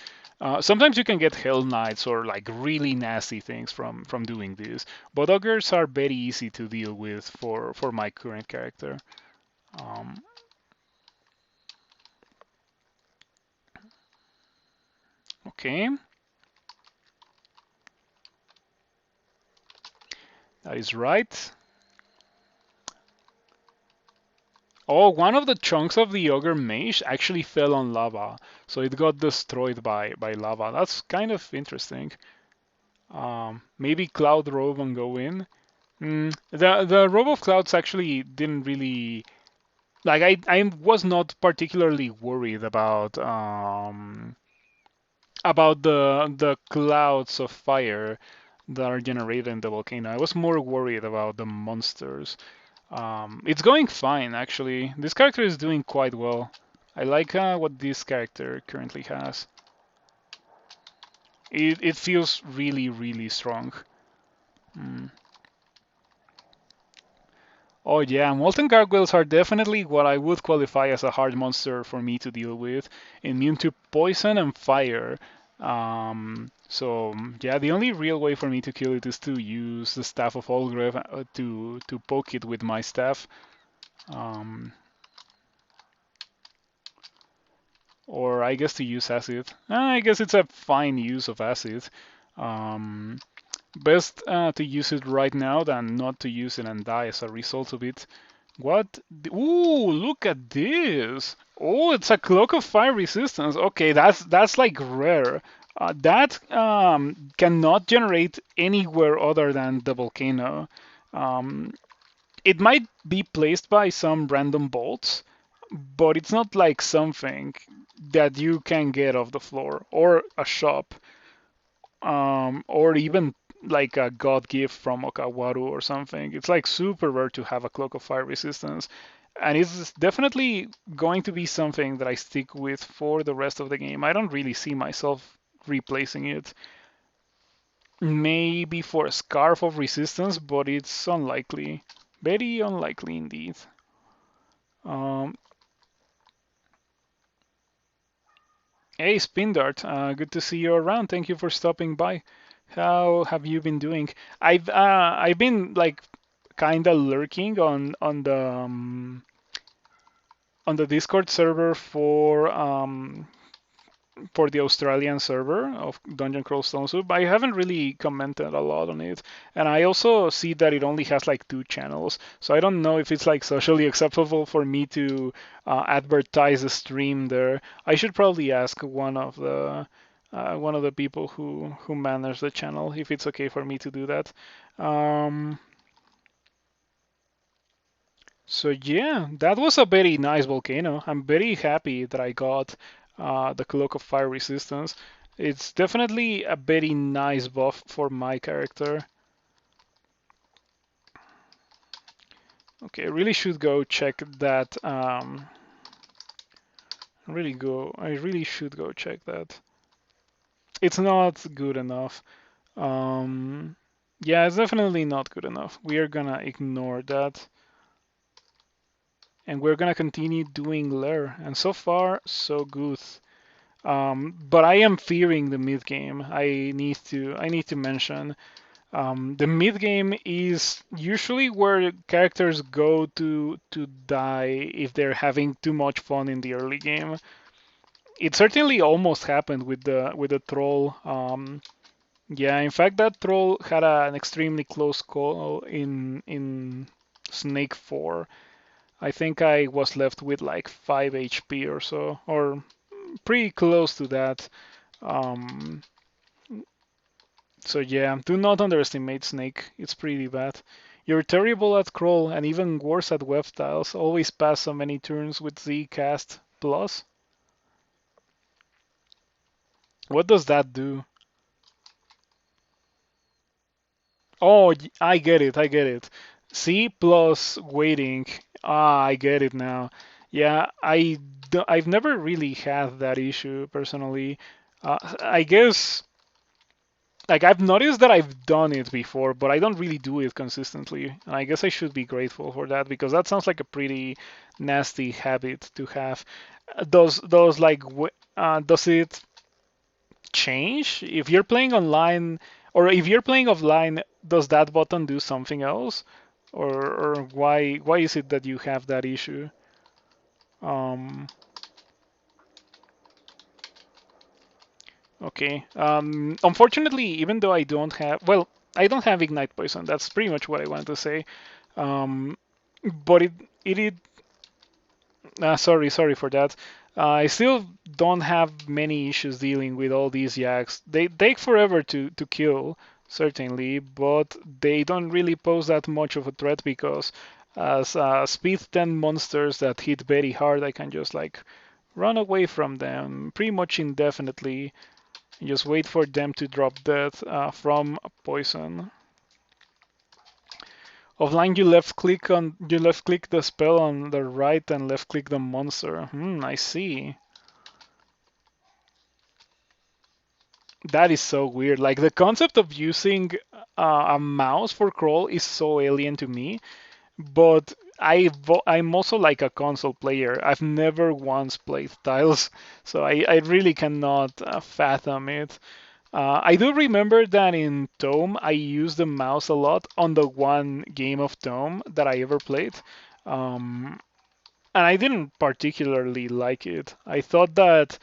Sometimes you can get Hell Knights or like really nasty things from doing this, but Ogres are very easy to deal with for my current character. Um, okay, that is right. Oh, one of the chunks of the Ogre Mage actually fell on lava, so it got destroyed by lava. That's kind of interesting. Maybe Cloud Robe and go in. The Robe of Clouds actually didn't really like. I was not particularly worried about the clouds of fire that are generated in the volcano. I was more worried about the monsters. It's going fine, actually. This character is doing quite well. I like what this character currently has. It feels really, really strong. Mm. Oh yeah, molten gargoyles are definitely what I would qualify as a hard monster for me to deal with. Immune to poison and fire. So yeah, the only real way for me to kill it is to use the staff of Olgreef to poke it with my staff. Um, or I guess to use acid. I guess it's a fine use of acid. Um, Best to use it right now than not to use it and die as a result of it. What? Ooh, look at this! Oh, it's a cloak of fire resistance. Okay, that's like rare. That cannot generate anywhere other than the volcano. Um, it might be placed by some random bolts, but it's not like something that you can get off the floor or a shop, or even like a god gift from Okawaru or something. It's like super rare to have a cloak of fire resistance, and it's definitely going to be something that I stick with for the rest of the game. I don't really see myself replacing it. Maybe for a scarf of resistance, but it's unlikely. Very unlikely indeed. Um, Hey, Spin Dart, good to see you around. Thank you for stopping by. How have you been doing? I've been like kind of lurking on the Discord server for the Australian server of Dungeon Crawl Stone Soup. I haven't really commented a lot on it, and I also see that it only has like 2 channels, so I don't know if it's like socially acceptable for me to advertise a stream there. I should probably ask one of the people who manage the channel if it's okay for me to do that. Um, so yeah, that was a very nice volcano. I'm very happy that I got the Cloak of Fire Resistance. It's definitely a very nice buff for my character. Okay, I really should go check that. I really should go check that. It's not good enough. Um, yeah, it's definitely not good enough. We are gonna ignore that, and we're gonna continue doing Lair. And so far, so good. But I am fearing the mid game. I need to mention the mid game is usually where characters go to die if they're having too much fun in the early game. It certainly almost happened with the troll. Yeah, in fact, that troll had an extremely close call in Snake 4. I think I was left with like 5 HP or so, or pretty close to that. Um, so yeah, do not underestimate Snake. It's pretty bad. You're terrible at crawl and even worse at web tiles. Always pass so many turns with Z cast plus. What does that do? Oh, I get it. I get it. C plus waiting. Ah, I get it now. Yeah, I've never really had that issue personally. I guess like I've noticed that I've done it before, but I don't really do it consistently. And I guess I should be grateful for that because that sounds like a pretty nasty habit to have. Does it change if you're playing online, or if you're playing offline? Does that button do something else, or why is it that you have that issue? Um, Okay. Unfortunately, even though I don't have, well, I don't have Ignite Poison. That's pretty much what I wanted to say. Um, but it sorry for that. I still don't have many issues dealing with all these yaks. They take forever to kill, certainly, but they don't really pose that much of a threat because as speed 10 monsters that hit very hard, I can just like run away from them pretty much indefinitely. Just wait for them to drop dead from poison. Offline, you left click the spell on the right and left click the monster. I see. That is so weird. Like the concept of using a mouse for crawl is so alien to me. But I'm also like a console player. I've never once played tiles, so I really cannot fathom it. I do remember that in Tome, I used the mouse a lot on the one game of Tome that I ever played. Um, and I didn't particularly like it. I thought that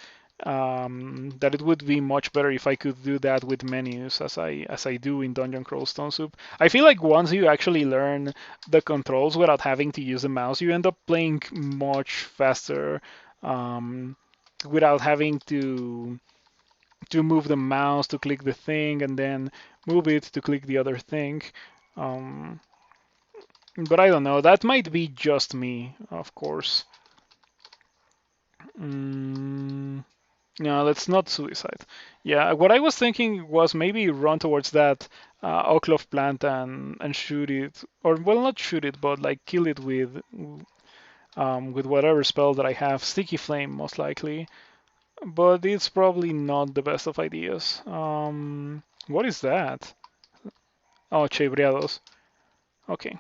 it would be much better if I could do that with menus as I do in Dungeon Crawl Stone Soup. I feel like once you actually learn the controls without having to use the mouse, you end up playing much faster um, without having to move the mouse to click the thing and then move it to click the other thing. Um, but I don't know. That might be just me, of course. Mm, no, that's not suicide. Yeah, what I was thinking was maybe run towards that Oklov plant and shoot it, or well, not shoot it, but like kill it with whatever spell that I have, sticky flame most likely. But it's probably not the best of ideas. What is that? Oh, chebreados. Okay.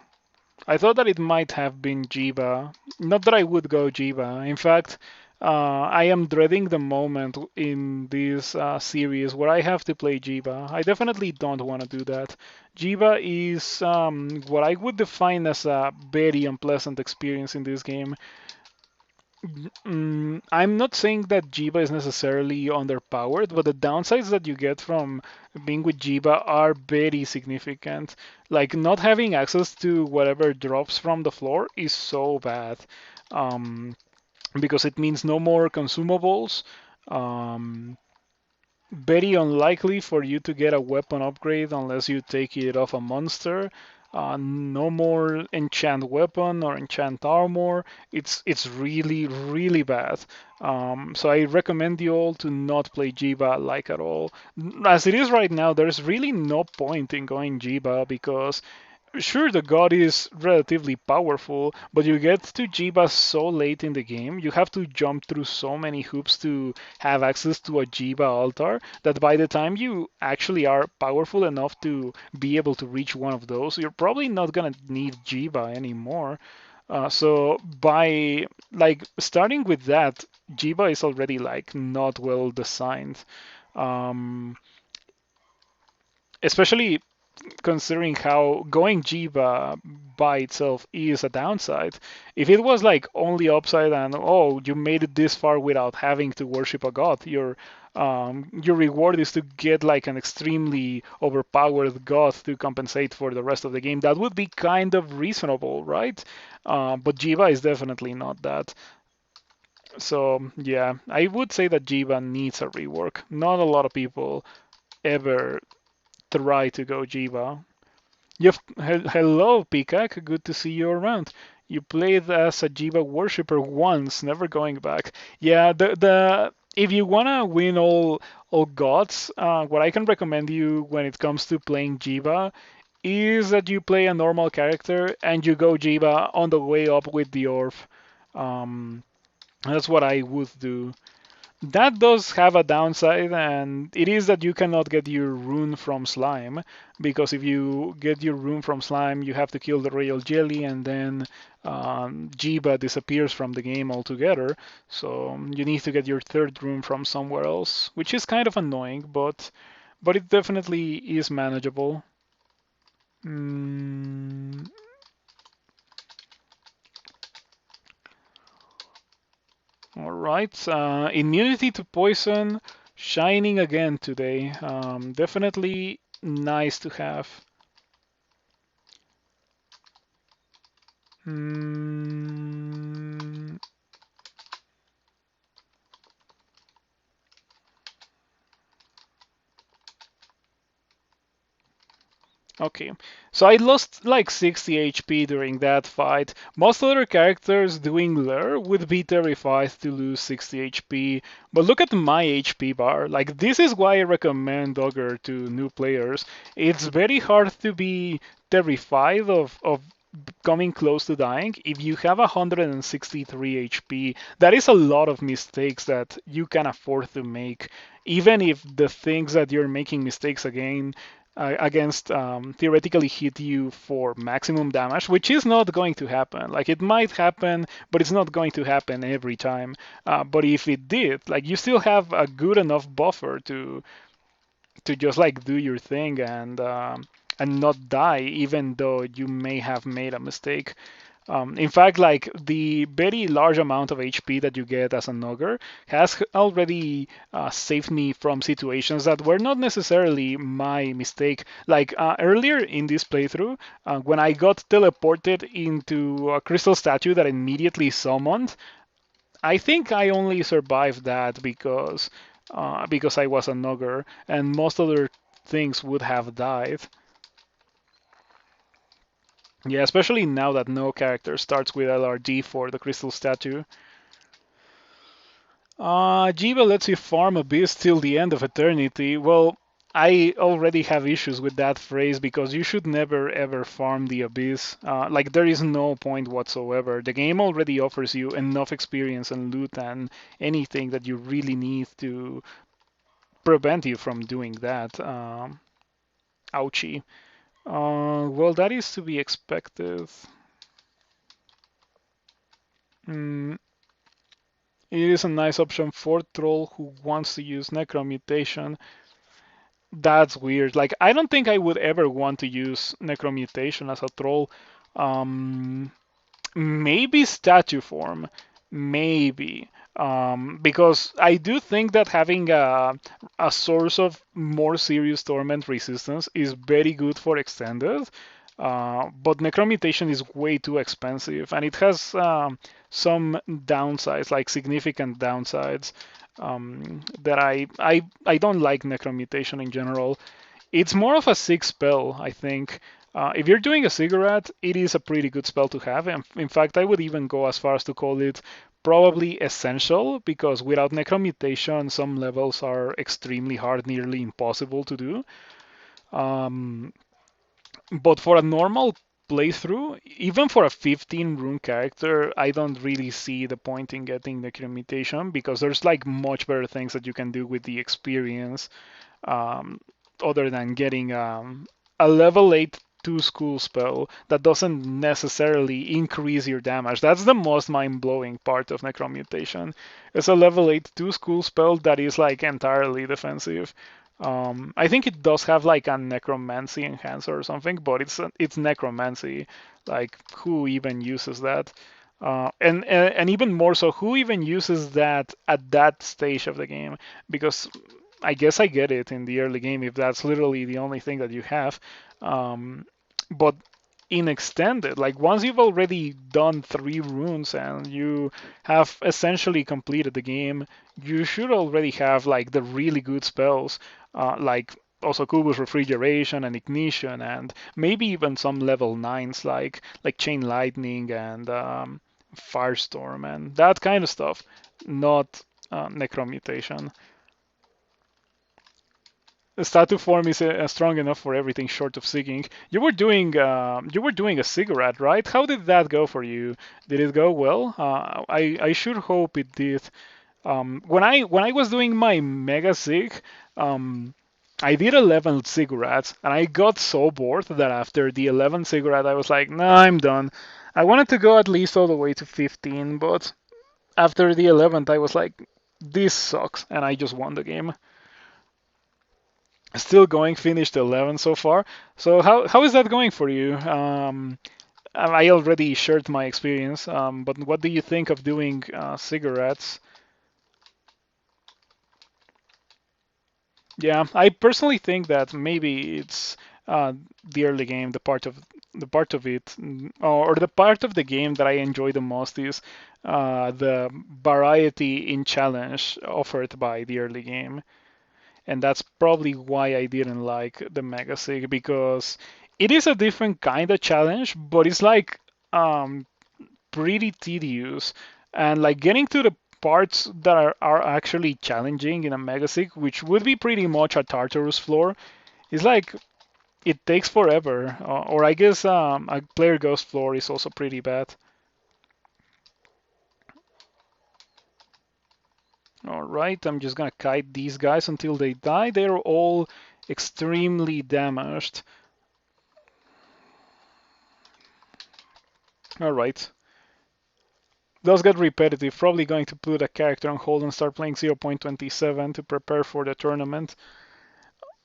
I thought that it might have been Jiba. Not that I would go Jiba. In fact, I am dreading the moment in this series where I have to play Jiba. I definitely don't want to do that. Jiba is what I would define as a very unpleasant experience in this game. I'm not saying that Jiba is necessarily underpowered, but the downsides that you get from being with Jiba are very significant. Like not having access to whatever drops from the floor is so bad. Um, because it means no more consumables. Um, Very unlikely for you to get a weapon upgrade unless you take it off a monster. No more enchant weapon or enchant armor. It's really bad. So I recommend you all to not play Jiba like at all. As it is right now, there's really no point in going Jiba because sure, the god is relatively powerful, but you get to Jiba so late in the game, you have to jump through so many hoops to have access to a Jiba altar that by the time you actually are powerful enough to be able to reach one of those, you're probably not gonna need Jiba anymore. So by like starting with that, Jiba is already like not well designed. Um, Especially considering how going Jiba by itself is a downside. If it was like only upside and oh you made it this far without having to worship a god, your reward is to get like an extremely overpowered god to compensate for the rest of the game. That would be kind of reasonable, right? But Jiba is definitely not that. So yeah, I would say that Jiba needs a rework. Not a lot of people ever try to go Jiba. Hello, Peacock. Good to see you around. You played as a Jiva worshipper once, never going back. Yeah, the if you wanna win all gods, what I can recommend you when it comes to playing Jiva is that you play a normal character and you go Jiva on the way up with the Orb. Um, that's what I would do. That does have a downside, and it is that you cannot get your rune from slime, because if you get your rune from slime, you have to kill the royal jelly, and then Jiba disappears from the game altogether. So you need to get your third rune from somewhere else, which is kind of annoying, but it definitely is manageable. Mm, all right. Immunity to poison, shining again today. Definitely nice to have. Mm, Okay, so I lost like 60 HP during that fight. Most other characters doing Lure would be terrified to lose 60 HP, but look at my HP bar. Like, this is why I recommend Ogre to new players. It's very hard to be terrified of coming close to dying. If you have 163 HP, that is a lot of mistakes that you can afford to make, even if the things that you're making mistakes against theoretically hit you for maximum damage, which is not going to happen. Like, it might happen, but it's not going to happen every time. But if it did, like, you still have a good enough buffer to just like do your thing and not die, even though you may have made a mistake. In fact, like the very large amount of HP that you get as an ogre has already saved me from situations that were not necessarily my mistake. Like earlier in this playthrough, when I got teleported into a crystal statue that immediately summoned, I think I only survived that because I was an ogre, and most other things would have died. Yeah, especially now that no character starts with LRG for the crystal statue. Jiva lets you farm Abyss till the end of eternity. Well, I already have issues with that phrase because you should never ever farm the Abyss. Like, there is no point whatsoever. The game already offers you enough experience and loot and anything that you really need to prevent you from doing that. Ouchie. Well, that is to be expected. Mm, it is a nice option for troll who wants to use Necromutation. That's weird. Like, I don't think I would ever want to use Necromutation as a troll. Um, Maybe statue form, maybe. Because I do think that having a source of more serious torment resistance is very good for extended. But Necromutation is way too expensive, and it has some downsides, like significant downsides, that I don't like Necromutation in general. It's more of a sick spell, I think. If you're doing a cigarette, it is a pretty good spell to have. And in fact, I would even go as far as to call it probably essential, because without Necromutation, some levels are extremely hard, nearly impossible to do. Um, but for a normal playthrough, even for a 15 rune character, I don't really see the point in getting Necromutation, because there's like much better things that you can do with the experience, um, other than getting a level 8 two school spell that doesn't necessarily increase your damage. That's the most mind blowing part of Necromutation. It's a level 8 two school spell that is like entirely defensive. I think it does have like a necromancy enhancer or something, but it's necromancy. Like, who even uses that? And even more so, who even uses that at that stage of the game? Because I guess I get it in the early game if that's literally the only thing that you have. Um, but in extended, like once you've already done 3 runes and you have essentially completed the game, you should already have like the really good spells, like also Kubus Refrigeration and Ignition, and maybe even some level 9s like Chain Lightning and Firestorm and that kind of stuff, not Necromutation. Statue form is strong enough for everything short of seeking. You were doing a cigarette, right? How did that go for you? Did it go well? I should hope it did. When I was doing my mega sig, um, I did 11 cigarettes, and I got so bored that after the 11th cigarette, I was like, nah, I'm done. I wanted to go at least all the way to 15, but after the 11th, I was like, this sucks, and I just won the game. Still going, finished 11 so far. So how is that going for you? I already shared my experience, but what do you think of doing cigarettes? Yeah, I personally think that maybe it's the early game, the part of it, or the part of the game that I enjoy the most is the variety in challenge offered by the early game. And that's probably why I didn't like the Mega Sig, because it is a different kind of challenge, but it's like um, pretty tedious. And like getting to the parts that are actually challenging in a Megasig, which would be pretty much a Tartarus floor, is like it takes forever. Or I guess a player ghost floor is also pretty bad. All right, I'm just gonna kite these guys until they die. They're all extremely damaged. All right. Those get repetitive. Probably going to put a character on hold and start playing 0.27 to prepare for the tournament.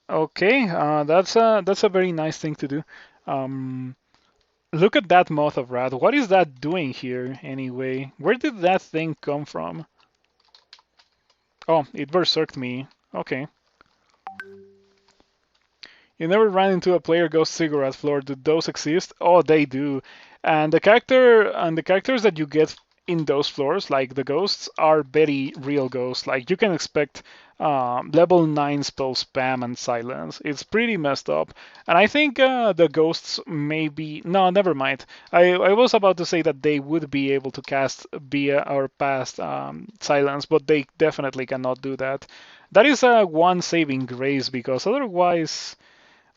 Okay, that's a very nice thing to do. Um, Look at that Moth of Wrath. What is that doing here anyway? Where did that thing come from? Oh, it berserked me. Okay. You never ran into a player ghost cigarette floor. Do those exist? Oh, they do. And the characters that you get in those floors, like the ghosts, are very real ghosts. Like you can expect level 9 spell spam and silence. It's pretty messed up. And I think the ghosts maybe no, never mind. I was about to say that they would be able to cast via or past silence, but they definitely cannot do that. That is a one saving grace because otherwise,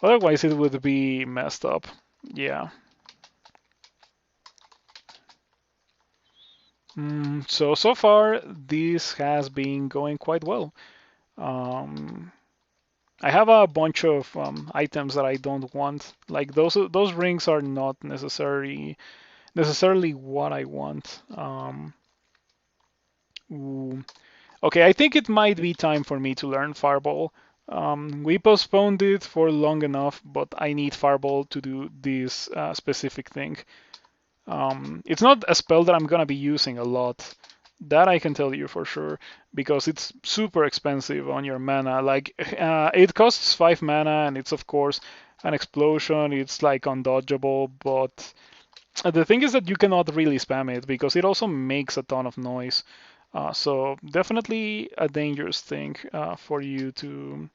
it would be messed up. Yeah. So far, this has been going quite well. Um, I have a bunch of items that I don't want. Like those rings are not necessarily what I want. Ooh. Okay, I think it might be time for me to learn Fireball. We postponed it for long enough, but I need Fireball to do this specific thing. It's not a spell that I'm gonna be using a lot. That I can tell you for sure because it's super expensive on your mana. Like it costs 5 mana and it's of course an explosion. It's like undodgeable, but the thing is that you cannot really spam it because it also makes a ton of noise. So definitely a dangerous thing for you to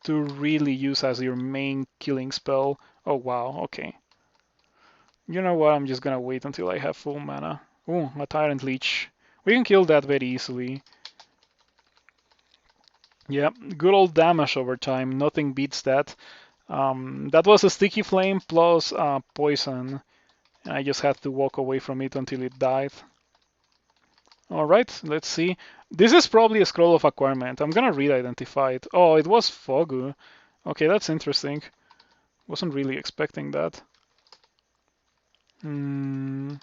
really use as your main killing spell. Oh wow, okay. You know what? I'm just gonna wait until I have full mana. Ooh, a Tyrant Leech. We can kill that very easily. Yep, good old damage over time. Nothing beats that. That was a Sticky Flame plus poison. I just had to walk away from it until it died. Alright, let's see. This is probably a Scroll of Acquirement. I'm gonna re-identify it. Oh, it was Fogu. Okay, that's interesting. Wasn't really expecting that. Hmm.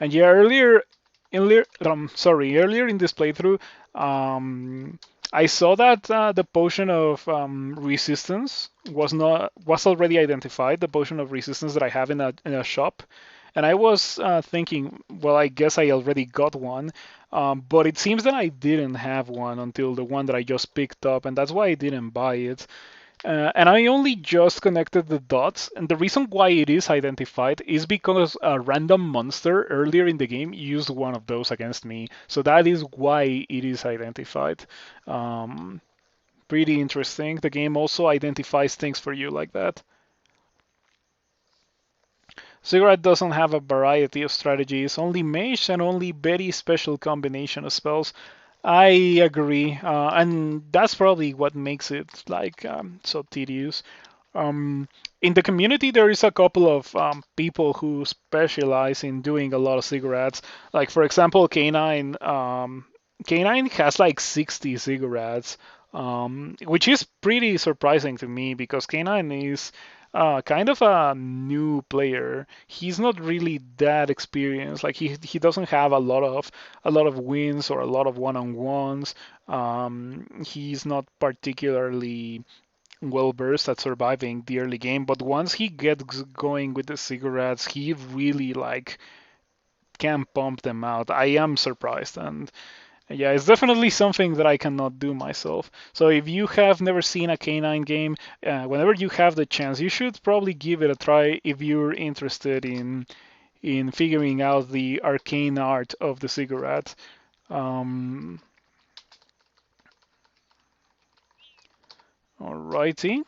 And yeah, earlier in this playthrough, I saw that the potion of resistance was already identified. The potion of resistance that I have in a shop, and I was thinking, well, I guess I already got one, but it seems that I didn't have one until the one that I just picked up, and that's why I didn't buy it. And I only just connected the dots, and the reason why it is identified is because a random monster earlier in the game used one of those against me. So that is why it is identified. Um, Pretty interesting. The game also identifies things for you like that. Cigarette doesn't have a variety of strategies, only mage and only very special combination of spells. I agree, and that's probably what makes it like so tedious. In the community, there is a couple of people who specialize in doing a lot of cigarettes. Like for example, Canine. Canine has like 60 cigarettes, which is pretty surprising to me because Canine is kind of a new player. He's not really that experienced. Like he doesn't have a lot of wins or a lot of one-on-ones. He's not particularly well versed at surviving the early game, but once he gets going with the cigarettes, he really like can pump them out. I am surprised, and yeah, it's definitely something that I cannot do myself. So if you have never seen a canine game, whenever you have the chance, you should probably give it a try if you're interested in figuring out the arcane art of the cigarette. Um, Alrighty.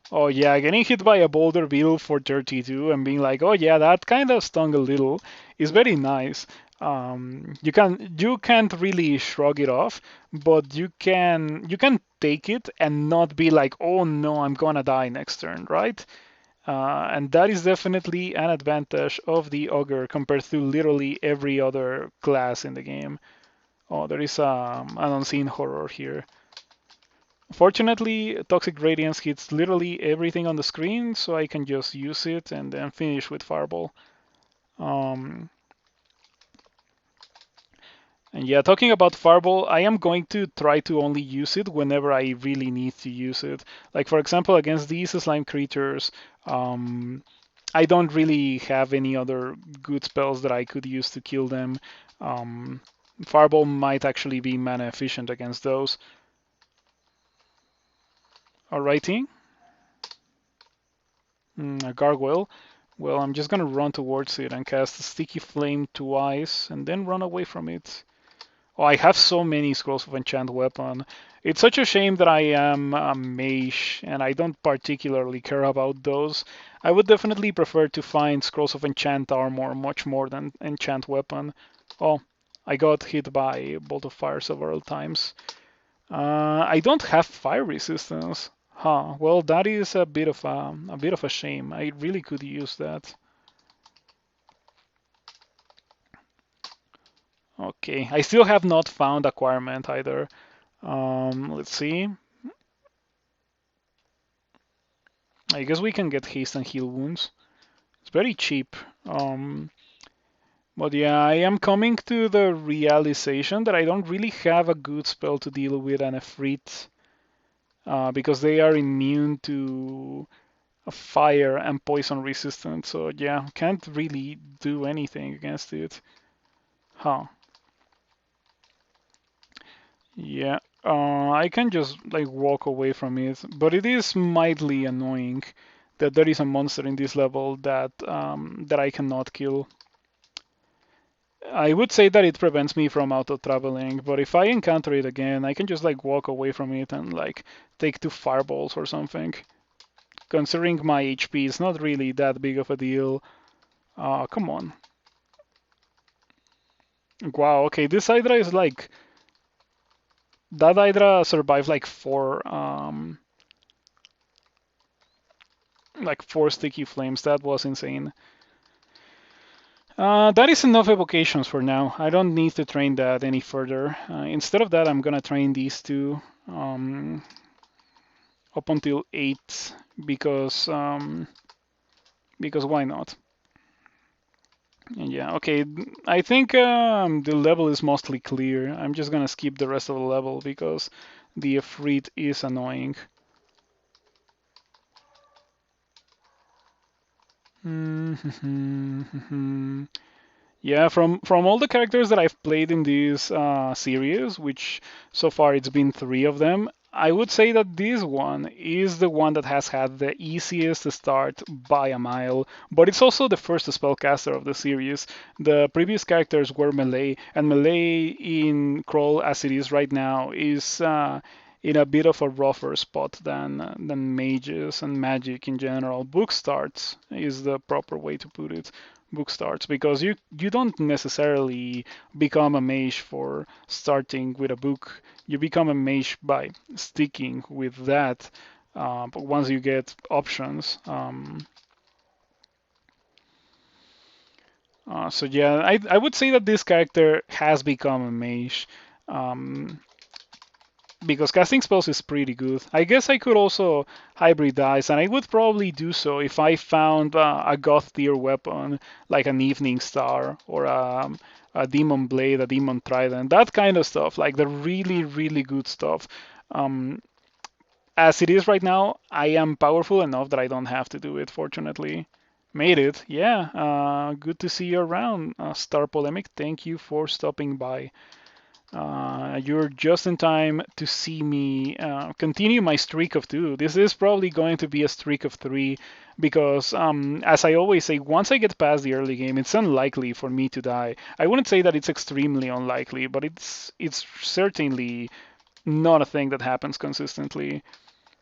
Oh yeah, getting hit by a boulder beetle for 32 and being like, oh yeah, that kind of stung a little is very nice. You can't really shrug it off, but you can take it and not be like, oh no, I'm gonna die next turn, right? And that is definitely an advantage of the ogre compared to literally every other class in the game. Oh, there is an unseen horror here. Fortunately, Toxic Radiance hits literally everything on the screen, so I can just use it and then finish with Fireball. Um, and yeah, talking about Fireball, I am going to try to only use it whenever I really need to use it. Like, for example, against these slime creatures, I don't really have any other good spells that I could use to kill them. Um, Fireball might actually be mana efficient against those. Alrighty. A gargoyle. Well, I'm just gonna run towards it and cast a Sticky Flame twice and then run away from it. Oh, I have so many Scrolls of Enchant Weapon. It's such a shame that I am a mage and I don't particularly care about those. I would definitely prefer to find Scrolls of Enchant Armor much more than Enchant Weapon. Oh, I got hit by Bolt of Fire several times. I don't have fire resistance. Huh. Well, that is a bit of a shame. I really could use that. Okay. I still have not found acquirement either. Let's see. I guess we can get haste and heal wounds. It's very cheap. Um, but yeah, I am coming to the realization that I don't really have a good spell to deal with an Efreet, because they are immune to fire and poison resistant. So yeah, can't really do anything against it. Huh. Yeah. I can just like walk away from it, but it is mildly annoying that there is a monster in this level that I cannot kill. I would say that it prevents me from auto traveling, but if I encounter it again, I can just like walk away from it and like take 2 fireballs or something. Considering my HP is not really that big of a deal. Come on. Wow, okay, this Hydra is like that Hydra survived like four sticky flames. That was insane. That is enough evocations for now. I don't need to train that any further. Instead of that, I'm gonna train these two up until 8 because why not? And yeah, okay. I think the level is mostly clear. I'm just gonna skip the rest of the level because the Efreet is annoying. Yeah, from all the characters that I've played in this series, which so far it's been 3 of them, I would say that this one is the one that has had the easiest start by a mile, but it's also the first spellcaster of the series. The previous characters were melee, and melee in Crawl as it is right now is in a bit of a rougher spot than mages and magic in general. Book starts is the proper way to put it. Book starts because you don't necessarily become a mage for starting with a book. You become a mage by sticking with that. But once you get options, so yeah, I would say that this character has become a mage. Um, because casting spells is pretty good. I guess I could also hybridize, and I would probably do so if I found a goth tier weapon like an Evening Star or a Demon Blade, a Demon Trident, that kind of stuff, like the really, really good stuff. Um, as it is right now, I am powerful enough that I don't have to do it, fortunately. Made it, yeah. Good to see you around, Star Polemic. Thank you for stopping by. You're just in time to see me continue my streak of 2. This is probably going to be a streak of 3 because, as I always say, once I get past the early game, it's unlikely for me to die. I wouldn't say that it's extremely unlikely, but it's certainly not a thing that happens consistently.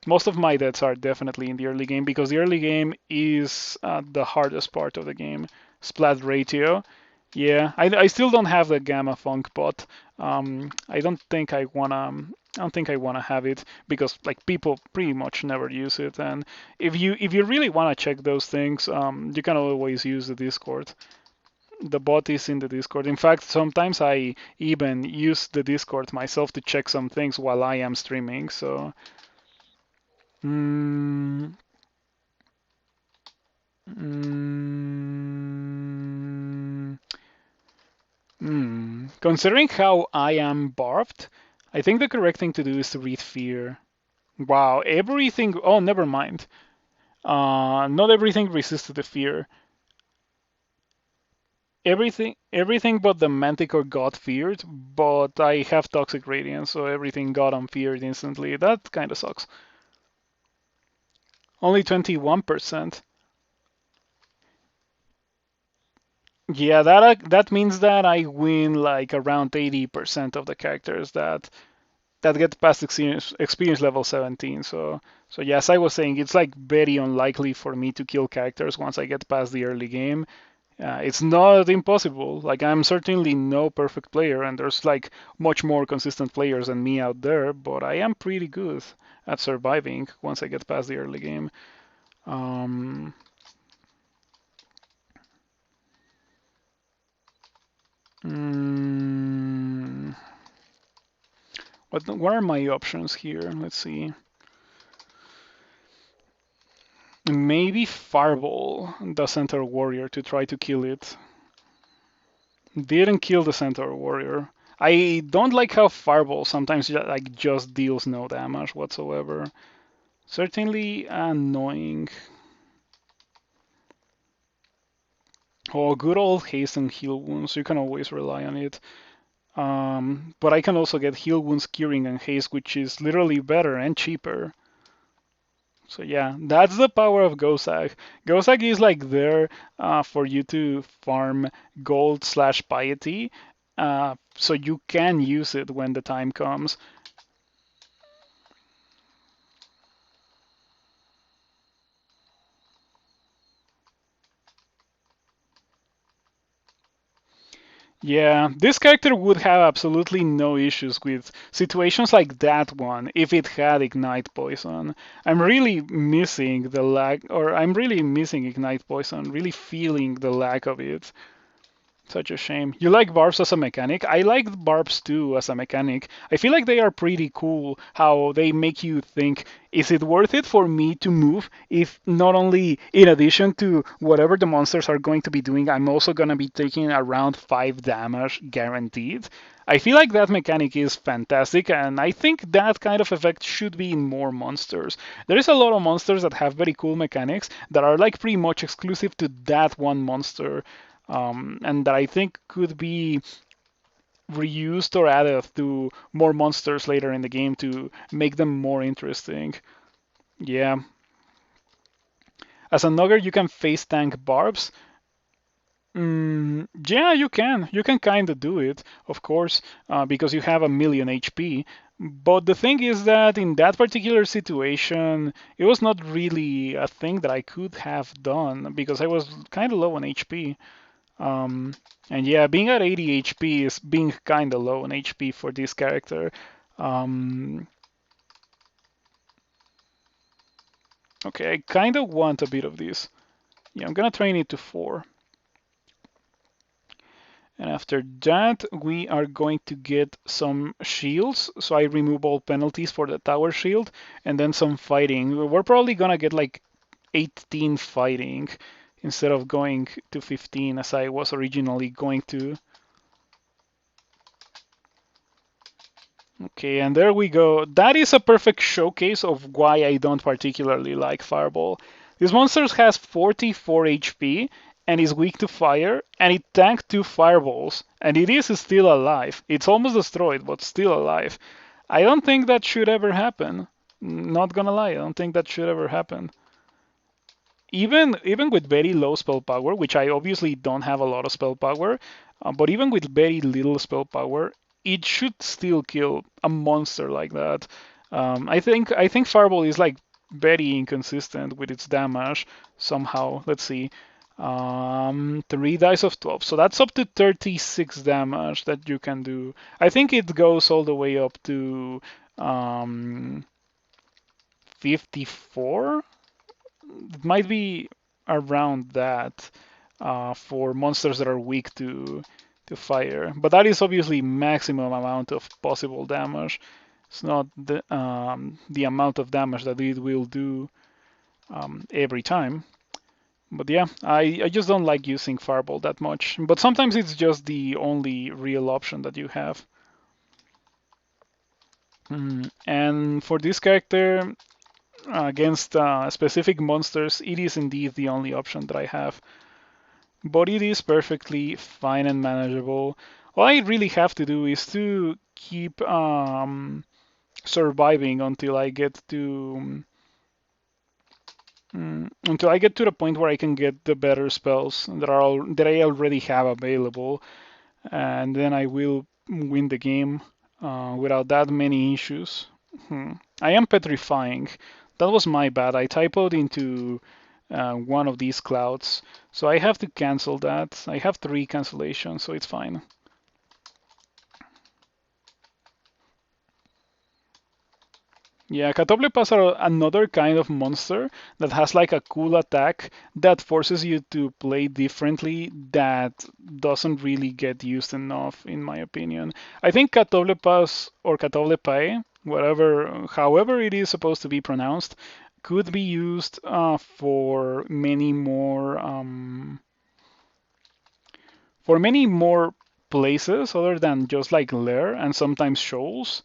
Most of my deaths are definitely in the early game because the early game is the hardest part of the game. Splat ratio. Yeah, I still don't have the Gamma Funk bot. I don't think I wanna. I don't think I wanna have it because like people pretty much never use it. And if you really wanna check those things, you can always use the Discord. The bot is in the Discord. In fact, sometimes I even use the Discord myself to check some things while I am streaming. So. Mm, mm, Considering how I am barbed, I think the correct thing to do is to read fear. Wow, everything. Oh, never mind. Not everything resisted the fear. Everything but the Manticore got feared, but I have Toxic Radiance, so everything got unfeared instantly. That kind of sucks. Only 21%. Yeah, that means that I win like around 80% of the characters that get past experience level 17. So yes, I was saying it's like very unlikely for me to kill characters once I get past the early game. It's not impossible. Like I'm certainly no perfect player, and there's like much more consistent players than me out there, but I am pretty good at surviving once I get past the early game. Um, mm, what are my options here? Let's see. Maybe Fireball, the Centaur Warrior, to try to kill it. Didn't kill the Centaur Warrior. I don't like how Fireball sometimes like just deals no damage whatsoever. Certainly annoying. Oh, good old haste and heal wounds. You can always rely on it. But I can also get heal wounds, curing, and haste, which is literally better and cheaper. So yeah, that's the power of Gozag. Gozag is like there for you to farm gold/piety, so you can use it when the time comes. Yeah, this character would have absolutely no issues with situations like that one if it had Ignite Poison. I'm really missing the lack, or I'm really missing Ignite Poison, really feeling the lack of it. Such a shame. You like barbs as a mechanic? I like barbs too as a mechanic. I feel like they are pretty cool how they make you think, is it worth it for me to move if not only in addition to whatever the monsters are going to be doing, I'm also going to be taking around 5 damage guaranteed? I feel like that mechanic is fantastic, and I think that kind of effect should be in more monsters. There is a lot of monsters that have very cool mechanics that are like pretty much exclusive to that one monster, and that I think could be reused or added to more monsters later in the game to make them more interesting. Yeah. As a Nugger, you can face tank barbs. Yeah, you can. You can kind of do it, of course, because you have a million HP. But the thing is that in that particular situation, it was not really a thing that I could have done because I was kind of low on HP. Um, and yeah, being at 80 HP is being kind of low on HP for this character. Um, okay, I kind of want a bit of this. Yeah, I'm gonna train it to 4. And after that, we are going to get some shields. So I remove all penalties for the tower shield, and then some fighting. We're probably gonna get like 18 fighting instead of going to 15 as I was originally going to. Okay, and there we go. That is a perfect showcase of why I don't particularly like Fireball. This monster has 44 HP and is weak to fire, and it tanked 2 fireballs, and it is still alive. It's almost destroyed, but still alive. I don't think that should ever happen. Not gonna lie, I don't think that should ever happen. Even with very low spell power, which I obviously don't have a lot of spell power, but even with very little spell power, it should still kill a monster like that. I think Fireball is like very inconsistent with its damage somehow. Let's see. 3 dice of 12. So that's up to 36 damage that you can do. I think it goes all the way up to 54. It might be around that for monsters that are weak to fire. But that is obviously maximum amount of possible damage. It's not the amount of damage that it will do every time. But yeah, I just don't like using Fireball that much. But sometimes it's just the only real option that you have. And for this character, against specific monsters, it is indeed the only option that I have. But it is perfectly fine and manageable. All I really have to do is to keep surviving until I get to the point where I can get the better spells that I already have available, and then I will win the game without that many issues. I am petrifying. That was my bad. I typoed into one of these clouds, so I have to cancel that. I have 3 cancellations, so it's fine. Yeah, Catoblepas are another kind of monster that has like a cool attack that forces you to play differently that doesn't really get used enough, in my opinion. I think Catoblepas or Catoblepae, however it is supposed to be pronounced, could be used for many more places other than just like lair and sometimes shoals,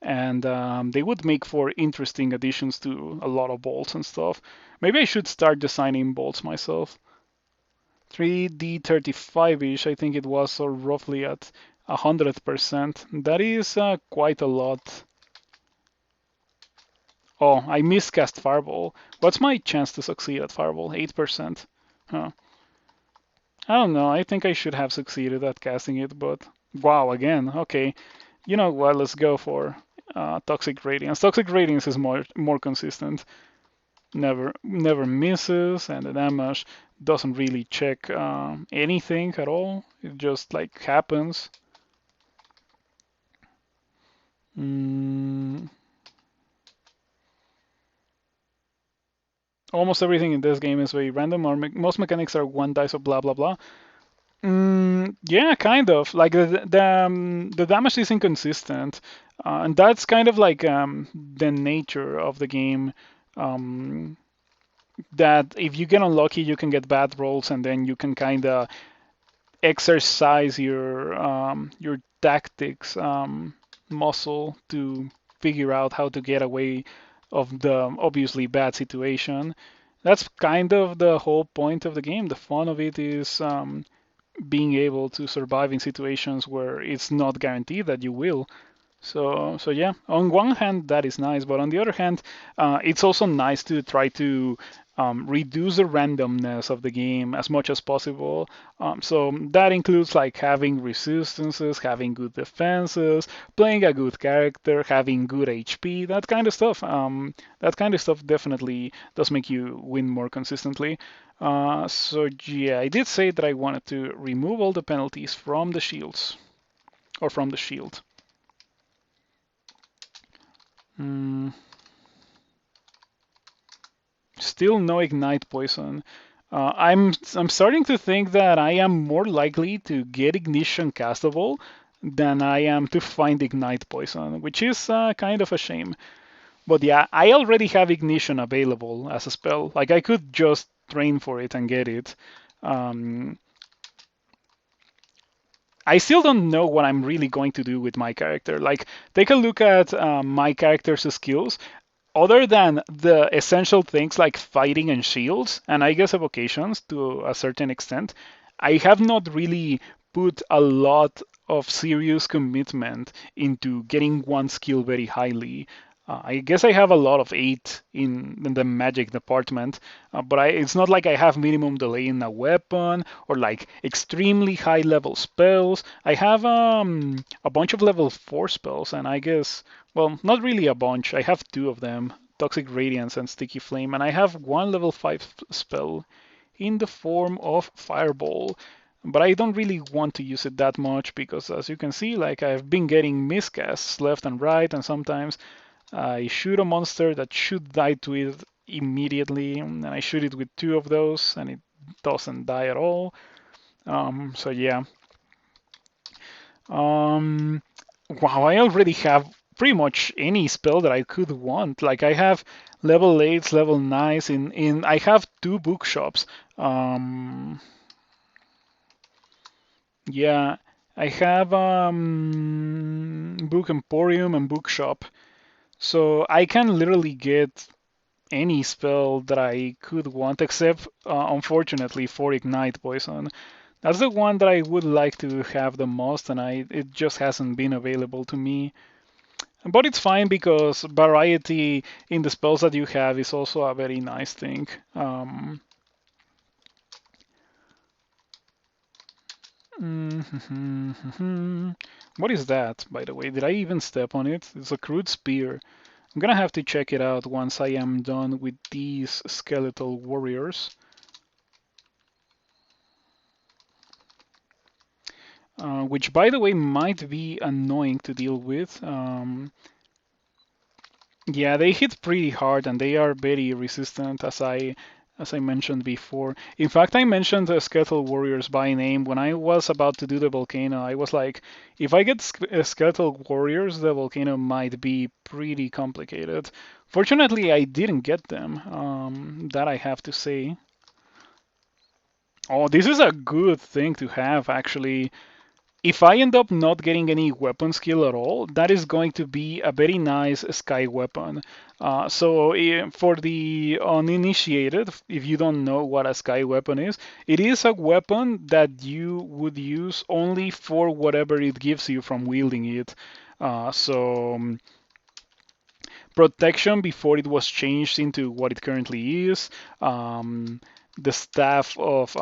and they would make for interesting additions to a lot of bolts and stuff. Maybe I should start designing bolts myself. 3D35-ish, I think it was, or roughly at 100%. That is quite a lot. Oh, I miscast Fireball. What's my chance to succeed at Fireball? 8%. Huh. I don't know. I think I should have succeeded at casting it, but wow, again. Okay. You know what? Let's go for Toxic Radiance. Toxic Radiance is more consistent. Never misses, and the damage doesn't really check anything at all. It just like happens. Almost everything in this game is very random, or most mechanics are 1 dice of blah blah blah. Yeah, kind of. Like the damage is inconsistent, and that's kind of like the nature of the game. That if you get unlucky, you can get bad rolls, and then you can kind of exercise your tactics muscle to figure out how to get away of the obviously bad situation. That's kind of the whole point of the game. The fun of it is being able to survive in situations where it's not guaranteed that you will. So yeah, on one hand that is nice, but on the other hand, it's also nice to try to reduce the randomness of the game as much as possible. So that includes like having resistances, having good defenses, playing a good character, having good HP, that kind of stuff. That kind of stuff definitely does make you win more consistently. So yeah, I did say that I wanted to remove all the penalties from the shields, or from the shield. Still no ignite poison. I'm starting to think that I am more likely to get ignition castable than I am to find ignite poison, which is kind of a shame. But yeah, I already have ignition available as a spell. Like I could just train for it and get it. I still don't know what I'm really going to do with my character. Like, take a look at my character's skills. Other than the essential things like fighting and shields, and I guess evocations to a certain extent, I have not really put a lot of serious commitment into getting one skill very highly. I guess I have a lot of 8 in the magic department, but it's not like I have minimum delay in a weapon or like extremely high level spells. I have a bunch of level 4 spells, and I guess Well, not really a bunch. I have two of them, Toxic Radiance and Sticky Flame, and I have one level 5 spell in the form of Fireball. But I don't really want to use it that much because, as you can see, like I've been getting miscasts left and right, and sometimes I shoot a monster that should die to it immediately, and I shoot it with two of those, and it doesn't die at all. So yeah. Um, wow, I already have pretty much any spell that I could want. Like I have level 8s, level 9s in I have two bookshops. Um, yeah, I have Book Emporium and Bookshop. So I can literally get any spell that I could want, except unfortunately for Ignite Poison. That's the one that I would like to have the most, and it just hasn't been available to me. But it's fine because variety in the spells that you have is also a very nice thing. What is that, by the way? Did I even step on it? It's a crude spear. I'm gonna have to check it out once I am done with these skeletal warriors. Which, by the way, might be annoying to deal with. Yeah, they hit pretty hard and they are very resistant, as I mentioned before. In fact, I mentioned the Skeletal Warriors by name when I was about to do the volcano. I was like, if I get Skeletal Warriors, the volcano might be pretty complicated. Fortunately, I didn't get them. That I have to say. Oh, this is a good thing to have, actually. If I end up not getting any weapon skill at all, that is going to be a very nice sky weapon. For the uninitiated, if you don't know what a sky weapon is, it is a weapon that you would use only for whatever it gives you from wielding it. Protection before it was changed into what it currently is. The staff of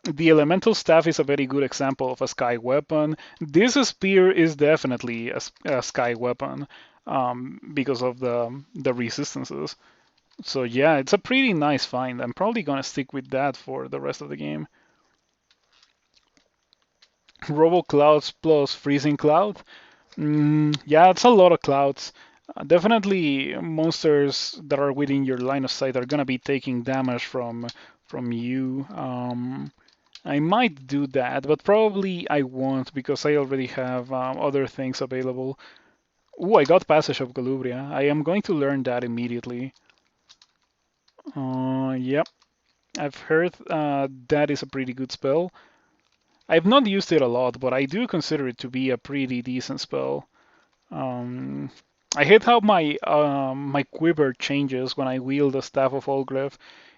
the elemental staff is a very good example of a sky weapon. This spear is definitely a sky weapon because of the resistances. So yeah, it's a pretty nice find. I'm probably gonna stick with that for the rest of the game. Robo Clouds plus Freezing Cloud. Yeah, it's a lot of clouds. Definitely, monsters that are within your line of sight are gonna be taking damage from you. I might do that, but probably I won't because I already have other things available. Ooh, I got Passage of Galubria. I am going to learn that immediately. Yep, I've heard that is a pretty good spell. I've not used it a lot, but I do consider it to be a pretty decent spell. Um, I hate how my quiver changes when I wield the Staff of Olgreef.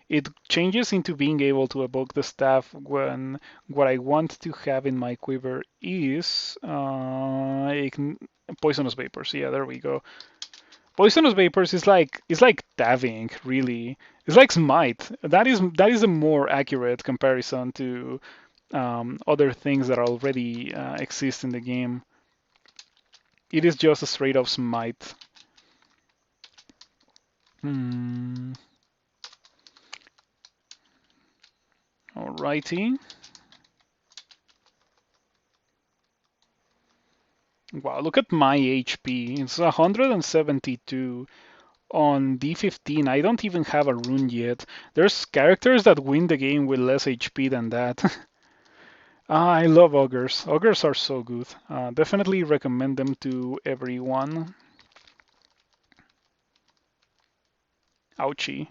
It changes into being able to evoke the staff when what I want to have in my quiver is poisonous vapors. Yeah, there we go. Poisonous vapors is like dabbing, really. It's like smite. That is a more accurate comparison to other things that already exist in the game. It is just a straight up smite. Hmm. Alrighty. Wow, look at my HP. It's 172 on D15. I don't even have a rune yet. There's characters that win the game with less HP than that. I love Augurs. Augurs are so good. Definitely recommend them to everyone. Ouchie.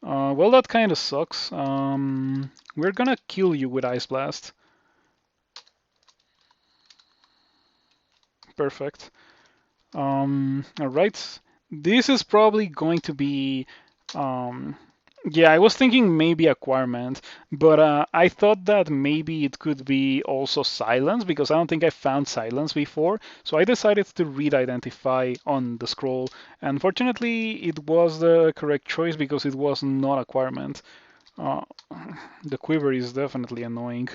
Well, that kind of sucks. We're gonna kill you with Ice Blast. Perfect. All right. This is probably going to be. Yeah, I was thinking maybe acquirement, but I thought that maybe it could be also silence because I don't think I found silence before. So I decided to read identify on the scroll. And fortunately, it was the correct choice because it was not acquirement. Uh, the quiver is definitely annoying.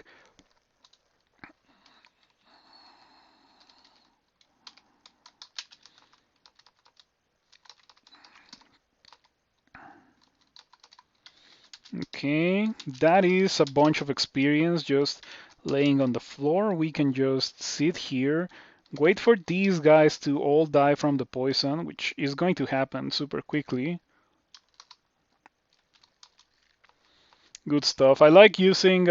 Okay, that is a bunch of experience just laying on the floor. We can just sit here, wait for these guys to all die from the poison, which is going to happen super quickly. Good stuff. I like using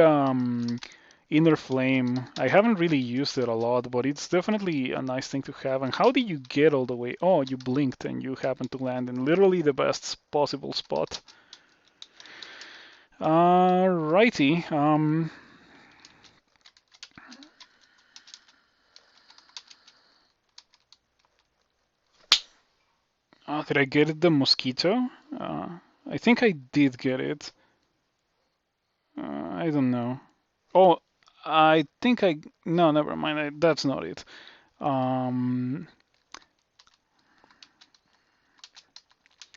Inner Flame. I haven't really used it a lot, but it's definitely a nice thing to have. And how did you get all the way? Oh, you blinked and you happened to land in literally the best possible spot. Righty. Did I get it, the mosquito? I think I did get it. I don't know. Oh, I think I. No, never mind. That's not it. Um,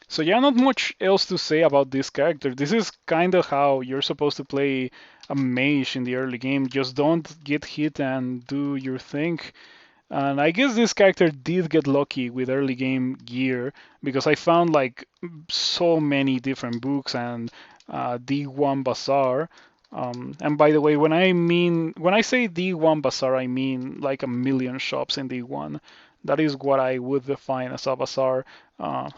so yeah, not much else to say about this character. This is kind of how you're supposed to play a mage in the early game. Just don't get hit and do your thing. And I guess this character did get lucky with early game gear because I found like so many different books and D1 Bazaar. And by the way, when I say D1 Bazaar, I mean like a million shops in D1. That is what I would define as a bazaar,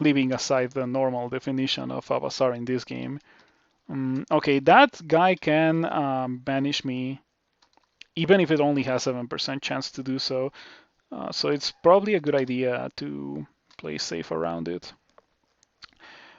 leaving aside the normal definition of a bazaar in this game. Okay, that guy can banish me, even if it only has 7% chance to do so. So it's probably a good idea to play safe around it.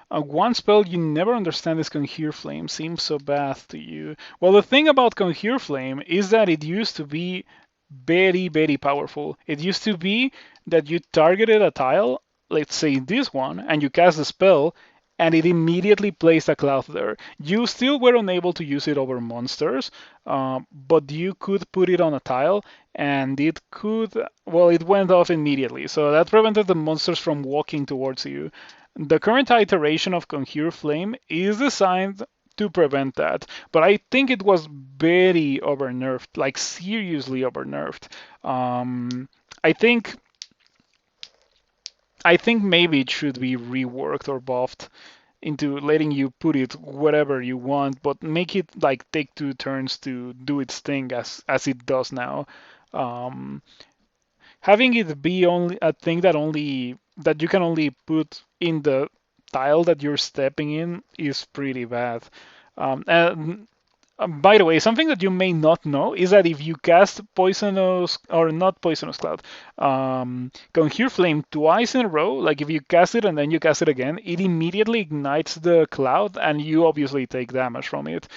One spell you never understand is Conjure Flame. Seems so bad to you. Well, the thing about Conjure Flame is that it used to be very, very powerful. It used to be that you targeted a tile, let's say this one, and you cast the spell, and it immediately placed a cloud there. You still were unable to use it over monsters, but you could put it on a tile, and it could, well, it went off immediately. So that prevented the monsters from walking towards you. The current iteration of Conjure Flame is designed to prevent that, but I think it was very overnerfed, like seriously overnerfed. Um, I think I think maybe it should be reworked or buffed into letting you put it wherever you want, but make it like take 2 turns to do its thing as it does now. Um, Having it be only a thing that you can only put in the tile that you're stepping in is pretty bad. And by the way, something that you may not know is that if you cast Poisonous, or not Poisonous Cloud, Conjure Flame twice in a row, like if you cast it and then you cast it again, it immediately ignites the cloud and you obviously take damage from it.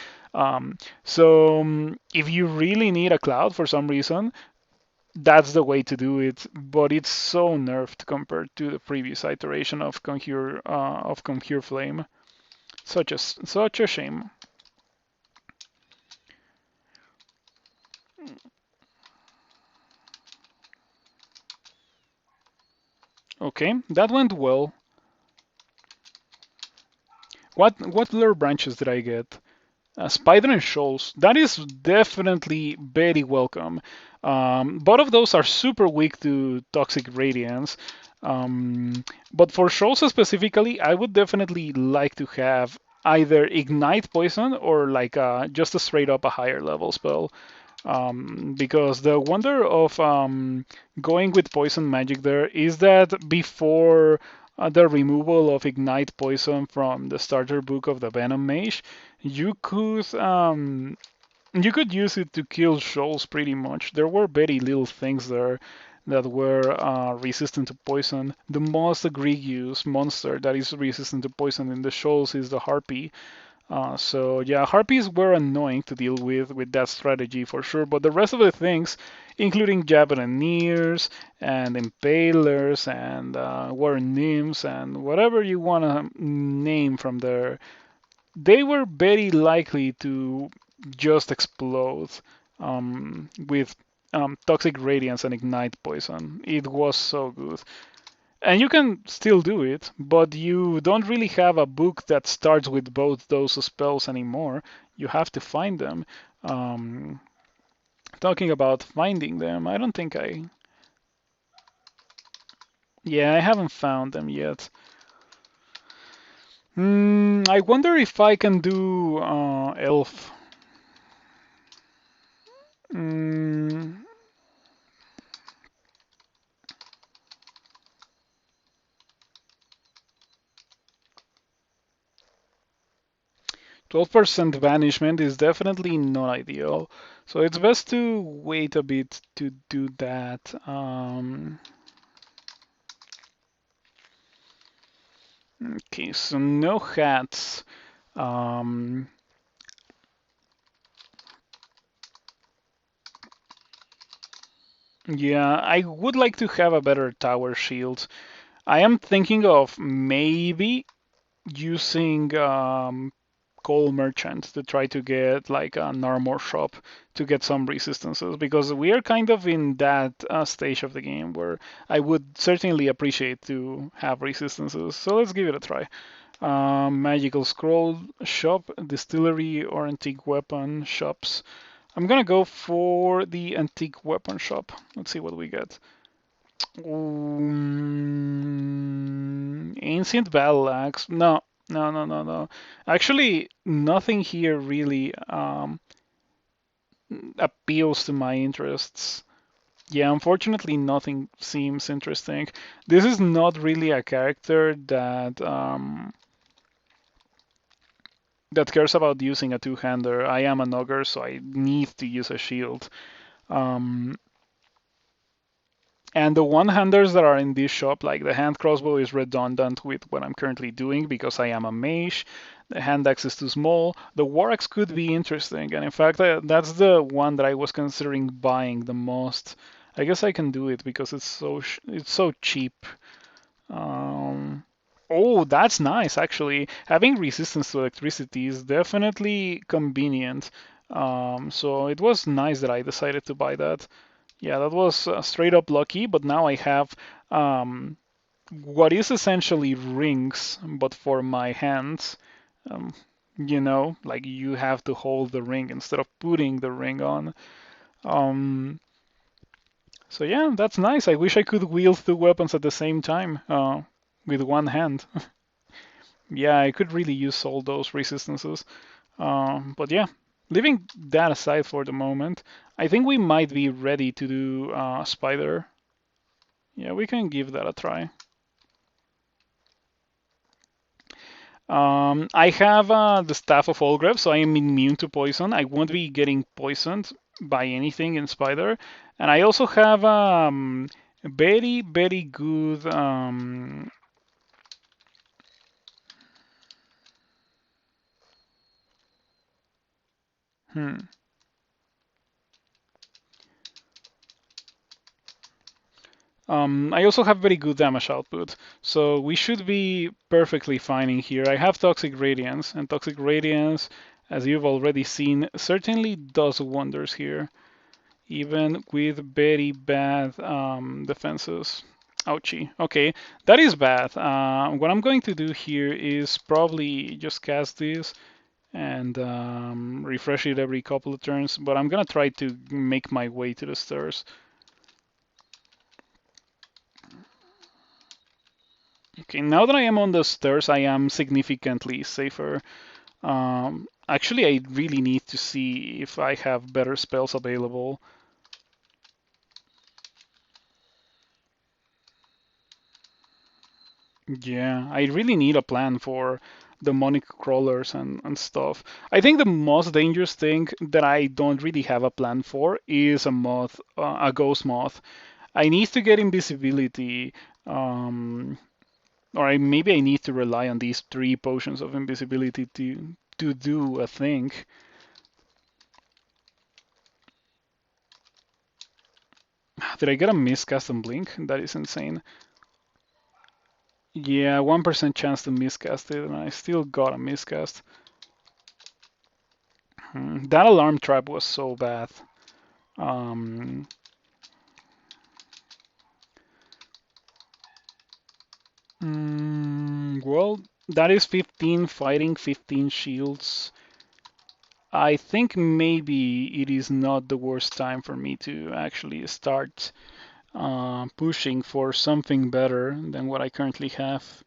So if you really need a cloud for some reason, that's the way to do it, but it's so nerfed compared to the previous iteration of Conjure Flame. Such a shame. Okay, that went well. What lure branches did I get? Spider and Shoals. That is definitely very welcome. Both of those are super weak to Toxic Radiance. But for Shoals specifically, I would definitely like to have either Ignite Poison or like just a straight up a higher level spell. Because the wonder of going with poison magic there is that before the removal of Ignite Poison from the starter book of the Venom Mage, you could um, you could use it to kill shoals pretty much. There were very little things there that were resistant to poison. The most egregious monster that is resistant to poison in the shoals is the Harpy. So yeah, harpies were annoying to deal with that strategy for sure, but the rest of the things, including javeliniers and impalers and war nymphs and whatever you want to name from there, they were very likely to just explode with toxic radiance and ignite poison. It was so good. And you can still do it, but you don't really have a book that starts with both those spells anymore. You have to find them. Um, Talking about finding them, I don't think I. Yeah, I haven't found them yet. I wonder if I can do elf. Mm, 12% banishment is definitely not ideal. So it's best to wait a bit to do that. Okay, so no hats. Um, yeah, I would like to have a better tower shield. I am thinking of maybe using coal merchant to try to get like an armor shop to get some resistances because we are kind of in that stage of the game where I would certainly appreciate to have resistances. So let's give it a try. Magical scroll shop, distillery, or antique weapon shops. I'm gonna go for the antique weapon shop. Let's see what we get. Ancient battle axe. No, no, no, no, no. Actually, nothing here really appeals to my interests. Yeah, unfortunately, nothing seems interesting. This is not really a character that cares about using a two-hander. I am an ogre, so I need to use a shield. Um, And the one-handers that are in this shop, like the hand crossbow, is redundant with what I'm currently doing because I am a mage. The hand axe is too small. The war axe could be interesting, and in fact, that's the one that I was considering buying the most. I guess I can do it because it's so cheap. Um, oh, that's nice actually. Having resistance to electricity is definitely convenient. So it was nice that I decided to buy that. Yeah, that was straight up lucky, but now I have what is essentially rings, but for my hands. Um, like you have to hold the ring instead of putting the ring on. Um, so yeah, that's nice. I wish I could wield two weapons at the same time with one hand. Yeah, I could really use all those resistances. But yeah, leaving that aside for the moment, I think we might be ready to do Spider. Yeah, we can give that a try. I have the Staff of Olgreef, so I am immune to poison. I won't be getting poisoned by anything in Spider. And I also have very, very good. Hmm. I also have very good damage output, so we should be perfectly fine in here. I have Toxic Radiance, and Toxic Radiance, as you've already seen, certainly does wonders here, even with very bad defenses. Ouchie. Okay, that is bad. What I'm going to do here is probably just cast this and refresh it every couple of turns, but I'm gonna try to make my way to the stairs. Okay, now that I am on the stairs, I am significantly safer. Actually, I really need to see if I have better spells available. Yeah, I really need a plan for demonic crawlers and stuff. I think the most dangerous thing that I don't really have a plan for is a ghost moth. I need to get invisibility, or maybe I need to rely on these 3 potions of invisibility to do a thing. Did I get a miscast on Blink? That is insane. Yeah, 1% chance to miscast it, and I still got a miscast. That alarm trap was so bad. Um, well, that is 15 fighting, 15 shields. I think maybe it is not the worst time for me to actually start pushing for something better than what I currently have.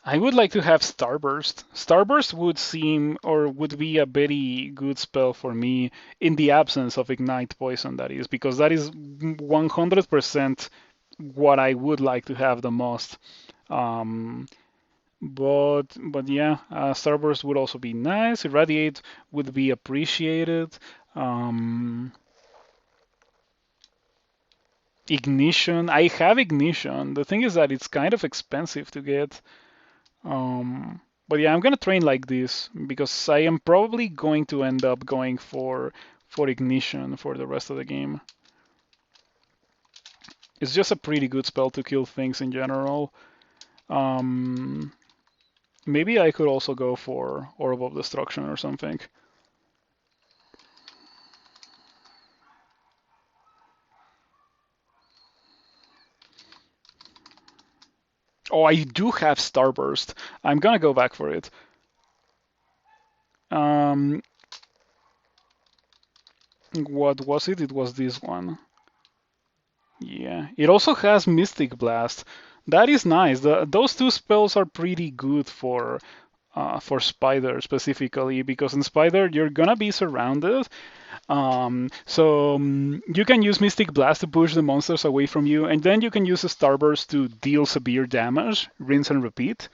I would like to have Starburst. Starburst would seem or would be a very good spell for me in the absence of Ignite Poison, that is, because that is 100% what I would like to have the most. Um, but yeah, Starburst would also be nice. Irradiate would be appreciated. Um, Ignition. I have Ignition. The thing is that it's kind of expensive to get. But yeah, I'm gonna train like this because I am probably going to end up going for Ignition for the rest of the game. It's just a pretty good spell to kill things in general. Um, Maybe I could also go for Orb of Destruction or something. Oh, I do have Starburst. I'm gonna go back for it. Um, what was it? It was this one. Yeah. It also has Mystic Blast. That is nice. Those two spells are pretty good for Spider specifically because in Spider you're gonna be surrounded. You can use Mystic Blast to push the monsters away from you, and then you can use a Starburst to deal severe damage, rinse and repeat.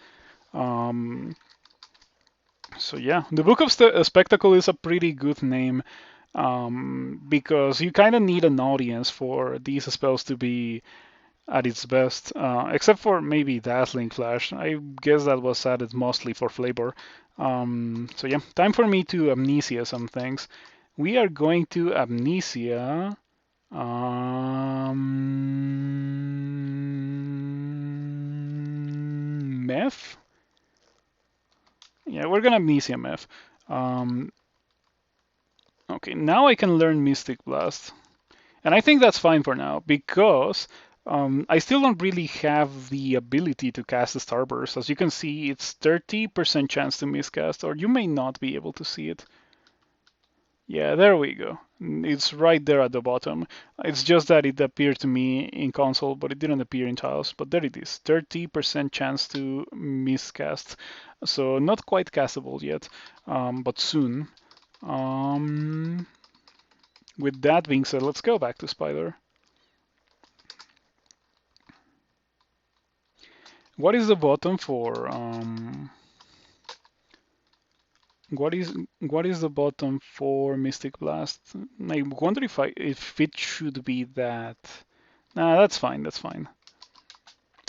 Um, so yeah, the Book of Spectacle is a pretty good name because you kind of need an audience for these spells to be at its best, except for maybe Dazzling Flash. I guess that was added mostly for flavor. So yeah, time for me to amnesia some things. We are going to amnesia. Meth? Yeah, we're gonna amnesia meth. Um, okay, now I can learn Mystic Blast. And I think that's fine for now because I still don't really have the ability to cast a Starburst. As you can see, it's 30% chance to miscast, or you may not be able to see it. Yeah, there we go. It's right there at the bottom. It's just that it appeared to me in console, but it didn't appear in tiles. But there it is, 30% chance to miscast. So not quite castable yet, but soon. Um, with that being said, let's go back to Spider. What is the bottom for what is the bottom for Mystic Blast? I wonder if it should be that. Nah, that's fine. That's fine.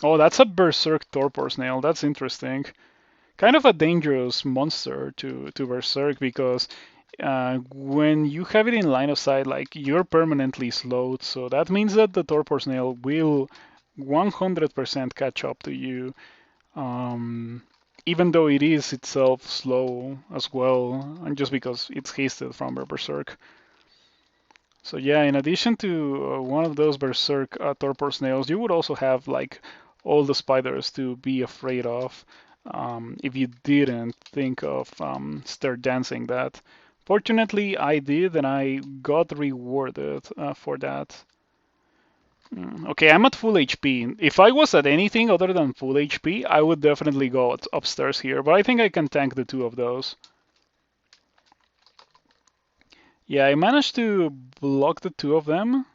Oh, that's a Berserk Torpor Snail. That's interesting. Kind of a dangerous monster to Berserk because when you have it in line of sight, like you're permanently slowed. So that means that the Torpor Snail will 100% catch up to you. Even though it is itself slow as well, and just because it's hasted from a Berserk. So yeah, in addition to one of those Berserk Torpor Snails, you would also have like all the spiders to be afraid of if you didn't think of Stir Dancing that. Fortunately, I did, and I got rewarded for that. Okay, I'm at full HP. If I was at anything other than full HP, I would definitely go upstairs here, but I think I can tank the two of those. Yeah, I managed to block the two of them.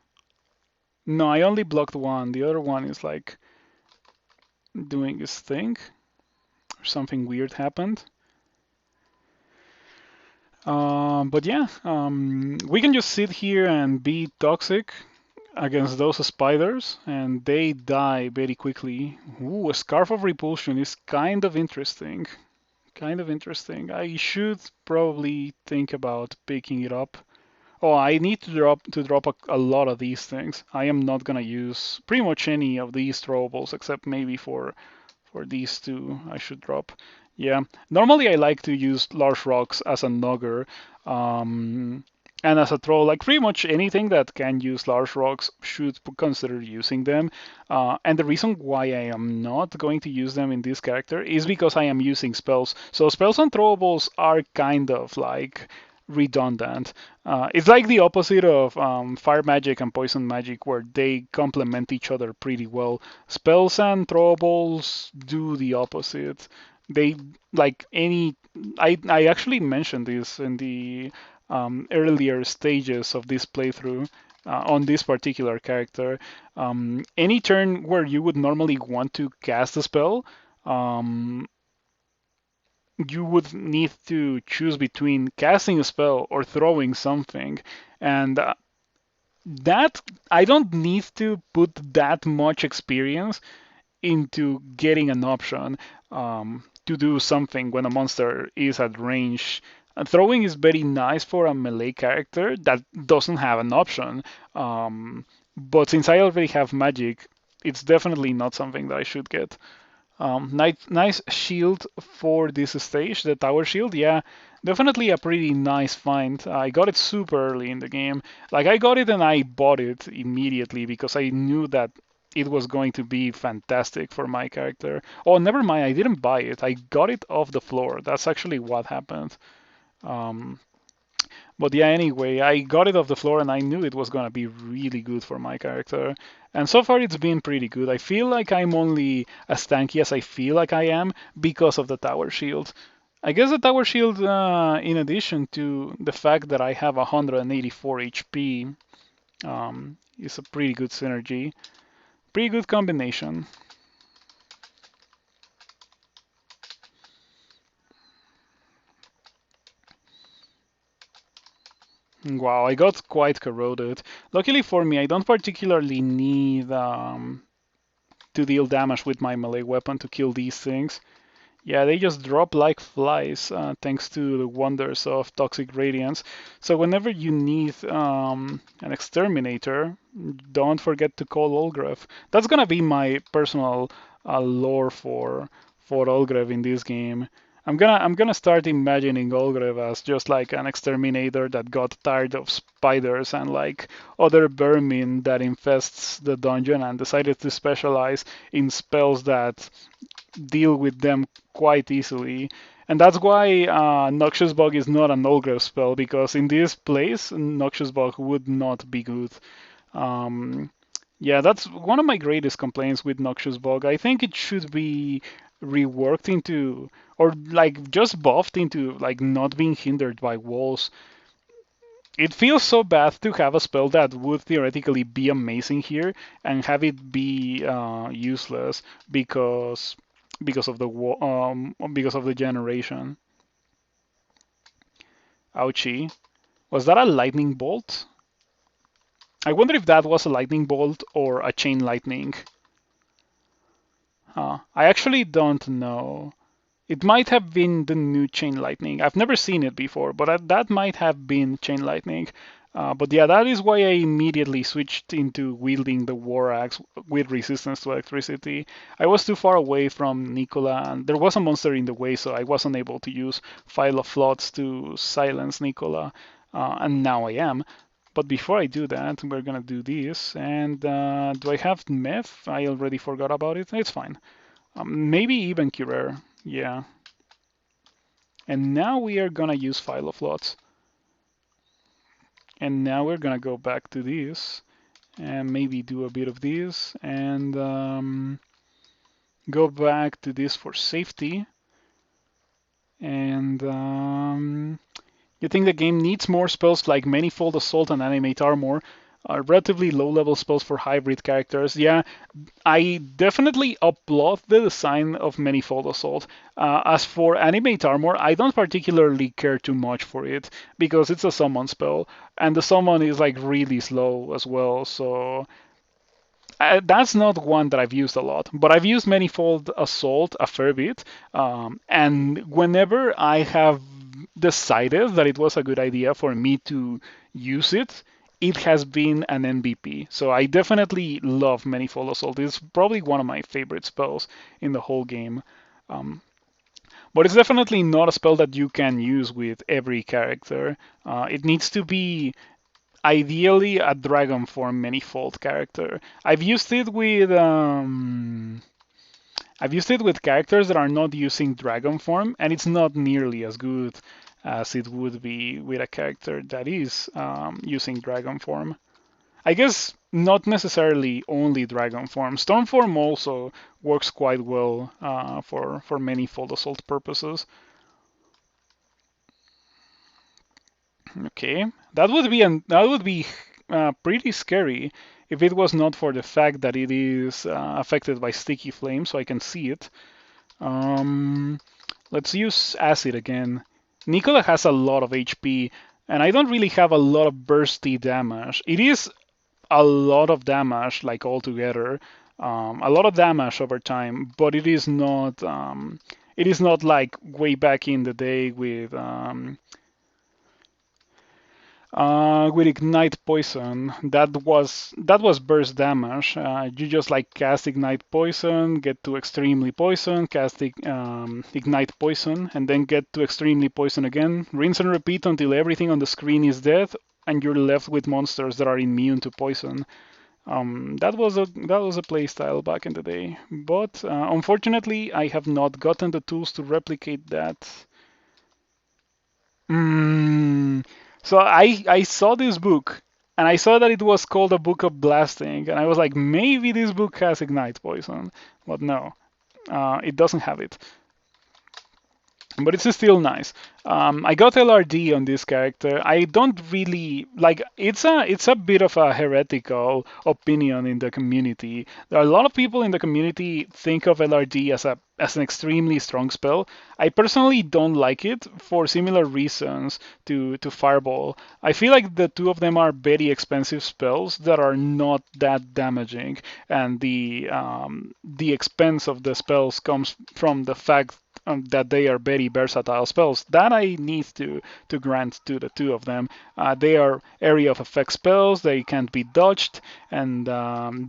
No, I only blocked one. The other one is like doing his thing. Something weird happened. But yeah, we can just sit here and be toxic against those spiders, and they die very quickly. Ooh, a Scarf of Repulsion is kind of interesting. Kind of interesting. I should probably think about picking it up. Oh, I need to drop a lot of these things. I am not gonna use pretty much any of these throwables except maybe for these two I should drop. Yeah, normally I like to use large rocks as a nugger. And as a throw, like pretty much anything that can use large rocks should consider using them. And the reason why I am not going to use them in this character is because I am using spells. So spells and throwables are kind of like redundant. It's like the opposite of fire magic and poison magic, where they complement each other pretty well. Spells and throwables do the opposite. They like any. I actually mentioned this in the earlier stages of this playthrough. On this particular character, any turn where you would normally want to cast a spell, um, you would need to choose between casting a spell or throwing something. And that I don't need to put that much experience into getting an option to do something when a monster is at range. Throwing is very nice for a melee character that doesn't have an option. But since I already have magic, it's definitely not something that I should get. Nice shield for this stage, the tower shield. Yeah, definitely a pretty nice find. I got it super early in the game. Like I got it and I bought it immediately because I knew that it was going to be fantastic for my character. Oh, never mind, I didn't buy it. I got it off the floor. That's actually what happened. Um, but yeah, anyway, I got it off the floor and I knew it was gonna be really good for my character. And so far it's been pretty good. I feel like I'm only as tanky as I feel like I am because of the tower shield. I guess the tower shield, in addition to the fact that I have 184 HP, is a pretty good synergy. Pretty good combination. Wow, I got quite corroded. Luckily for me, I don't particularly need to deal damage with my melee weapon to kill these things. Yeah, they just drop like flies thanks to the wonders of Toxic Radiance. So whenever you need an exterminator, don't forget to call Olgreef. That's gonna be my personal lore for Olgreef in this game. I'm gonna start imagining Olgreef as just like an exterminator that got tired of spiders and like other vermin that infests the dungeon and decided to specialize in spells that deal with them quite easily. And that's why Noxious Bug is not an Olgreef spell, because in this place, Noxious Bug would not be good. Um, yeah, that's one of my greatest complaints with Noxious Bug. I think it should be reworked into, or like just buffed into, like not being hindered by walls. It feels so bad to have a spell that would theoretically be amazing here and have it be useless because of the because of the generation. Ouchie. Was that a lightning bolt? I wonder if that was a lightning bolt or a chain lightning. I actually don't know. It might have been the new chain lightning. I've never seen it before, but that might have been chain lightning. But yeah, that is why I immediately switched into wielding the war axe with resistance to electricity. I was too far away from Nicola, and there was a monster in the way, so I wasn't able to use File of Floods to silence Nicola, and now I am. But before I do that, we're gonna do this. And do I have meth? I already forgot about it. It's fine. Maybe even Curer. Yeah. And now we are gonna use File of Lots. And now we're gonna go back to this and maybe do a bit of this and go back to this for safety. And you think the game needs more spells like Manifold Assault and Animate Armor, relatively low-level spells for hybrid characters. Yeah, I definitely applaud the design of Manifold Assault. As for Animate Armor, I don't particularly care too much for it because it's a summon spell, and the summon is like really slow as well. So that's not one that I've used a lot, but I've used Manifold Assault a fair bit. And whenever I have decided that it was a good idea for me to use it, it has been an MVP. So I definitely love Manifold Assault. It's probably one of my favorite spells in the whole game. Um, but it's definitely not a spell that you can use with every character. It needs to be ideally a dragon form manifold character. I've used it with characters that are not using dragon form, and it's not nearly as good. as it would be with a character that is using dragon form. I guess not necessarily only dragon form. Storm form also works quite well for many Fold Assault purposes. Okay, that would be pretty scary if it was not for the fact that it is affected by sticky flame, so I can see it. Let's use acid again. Nicola has a lot of HP, and I don't really have a lot of bursty damage. It is a lot of damage, like altogether, a lot of damage over time, but it is not. It is not like way back in the day with Ignite Poison. That was burst damage. You just like cast Ignite Poison, get to Extremely Poison, cast Ignite Poison, and then get to Extremely Poison again. Rinse and repeat until everything on the screen is dead, and you're left with monsters that are immune to poison. That was a playstyle back in the day, but unfortunately, I have not gotten the tools to replicate that. Mm. So I saw this book and I saw that it was called a book of blasting, and I was like, maybe this book has ignite poison, but no, it doesn't have it. But it's still nice. I got LRD on this character. I don't really like. It's a bit of a heretical opinion in the community. There are a lot of people in the community think of LRD as an extremely strong spell. I personally don't like it for similar reasons to Fireball. I feel like the two of them are very expensive spells that are not that damaging, and the expense of the spells comes from the fact that they are very versatile spells. That I need to grant to the two of them. They are area of effect spells. They can't be dodged, and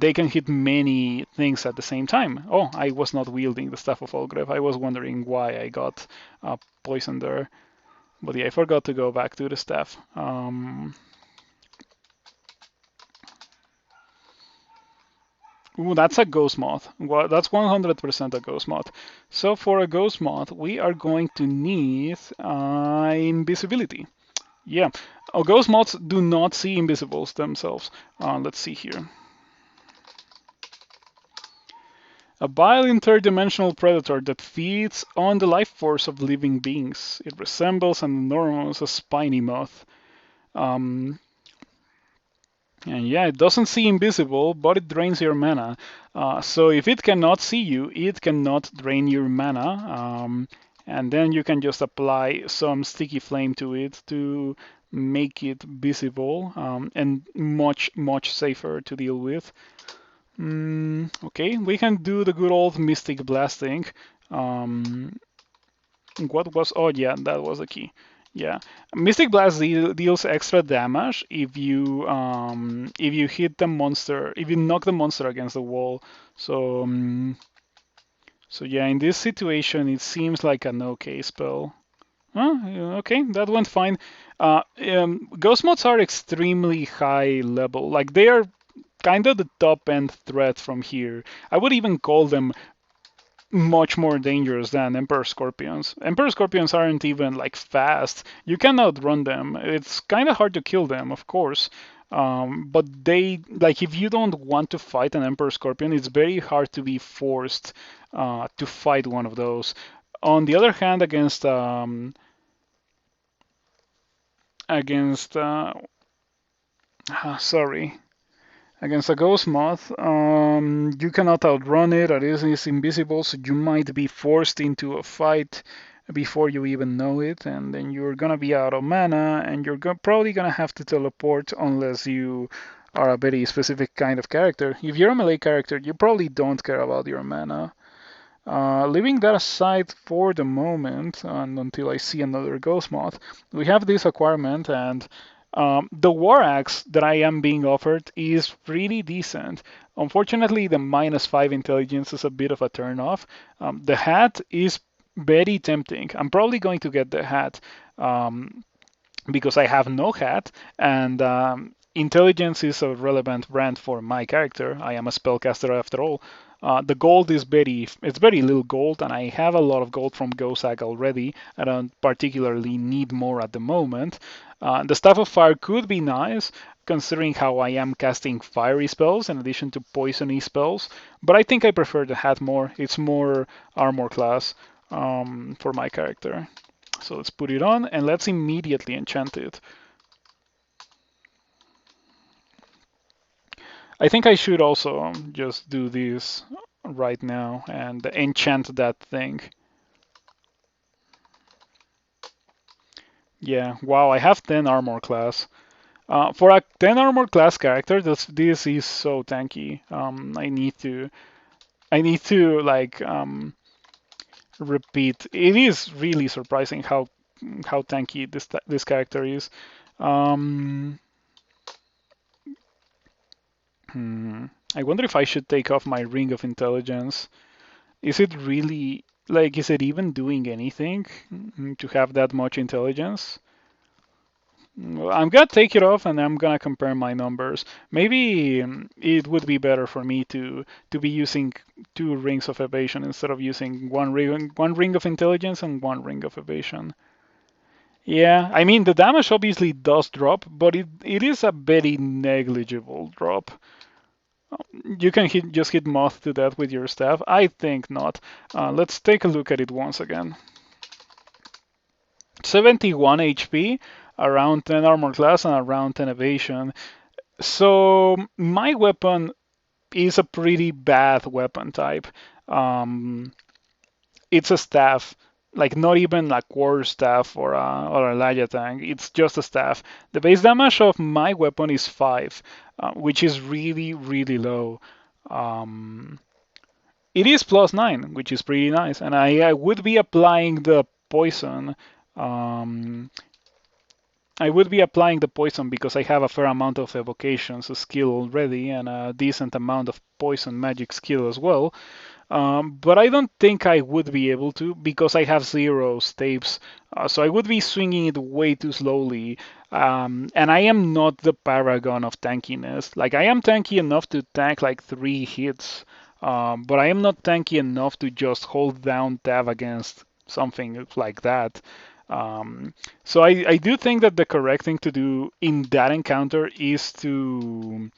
they can hit many things at the same time. Oh, I was not wielding the Staff of Olgreef. I was wondering why I got poisoned there. But yeah, I forgot to go back to the staff. Ooh, that's a ghost moth. Well, that's 100% a ghost moth. So for a ghost moth, we are going to need invisibility. Yeah, ghost moths do not see invisibles themselves. Let's see here. A vile interdimensional predator that feeds on the life force of living beings. It resembles an enormous spiny moth. Um, And yeah, it doesn't see invisible, but it drains your mana. So if it cannot see you, it cannot drain your mana. And then you can just apply some sticky flame to it to make it visible and much, much safer to deal with. Okay, we can do the good old Mystic Blasting. What was? Oh yeah, that was the key. Yeah, Mystic Blast deals extra damage if you hit the monster, if you knock the monster against the wall. So yeah, in this situation, it seems like an okay spell. Huh? Okay, that went fine. Ghost mods are extremely high level. Like they are kind of the top end threat from here. I would even call them much more dangerous than Emperor Scorpions. Emperor Scorpions aren't even like fast. You can outrun them. It's kind of hard to kill them, of course. But they like if you don't want to fight an Emperor Scorpion, it's very hard to be forced to fight one of those. On the other hand, against sorry, against a ghost moth, you cannot outrun it. It is invisible, so you might be forced into a fight before you even know it, and then you're gonna be out of mana, and you're probably gonna have to teleport unless you are a very specific kind of character. If you're a melee character, you probably don't care about your mana. Leaving that aside for the moment, and until I see another ghost moth, we have this acquirement, and the War Axe that I am being offered is pretty decent. Unfortunately, the -5 intelligence is a bit of a turnoff. The hat is very tempting. I'm probably going to get the hat because I have no hat, and intelligence is a relevant brand for my character. I am a spellcaster after all. The gold is it's very little gold, and I have a lot of gold from Gozag already. I don't particularly need more at the moment. The Staff of Fire could be nice, considering how I am casting fiery spells in addition to poisony spells, but I think I prefer the hat more. It's more armor class for my character. So let's put it on, and let's immediately enchant it. I think I should also just do this right now and enchant that thing. Yeah, wow, I have 10 armor class. For a 10 armor class character, this is so tanky. I need to like repeat. It is really surprising how tanky this character is. Um, I wonder if I should take off my Ring of Intelligence. Is it really like is it even doing anything to have that much intelligence? Well, I'm gonna take it off and I'm gonna compare my numbers. Maybe it would be better for me to be using two rings of evasion instead of using one ring of intelligence and one ring of evasion. Yeah, I mean the damage obviously does drop, but it is a very negligible drop. You can just hit moth to death with your staff. I think not. Let's take a look at it once again. 71 HP, around 10 armor class, and around 10 evasion. So my weapon is a pretty bad weapon type. Um, it's a staff, like not even a quarter staff or a Laya tank. It's just a staff. The base damage of my weapon is 5, which is really, really low. Um, it is +9, which is pretty nice, and I would be applying the poison. Um, I would be applying the poison because I have a fair amount of evocations skill already and a decent amount of poison magic skill as well. But I don't think I would be able to because I have 0 staves. So I would be swinging it way too slowly. And I am not the paragon of tankiness. Like, I am tanky enough to tank like 3 hits, but I am not tanky enough to just hold down tab against something like that. So I do think that the correct thing to do in that encounter is to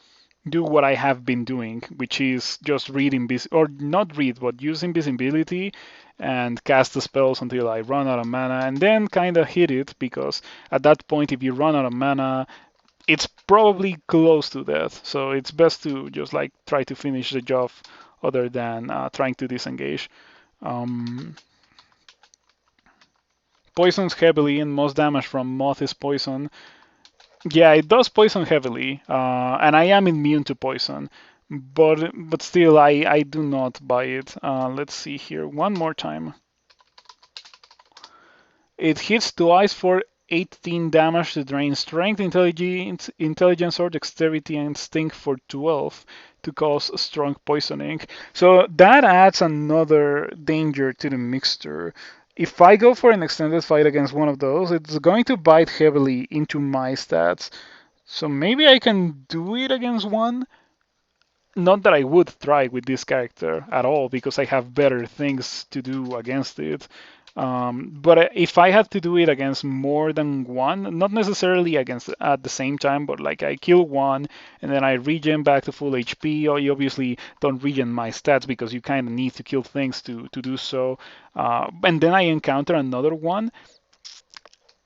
do what I have been doing, which is just read or not read, but use invisibility and cast the spells until I run out of mana, and then kind of hit it because at that point, if you run out of mana, it's probably close to death. So it's best to just like try to finish the job other than trying to disengage. Um, Poisons heavily, and most damage from moth is poison. Yeah, it does poison heavily, and I am immune to poison, but still, I do not buy it. Let's see here one more time. It hits twice for 18 damage to drain strength, intelligence or dexterity, and stink for 12 to cause strong poisoning. So that adds another danger to the mixture. If I go for an extended fight against one of those, it's going to bite heavily into my stats. So maybe I can do it against one. Not that I would try with this character at all, because I have better things to do against it. But if I had to do it against more than one, not necessarily against at the same time, but like I kill one and then I regen back to full HP, or you obviously don't regen my stats because you kind of need to kill things to do so. And then I encounter another one.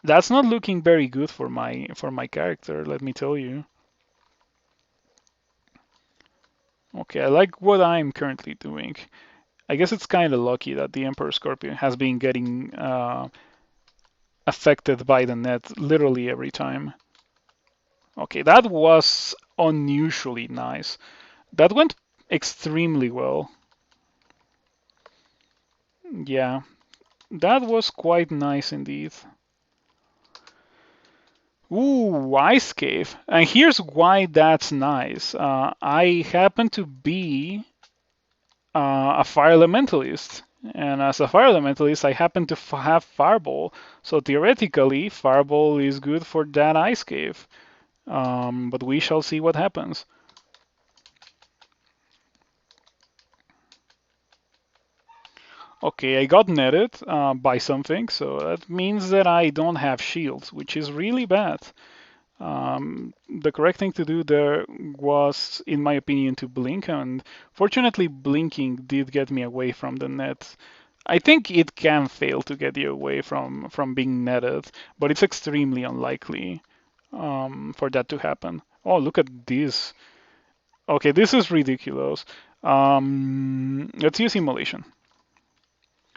That's not looking very good for my character, let me tell you. Okay, I like what I'm currently doing. I guess it's kind of lucky that the Emperor Scorpion has been getting affected by the net literally every time. Okay, that was unusually nice. That went extremely well. Yeah, that was quite nice indeed. Ooh, Ice Cave. And here's why that's nice. I happen to be a Fire Elementalist. And as a Fire Elementalist, I happen to have Fireball. So theoretically, Fireball is good for that Ice Cave. But we shall see what happens. Okay, I got netted by something, so that means that I don't have shields, which is really bad. The correct thing to do there was, in my opinion, to blink, and fortunately, blinking did get me away from the net. I think it can fail to get you away from being netted, but it's extremely unlikely for that to happen. Oh, look at this. Okay, this is ridiculous. Let's use immolation.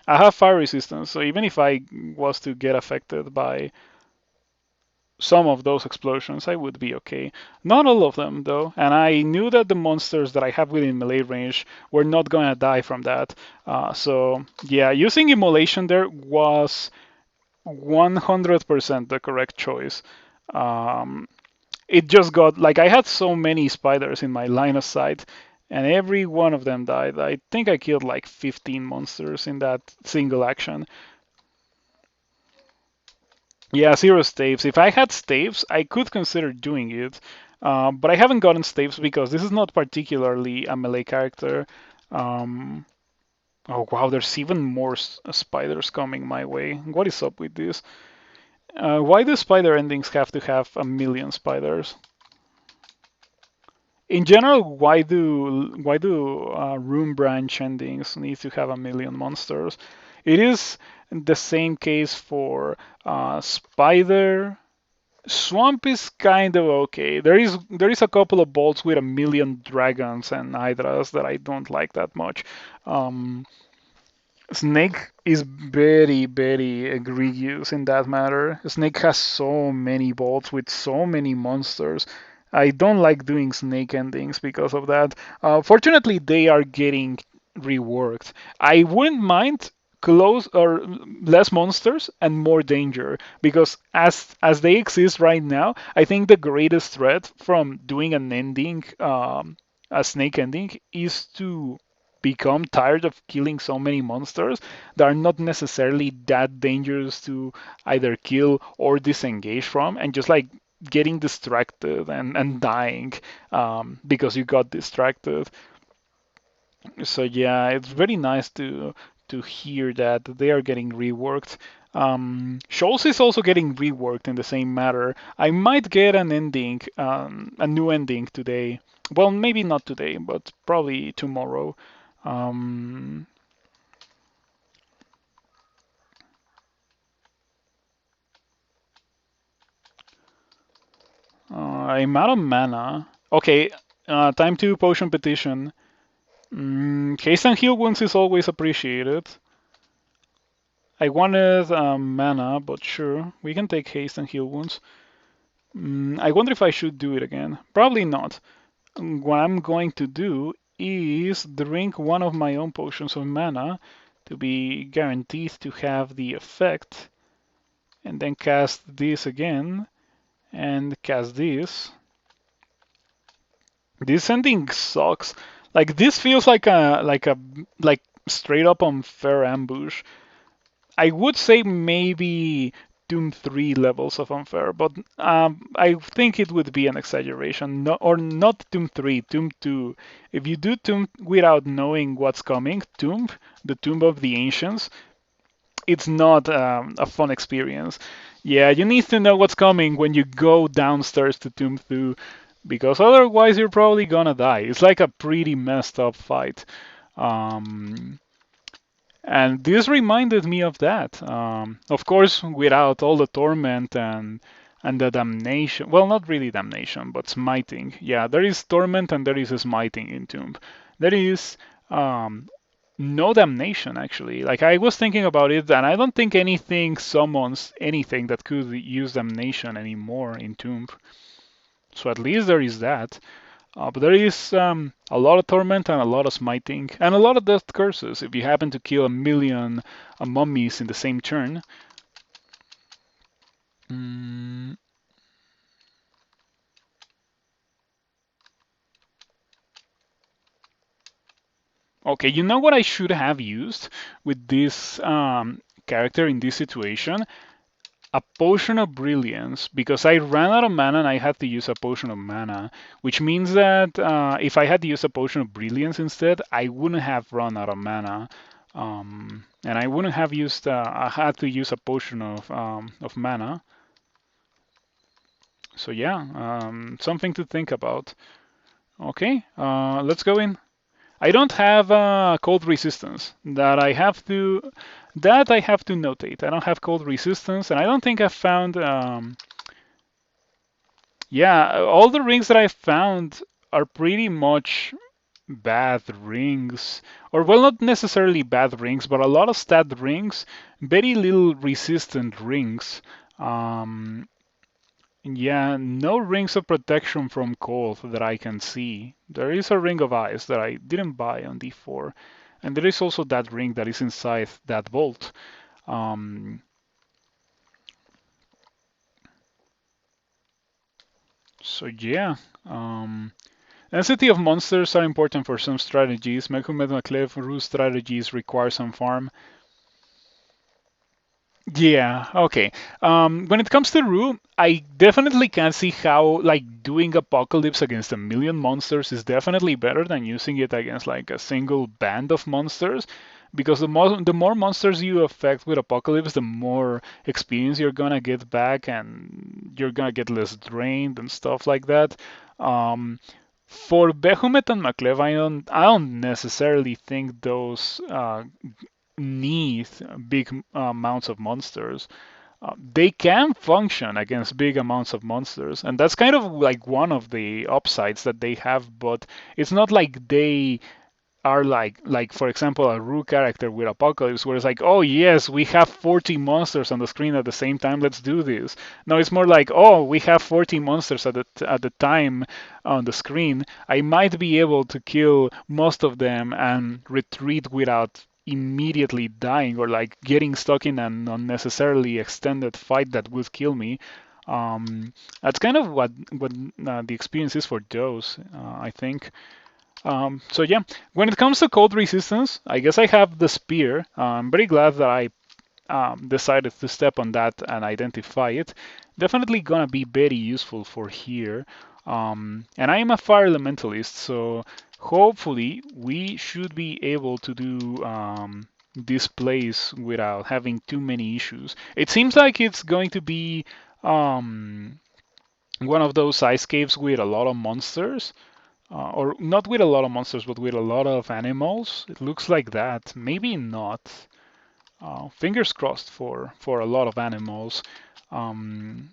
I have fire resistance, so even if I was to get affected by some of those explosions, I would be okay. Not all of them, though, and I knew that the monsters that I have within melee range were not gonna die from that. So yeah, using immolation there was 100% the correct choice. Um, it just got like I had so many spiders in my line of sight, and every one of them died. I think I killed like 15 monsters in that single action. Yeah, zero staves. If I had staves, I could consider doing it, but I haven't gotten staves because this is not particularly a melee character. Um, oh wow, there's even more spiders coming my way. What is up with this? Why do spider endings have to have a million spiders? In general, why do room branch endings need to have a million monsters? It is the same case for spider. Swamp is kind of okay. There is a couple of bolts with a million dragons and hydras that I don't like that much. Um, Snake is very, very egregious in that matter. Snake has so many bolts with so many monsters. I don't like doing snake endings because of that. Fortunately, they are getting reworked. I wouldn't mind close or less monsters and more danger because as they exist right now, I think the greatest threat from doing an ending, a snake ending, is to become tired of killing so many monsters that are not necessarily that dangerous to either kill or disengage from, and just like getting distracted and dying because you got distracted. So yeah, it's very nice to hear that they are getting reworked. Shoals is also getting reworked in the same matter. I might get an ending, a new ending today. Well, maybe not today, but probably tomorrow. Um, I'm out of mana. Okay, time to potion petition. Haste and heal wounds is always appreciated. I wanted mana, but sure, we can take haste and heal wounds. I wonder if I should do it again. Probably not. What I'm going to do is drink one of my own potions of mana to be guaranteed to have the effect, and then cast this again, and cast this. This ending sucks. Like this feels like straight up unfair ambush. I would say maybe Doom 3 levels of unfair, but I think it would be an exaggeration. No, or not Doom 3, Doom 2. If you do Tomb without knowing what's coming, Tomb, the Tomb of the Ancients, it's not a fun experience. Yeah, you need to know what's coming when you go downstairs to Tomb 2, because otherwise you're probably gonna die. It's like a pretty messed up fight. Um, and this reminded me of that. Of course, without all the torment and the damnation. Well, not really damnation, but smiting. Yeah, there is torment and there is a smiting in Tomb. There is no damnation actually. Like I was thinking about it, and I don't think anything summons anything that could use damnation anymore in Tomb. So at least there is that. But there is a lot of torment and a lot of smiting and a lot of death curses if you happen to kill a million mummies in the same turn. Mm, okay, you know what I should have used with this character in this situation? A potion of brilliance, because I ran out of mana and I had to use a potion of mana, which means that if I had to use a potion of brilliance instead, I wouldn't have run out of mana. And I wouldn't have used. I had to use a potion of mana. So yeah, something to think about. Okay, let's go in. I don't have cold resistance. That I have to notate. I don't have cold resistance, and I don't think I've found. Yeah, all the rings that I found are pretty much bad rings, or well, not necessarily bad rings, but a lot of stat rings, very little resistant rings. Um, yeah, no rings of protection from cold that I can see. There is a ring of ice that I didn't buy on D4, and there is also that ring that is inside that vault. Um, so yeah, density of monsters are important for some strategies. Mecha Rue strategies require some farm. Yeah, okay. When it comes to Rue, I definitely can see how like doing Apocalypse against a million monsters is definitely better than using it against like a single band of monsters. Because the more monsters you affect with Apocalypse, the more experience you're gonna get back, and you're gonna get less drained and stuff like that. For Behemoth and Maklev, I don't necessarily think those need big amounts of monsters. They can function against big amounts of monsters, and that's kind of like one of the upsides that they have. But it's not like they are like for example a Rue character with Apocalypse, where it's like, oh yes, we have 40 monsters on the screen at the same time. Let's do this. No, it's more like, oh, we have 40 monsters at the time on the screen. I might be able to kill most of them and retreat without immediately dying or like getting stuck in an unnecessarily extended fight that would kill me. That's kind of what the experience is for those, I think. So yeah, when it comes to cold resistance, I guess I have the spear. I'm very glad that I decided to step on that and identify it. Definitely gonna be very useful for here. And I am a Fire Elementalist, so hopefully we should be able to do this place without having too many issues. It seems like it's going to be um, one of those ice caves with a lot of monsters. Or not with a lot of monsters, but with a lot of animals. It looks like that. Maybe not. Fingers crossed for a lot of animals. Um,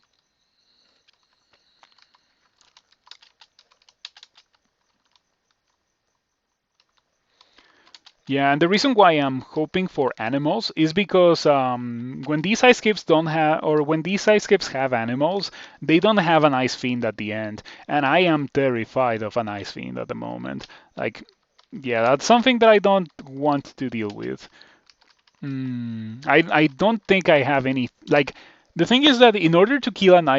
yeah, and the reason why I'm hoping for animals is because when these ice caves don't have, or when these ice caves have animals, they don't have an ice fiend at the end, and I am terrified of an ice fiend at the moment. Like, yeah, that's something that I don't want to deal with. I don't think I have any like the thing is that in order to kill an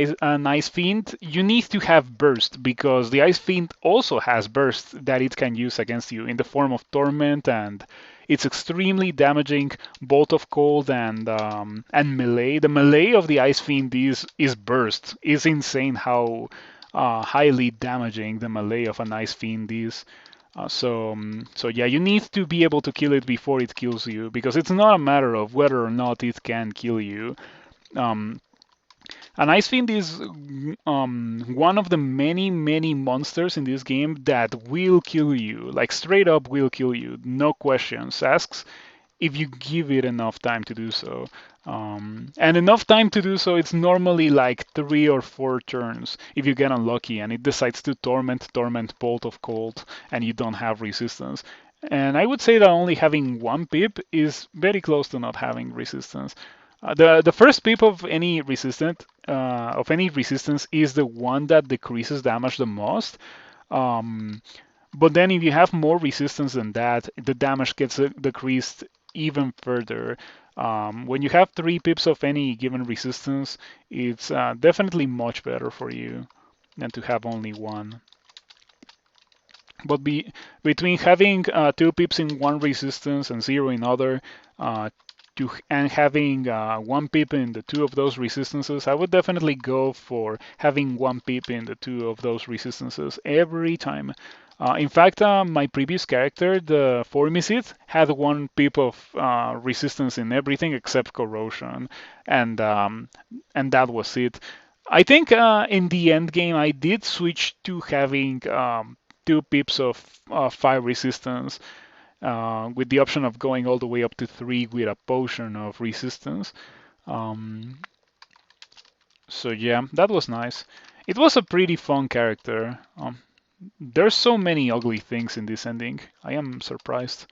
ice fiend, you need to have burst because the ice fiend also has burst that it can use against you in the form of torment, and it's extremely damaging bolt of cold and melee. The melee of the ice fiend is burst. It's insane how highly damaging the melee of an ice fiend is. So yeah, you need to be able to kill it before it kills you because it's not a matter of whether or not it can kill you. Um, an Ice Fiend is one of the many monsters in this game that will kill you, like straight up will kill you, no questions asked if you give it enough time to do so. And enough time to do so, it's normally like 3 or 4 turns if you get unlucky and it decides to torment Bolt of Cold and you don't have resistance. And I would say that only having one pip is very close to not having resistance. The first pip of any resistance is the one that decreases damage the most. Um, but then if you have more resistance than that, the damage gets decreased even further. When you have 3 pips of any given resistance, it's definitely much better for you than to have only one. But between having 2 pips in one resistance and 0 in other, and having 1 pip in the 2 of those resistances, I would definitely go for having 1 pip in the 2 of those resistances every time. In fact, my previous character, the Formicid, had 1 pip of resistance in everything except corrosion, and um, and that was it. I think in the end game I did switch to having 2 pips of fire resistance, with the option of going all the way up to 3 with a potion of resistance. Um, so yeah, that was nice. It was a pretty fun character. There's so many ugly things in this ending. I am surprised.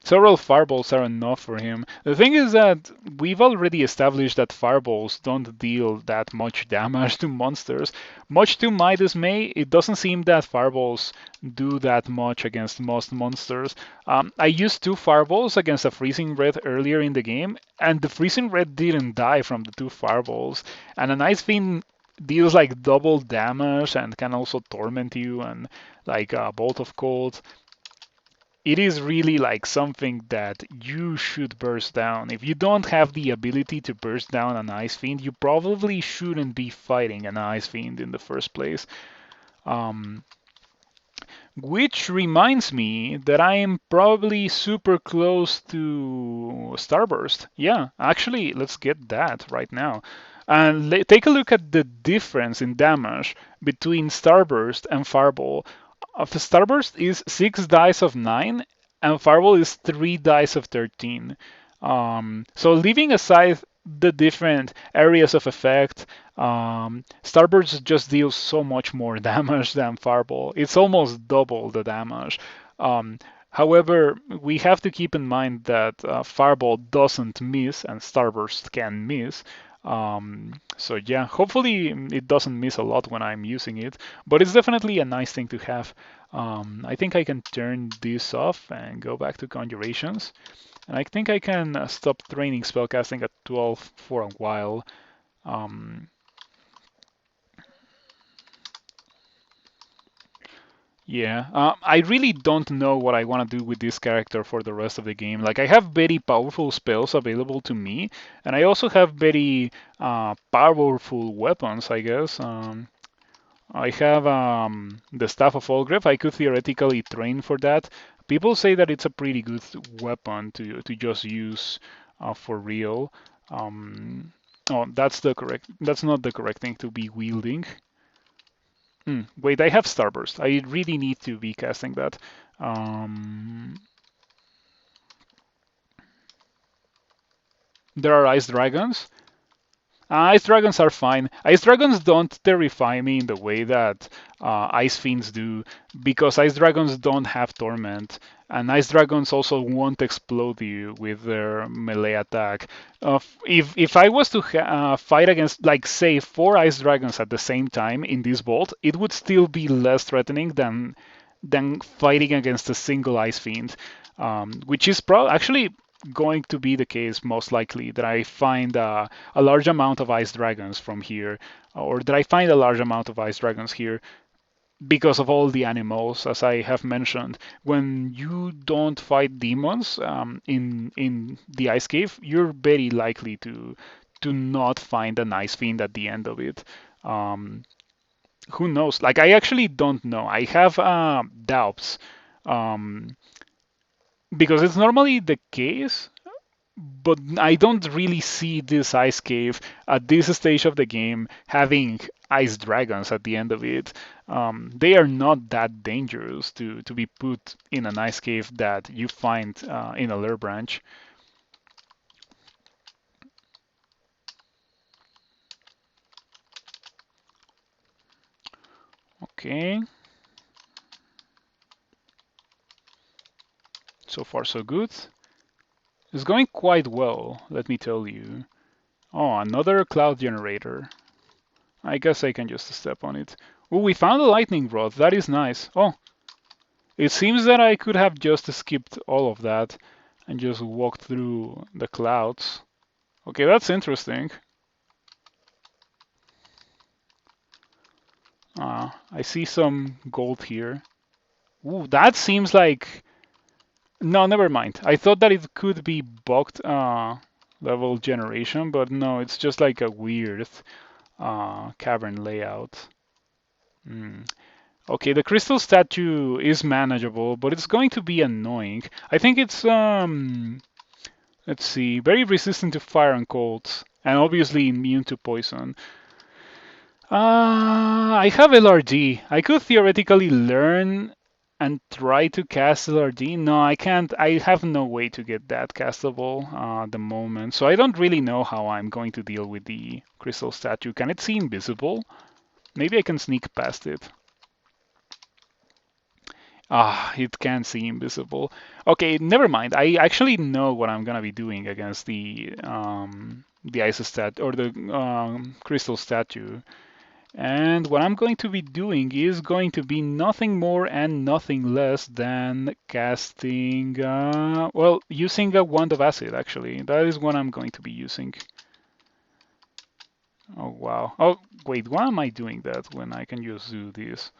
Several fireballs are enough for him. The thing is that we've already established that fireballs don't deal that much damage to monsters. Much to my dismay, it doesn't seem that fireballs do that much against most monsters. I used 2 fireballs against a freezing red earlier in the game, and the freezing red didn't die from the 2 fireballs. And an ice fiend deals like double damage and can also torment you, and like a bolt of cold. It is really like something that you should burst down. If you don't have the ability to burst down an Ice Fiend, you probably shouldn't be fighting an Ice Fiend in the first place. Um, which reminds me that I am probably super close to Starburst. Yeah, actually, let's get that right now. And take a look at the difference in damage between Starburst and Fireball. Starburst is 6 dice of 9, and Fireball is 3 dice of 13. So leaving aside the different areas of effect, Starburst just deals so much more damage than Fireball. It's almost double the damage. Um, However, we have to keep in mind that Fireball doesn't miss and Starburst can miss. So yeah, hopefully it doesn't miss a lot when I'm using it, but it's definitely a nice thing to have. I think I can turn this off and go back to conjurations. And I think I can stop training spellcasting at 12 for a while. Um, yeah, I really don't know what I want to do with this character for the rest of the game. Like, I have very powerful spells available to me, and I also have very powerful weapons, I guess. I have the Staff of Olgreef. I could theoretically train for that. People say that it's a pretty good weapon to just use for real. Um, oh, That's not the correct thing to be wielding. Wait, I have Starburst. I really need to be casting that. Um, there are Ice Dragons. Ice dragons are fine. Ice dragons don't terrify me in the way that ice fiends do, because ice dragons don't have torment, and ice dragons also won't explode you with their melee attack. If I was to fight against, like, say, 4 ice dragons at the same time in this vault, it would still be less threatening than fighting against a single ice fiend, which is actually going to be the case most likely, that I find a large amount of ice dragons from here, or that I find a large amount of ice dragons here because of all the animals, as I have mentioned. When you don't fight demons in the ice cave, you're very likely to not find an ice fiend at the end of it. Um, who knows? Like, I actually don't know. I have doubts. Um, because it's normally the case, but I don't really see this ice cave at this stage of the game having ice dragons at the end of it. They are not that dangerous to be put in an ice cave that you find in a lair branch. Okay, so far so good. It's going quite well, let me tell you. Oh, another cloud generator. I guess I can just step on it. Oh, we found a lightning rod. That is nice. Oh, it seems that I could have just skipped all of that and just walked through the clouds. Okay, that's interesting. I see some gold here. Ooh, that seems like... No, never mind. I thought that it could be bugged level generation, but no, it's just like a weird cavern layout. Mm. Okay, the crystal statue is manageable, but it's going to be annoying. I think it's let's see, very resistant to fire and cold, and obviously immune to poison. I have LRD. I could theoretically learn and try to cast LRD. No, I can't. I have no way to get that castable at the moment, so I don't really know how I'm going to deal with the crystal statue. Can it see invisible? Maybe I can sneak past it. Ah, it can see invisible. Okay, never mind. I actually know what I'm gonna be doing against the ice stat or the crystal statue. And what I'm going to be doing is going to be nothing more and nothing less than casting, well, using a wand of acid actually. That is what I'm going to be using. Oh wow. Oh wait, why am I doing that when I can just do this?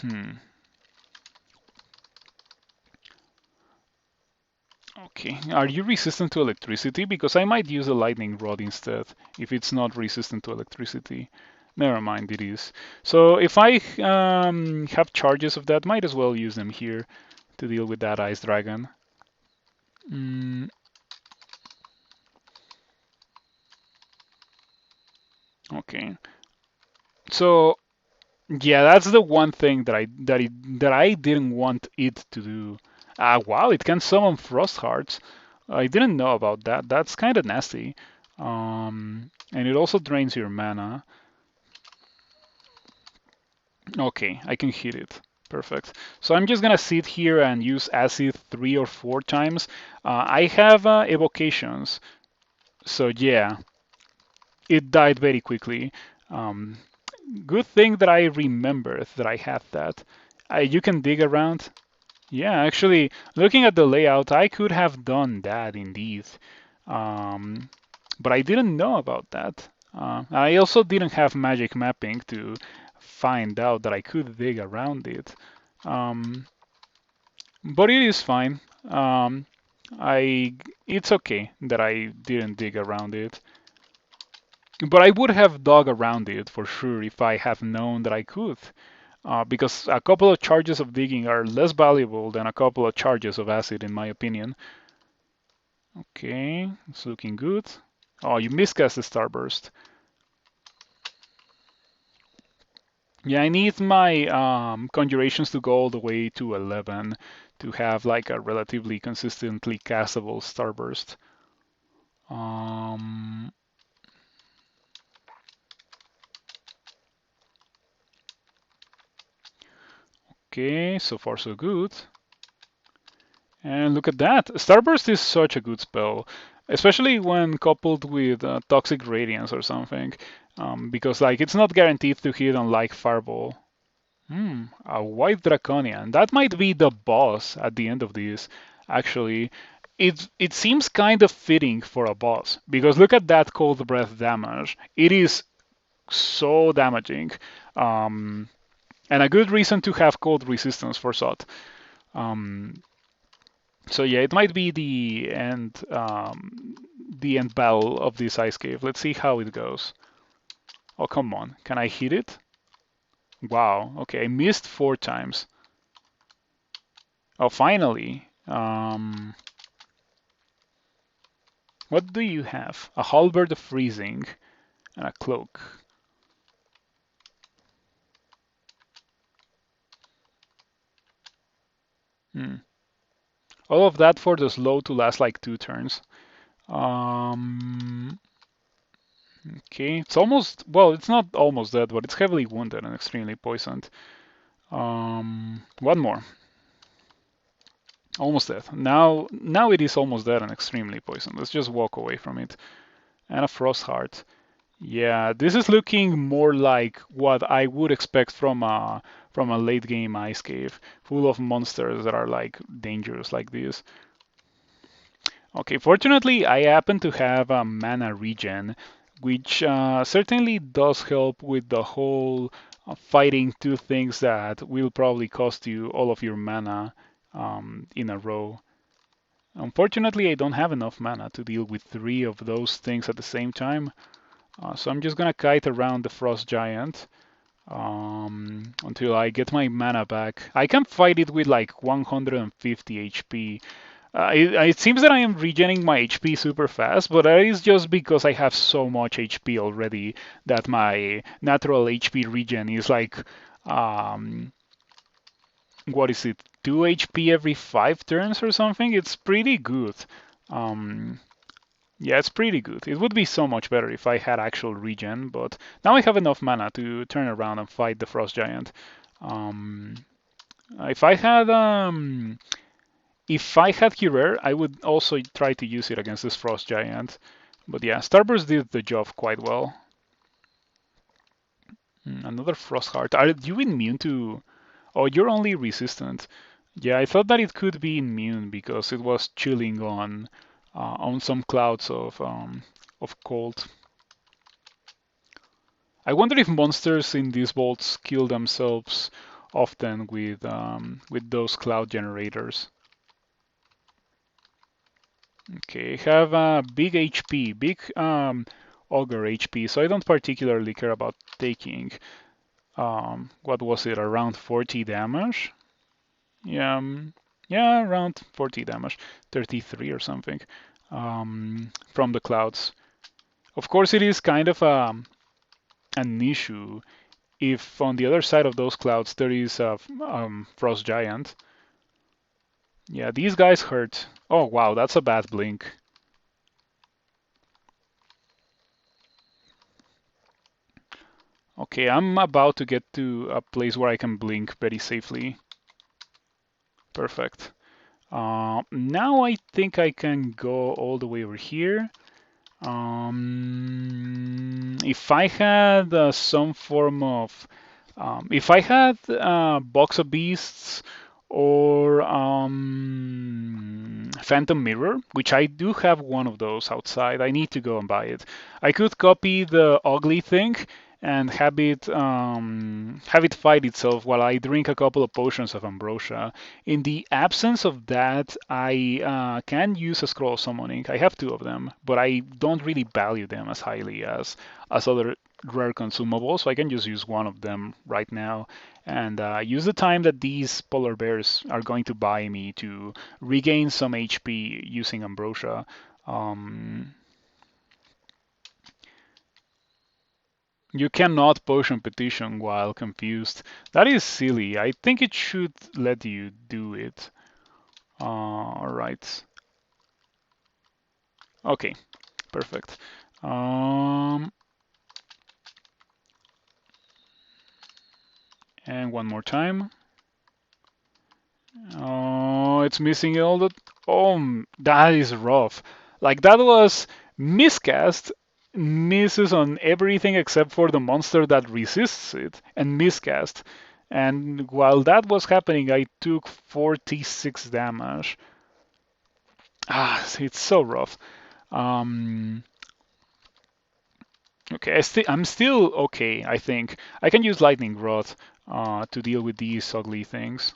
Hmm. Okay, are you resistant to electricity? Because I might use a lightning rod instead, if it's not resistant to electricity. Never mind, it is. So if I have charges of that, might as well use them here to deal with that ice dragon. Mm, okay. So yeah, that's the one thing that I didn't want it to do. Wow, it can summon frost hearts. I didn't know about that. That's kind of nasty. And it also drains your mana. Okay, I can hit it. Perfect. So I'm just gonna sit here and use acid 3 or 4 times. I have evocations, so yeah, it died very quickly. Um, Good thing that I remembered that I had that. You can dig around. Yeah, actually, looking at the layout, I could have done that indeed. Um, but I didn't know about that. I also didn't have magic mapping to find out that I could dig around it. Um, but it is fine. It's okay that I didn't dig around it. But I would have dug around it for sure if I have known that I could. Because a couple of charges of digging are less valuable than a couple of charges of acid, in my opinion. Okay, it's looking good. Oh, you miscast the Starburst. Yeah, I need my conjurations to go all the way to 11 to have like a relatively consistently castable Starburst. Um, okay, so far so good. And look at that. Starburst is such a good spell, especially when coupled with Toxic Radiance or something, because like it's not guaranteed to hit unlike Fireball. A White Draconian. That might be the boss at the end of this. Actually, it seems kind of fitting for a boss because look at that Cold Breath damage. It is so damaging, um, and a good reason to have cold resistance for Sot. Um, So yeah, it might be the end battle of this ice cave. Let's see how it goes. Oh, come on. Can I hit it? Wow. Okay, I missed 4 times. Oh, finally. What do you have? A halberd of freezing and a cloak. Hmm. All of that for the slow to last like 2 turns. Um, okay, it's almost, well, it's not almost dead, but it's heavily wounded and extremely poisoned. One more. Almost dead. Now it is almost dead and extremely poisoned. Let's just walk away from it. And a frost heart. Yeah, this is looking more like what I would expect from a late game ice cave, full of monsters that are like dangerous like this. Okay, fortunately I happen to have a mana regen, which certainly does help with the whole fighting two things that will probably cost you all of your mana in a row. Unfortunately, I don't have enough mana to deal with 3 of those things at the same time. So I'm just gonna kite around the Frost Giant until I get my mana back. I can fight it with like 150 HP. It seems that I am regening my HP super fast, but that is just because I have so much HP already that my natural HP regen is like, um, what is it, 2 HP every 5 turns or something? It's pretty good. Um, yeah, it's pretty good. It would be so much better if I had actual regen, but now I have enough mana to turn around and fight the Frost Giant. Um, if I had Curer, I would also try to use it against this Frost Giant. But yeah, Starburst did the job quite well. Another Frost Heart. Are you immune to... Oh, you're only resistant. Yeah, I thought that it could be immune because it was chilling on some clouds of cold. I wonder if monsters in these vaults kill themselves often with those cloud generators. Okay, have a big HP, big Ogre HP, so I don't particularly care about taking, what was it, around 40 damage? Yeah, yeah, around 40 damage, 33 or something, from the clouds. Of course, it is kind of an issue if on the other side of those clouds there is a Frost Giant. Yeah, these guys hurt. Oh wow, that's a bad blink. Okay, I'm about to get to a place where I can blink very safely. Perfect. Now I think I can go all the way over here. If I had some form of... if I had Box of Beasts or Phantom Mirror, which I do have one of those outside, I need to go and buy it. I could copy the ugly thing and have it fight itself while I drink a couple of potions of ambrosia. In the absence of that, I can use a scroll summoning. I have 2 of them, but I don't really value them as highly as other rare consumables, so I can just use one of them right now and use the time that these polar bears are going to buy me to regain some HP using ambrosia. You cannot potion petition while confused. That is silly. I think it should let you do it. Alright. Okay, perfect. And one more time. Oh, it's missing all the... Oh, that is rough. Like, that was miscast, misses on everything except for the monster that resists it, and miscast. And while that was happening, I took 46 damage. Ah, it's so rough. Okay, I'm still okay, I think. I can use Lightning Rod to deal with these ugly things.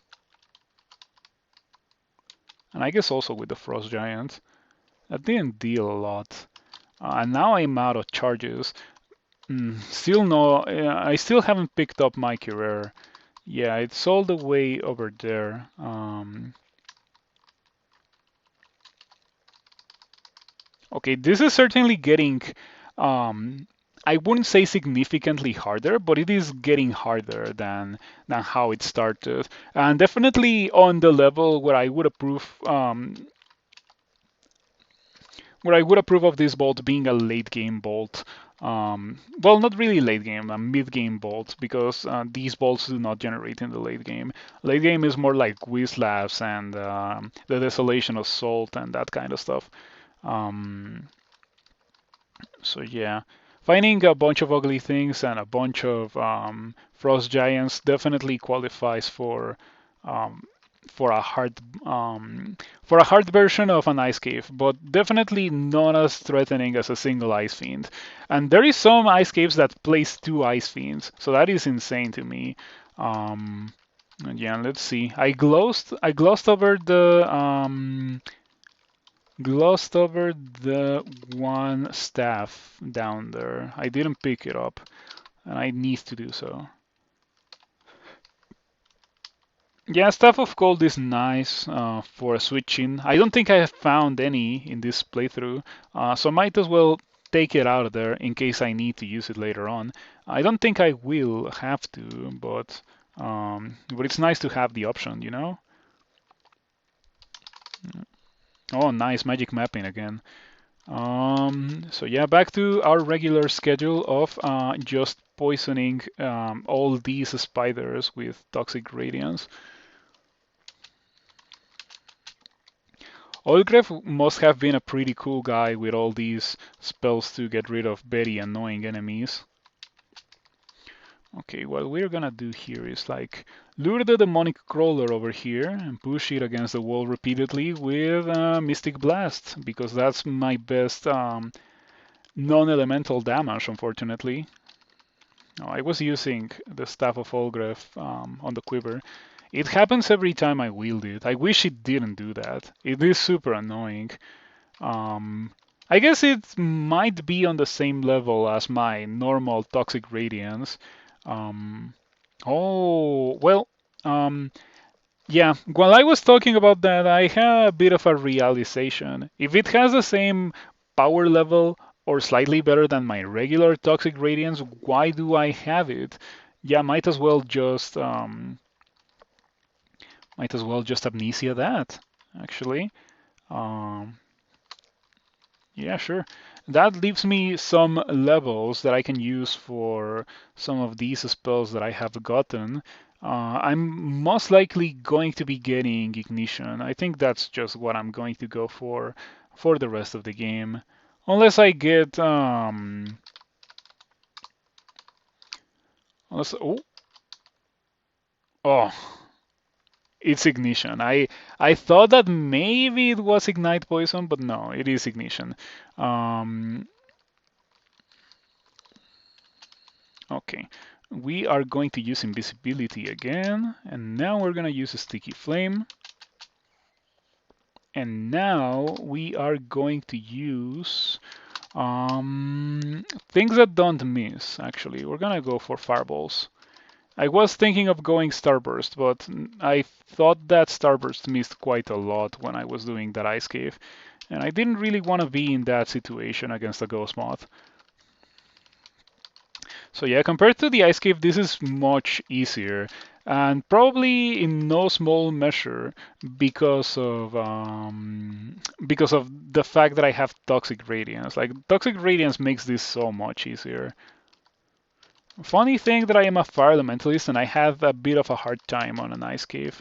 And I guess also with the Frost Giant. That didn't deal a lot. And now I'm out of charges. Still no, I still haven't picked up my Curer. Yeah, it's all the way over there. Okay, this is certainly getting, I wouldn't say significantly harder, but it is getting harder than how it started. And definitely on the level where I would approve of this bolt being a late game bolt. Well, not really late game, a mid game bolt, because these bolts do not generate in the late game. Late game is more like Whistlabs and the Desolation Assault and that kind of stuff. So yeah, finding a bunch of ugly things and a bunch of Frost Giants definitely qualifies um, for a hard version of an Ice Cave, but definitely not as threatening as a single Ice Fiend. And there is some Ice Caves that place 2 Ice Fiends, so that is insane to me. And yeah, let's see. I glossed over glossed over the one staff down there. I didn't pick it up, and I need to do so. Yeah, Staff of Cold is nice for switching. I don't think I have found any in this playthrough, so I might as well take it out of there in case I need to use it later on. I don't think I will have to, but it's nice to have the option, you know? Oh, nice magic mapping again. So yeah, back to our regular schedule of just poisoning all these spiders with toxic radiance. Olgreef must have been a pretty cool guy with all these spells to get rid of very annoying enemies. Okay, what we're gonna do here is like lure the demonic crawler over here and push it against the wall repeatedly with Mystic Blast, because that's my best non-elemental damage, unfortunately. Oh, I was using the Staff of Olgreef on the quiver. It happens every time I wield it. I wish it didn't do that. It is super annoying. I guess it might be on the same level as my normal Toxic Radiance. Um, oh, well, yeah, while I was talking about that, I had a bit of a realization. If it has the same power level or slightly better than my regular Toxic Radiance, why do I have it? Yeah, might as well just amnesia that, actually. Um, Yeah, sure. That leaves me some levels that I can use for some of these spells that I have gotten. I'm most likely going to be getting Ignition. I think that's just what I'm going to go for the rest of the game. Unless I get unless oh it's Ignition. I thought that maybe it was Ignite Poison, but no, it is Ignition. Um, Okay, we are going to use invisibility again, and now we're going to use a sticky flame. And now we are going to use things that don't miss, actually. We're going to go for fireballs. I was thinking of going Starburst, but I thought that Starburst missed quite a lot when I was doing that Ice Cave. And I didn't really want to be in that situation against a Ghost Moth. So yeah, compared to the Ice Cave, this is much easier, and probably in no small measure because of the fact that I have Toxic Radiance. Like Toxic Radiance makes this so much easier. Funny thing that I am a Fire Elementalist and I have a bit of a hard time on an Ice Cave.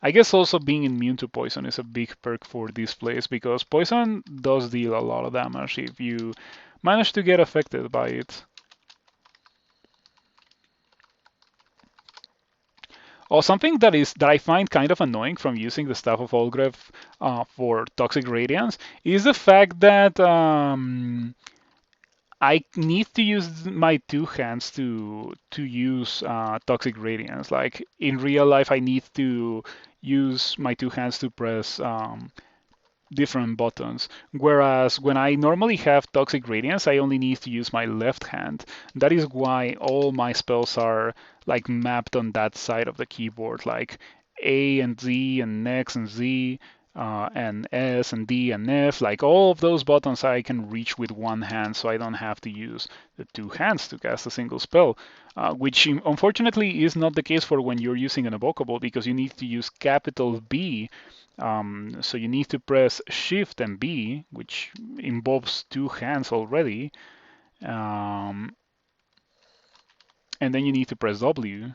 I guess also being immune to poison is a big perk for this place because poison does deal a lot of damage if you manage to get affected by it. Or something that I find kind of annoying from using the Staff of Olgreef for Toxic Radiance is the fact that I need to use my two hands to use Toxic Radiance. Like in real life, I need to use my two hands to press different buttons. Whereas when I normally have Toxic Radiance, I only need to use my left hand. That is why all my spells are like mapped on that side of the keyboard, like A and Z and X and Z. And S and D and F, like all of those buttons I can reach with one hand, so I don't have to use the two hands to cast a single spell, which unfortunately is not the case for when you're using an evocable because you need to use capital B. So you need to press Shift and B, which involves two hands already, um, and then you need to press W.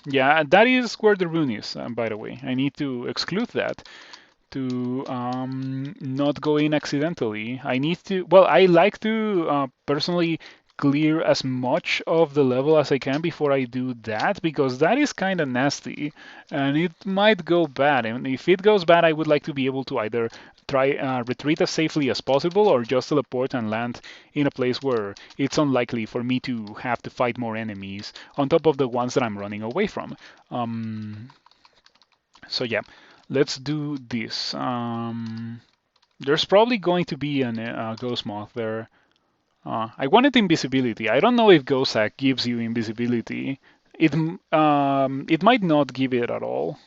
Yeah, that is where the rune is, by the way. I need to exclude that to not go in accidentally. I need to, well, I like to personally clear as much of the level as I can before I do that because that is kind of nasty and it might go bad. And if it goes bad, I would like to be able to either try retreat as safely as possible or just teleport and land in a place where it's unlikely for me to have to fight more enemies on top of the ones that I'm running away from. So yeah, let's do this. There's probably going to be a ghost moth there. I wanted invisibility. I don't know if Gozag gives you invisibility. It might not give it at all.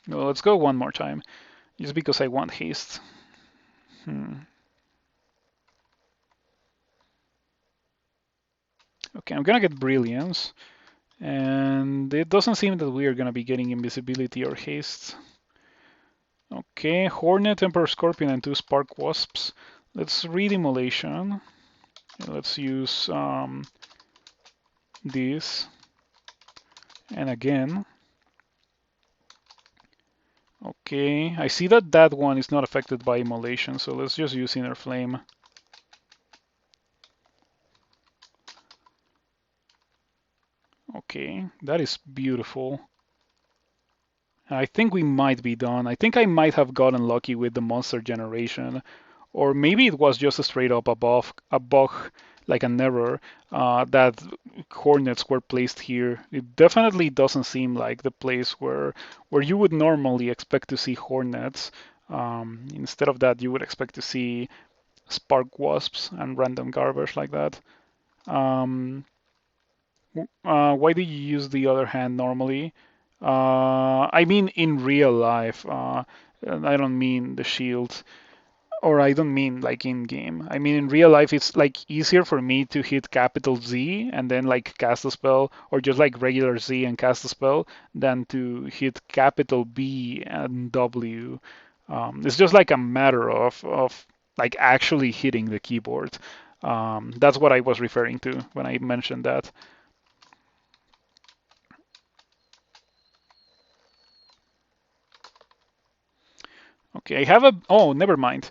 Well, let's go one more time, just because I want haste. Okay, I'm gonna get brilliance, and it doesn't seem that we are gonna be getting invisibility or haste. Okay, Hornet, Emperor Scorpion, and 2 Spark Wasps. Let's read Immolation. Let's use this. And again. Okay, I see that that one is not affected by Immolation, so let's just use Inner Flame. Okay, that is beautiful. I think we might be done. I think I might have gotten lucky with the monster generation. Or maybe it was just a straight up a bug, like an error, that hornets were placed here. It definitely doesn't seem like the place where you would normally expect to see hornets. Instead of that, you would expect to see spark wasps and random garbage like that. Why do you use the other hand normally? I mean in real life. I don't mean the shield. Or I don't mean like in game. I mean in real life it's like easier for me to hit capital Z and then like cast a spell, or just like regular Z and cast a spell, than to hit capital B and W. It's just like a matter of like actually hitting the keyboard. That's what I was referring to when I mentioned that. Okay, I have a. Oh, never mind.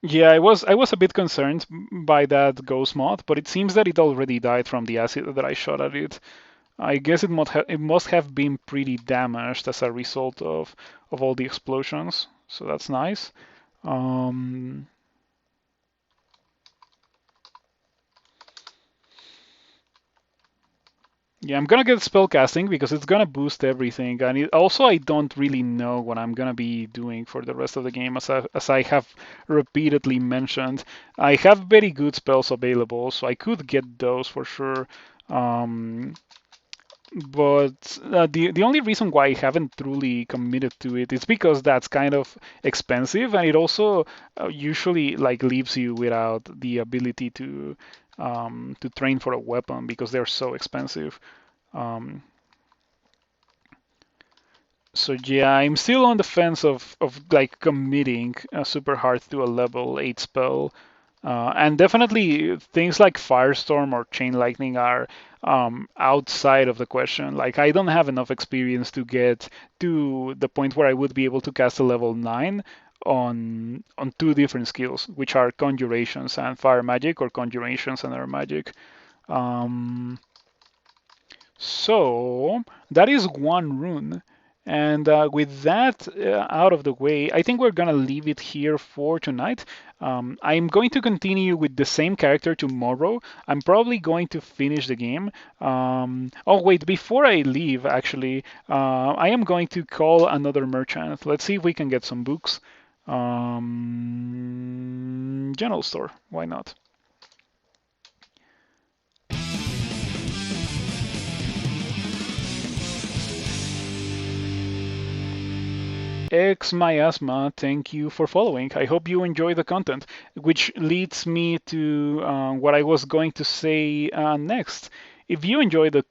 Yeah, I was a bit concerned by that ghost moth, but it seems that it already died from the acid that I shot at it. I guess it must have been pretty damaged as a result of all the explosions, so that's nice. Um, yeah, I'm gonna get spell casting because it's gonna boost everything, and also I don't really know what I'm gonna be doing for the rest of the game, as I have repeatedly mentioned. I have very good spells available, so I could get those for sure. Um, but the only reason why I haven't truly committed to it is because that's kind of expensive, and it also usually like leaves you without the ability to train for a weapon because they're so expensive. Um, so yeah, I'm still on the fence of like committing super hard to a level 8 spell. And definitely things like Firestorm or Chain Lightning are outside of the question. Like I don't have enough experience to get to the point where I would be able to cast a level 9 on 2 different skills, which are Conjurations and Fire Magic, or Conjurations and Air Magic. Um, so that is 1 rune. And with that out of the way, I think we're going to leave it here for tonight. I'm going to continue with the same character tomorrow. I'm probably going to finish the game. Oh, wait, before I leave, actually, I am going to call another merchant. Let's see if we can get some books. General store, why not? Ex Miasma, thank you for following. I hope you enjoy the content, which leads me to what I was going to say next. If you enjoy the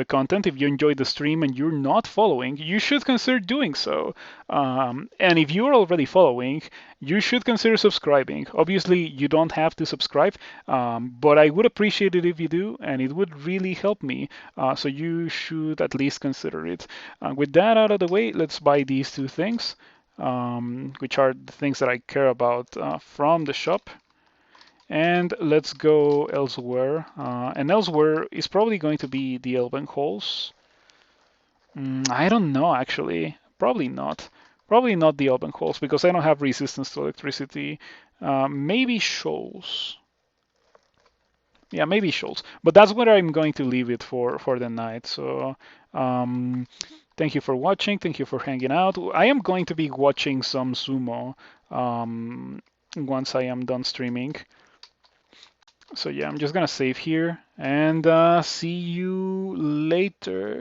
content, if you enjoy the stream and you're not following, you should consider doing so. And if you're already following, you should consider subscribing. Obviously, you don't have to subscribe, but I would appreciate it if you do, and it would really help me. So you should at least consider it. With that out of the way, let's buy these 2 things, which are the things that I care about from the shop. And let's go elsewhere. And elsewhere is probably going to be the Elven Halls. I don't know, actually. Probably not. Probably not the Elven Halls because I don't have resistance to electricity. Maybe Shoals. Yeah, maybe Schultz. But that's where I'm going to leave it for the night. So um, thank you for watching. Thank you for hanging out. I am going to be watching some sumo once I am done streaming. So yeah, I'm just gonna save here and see you later.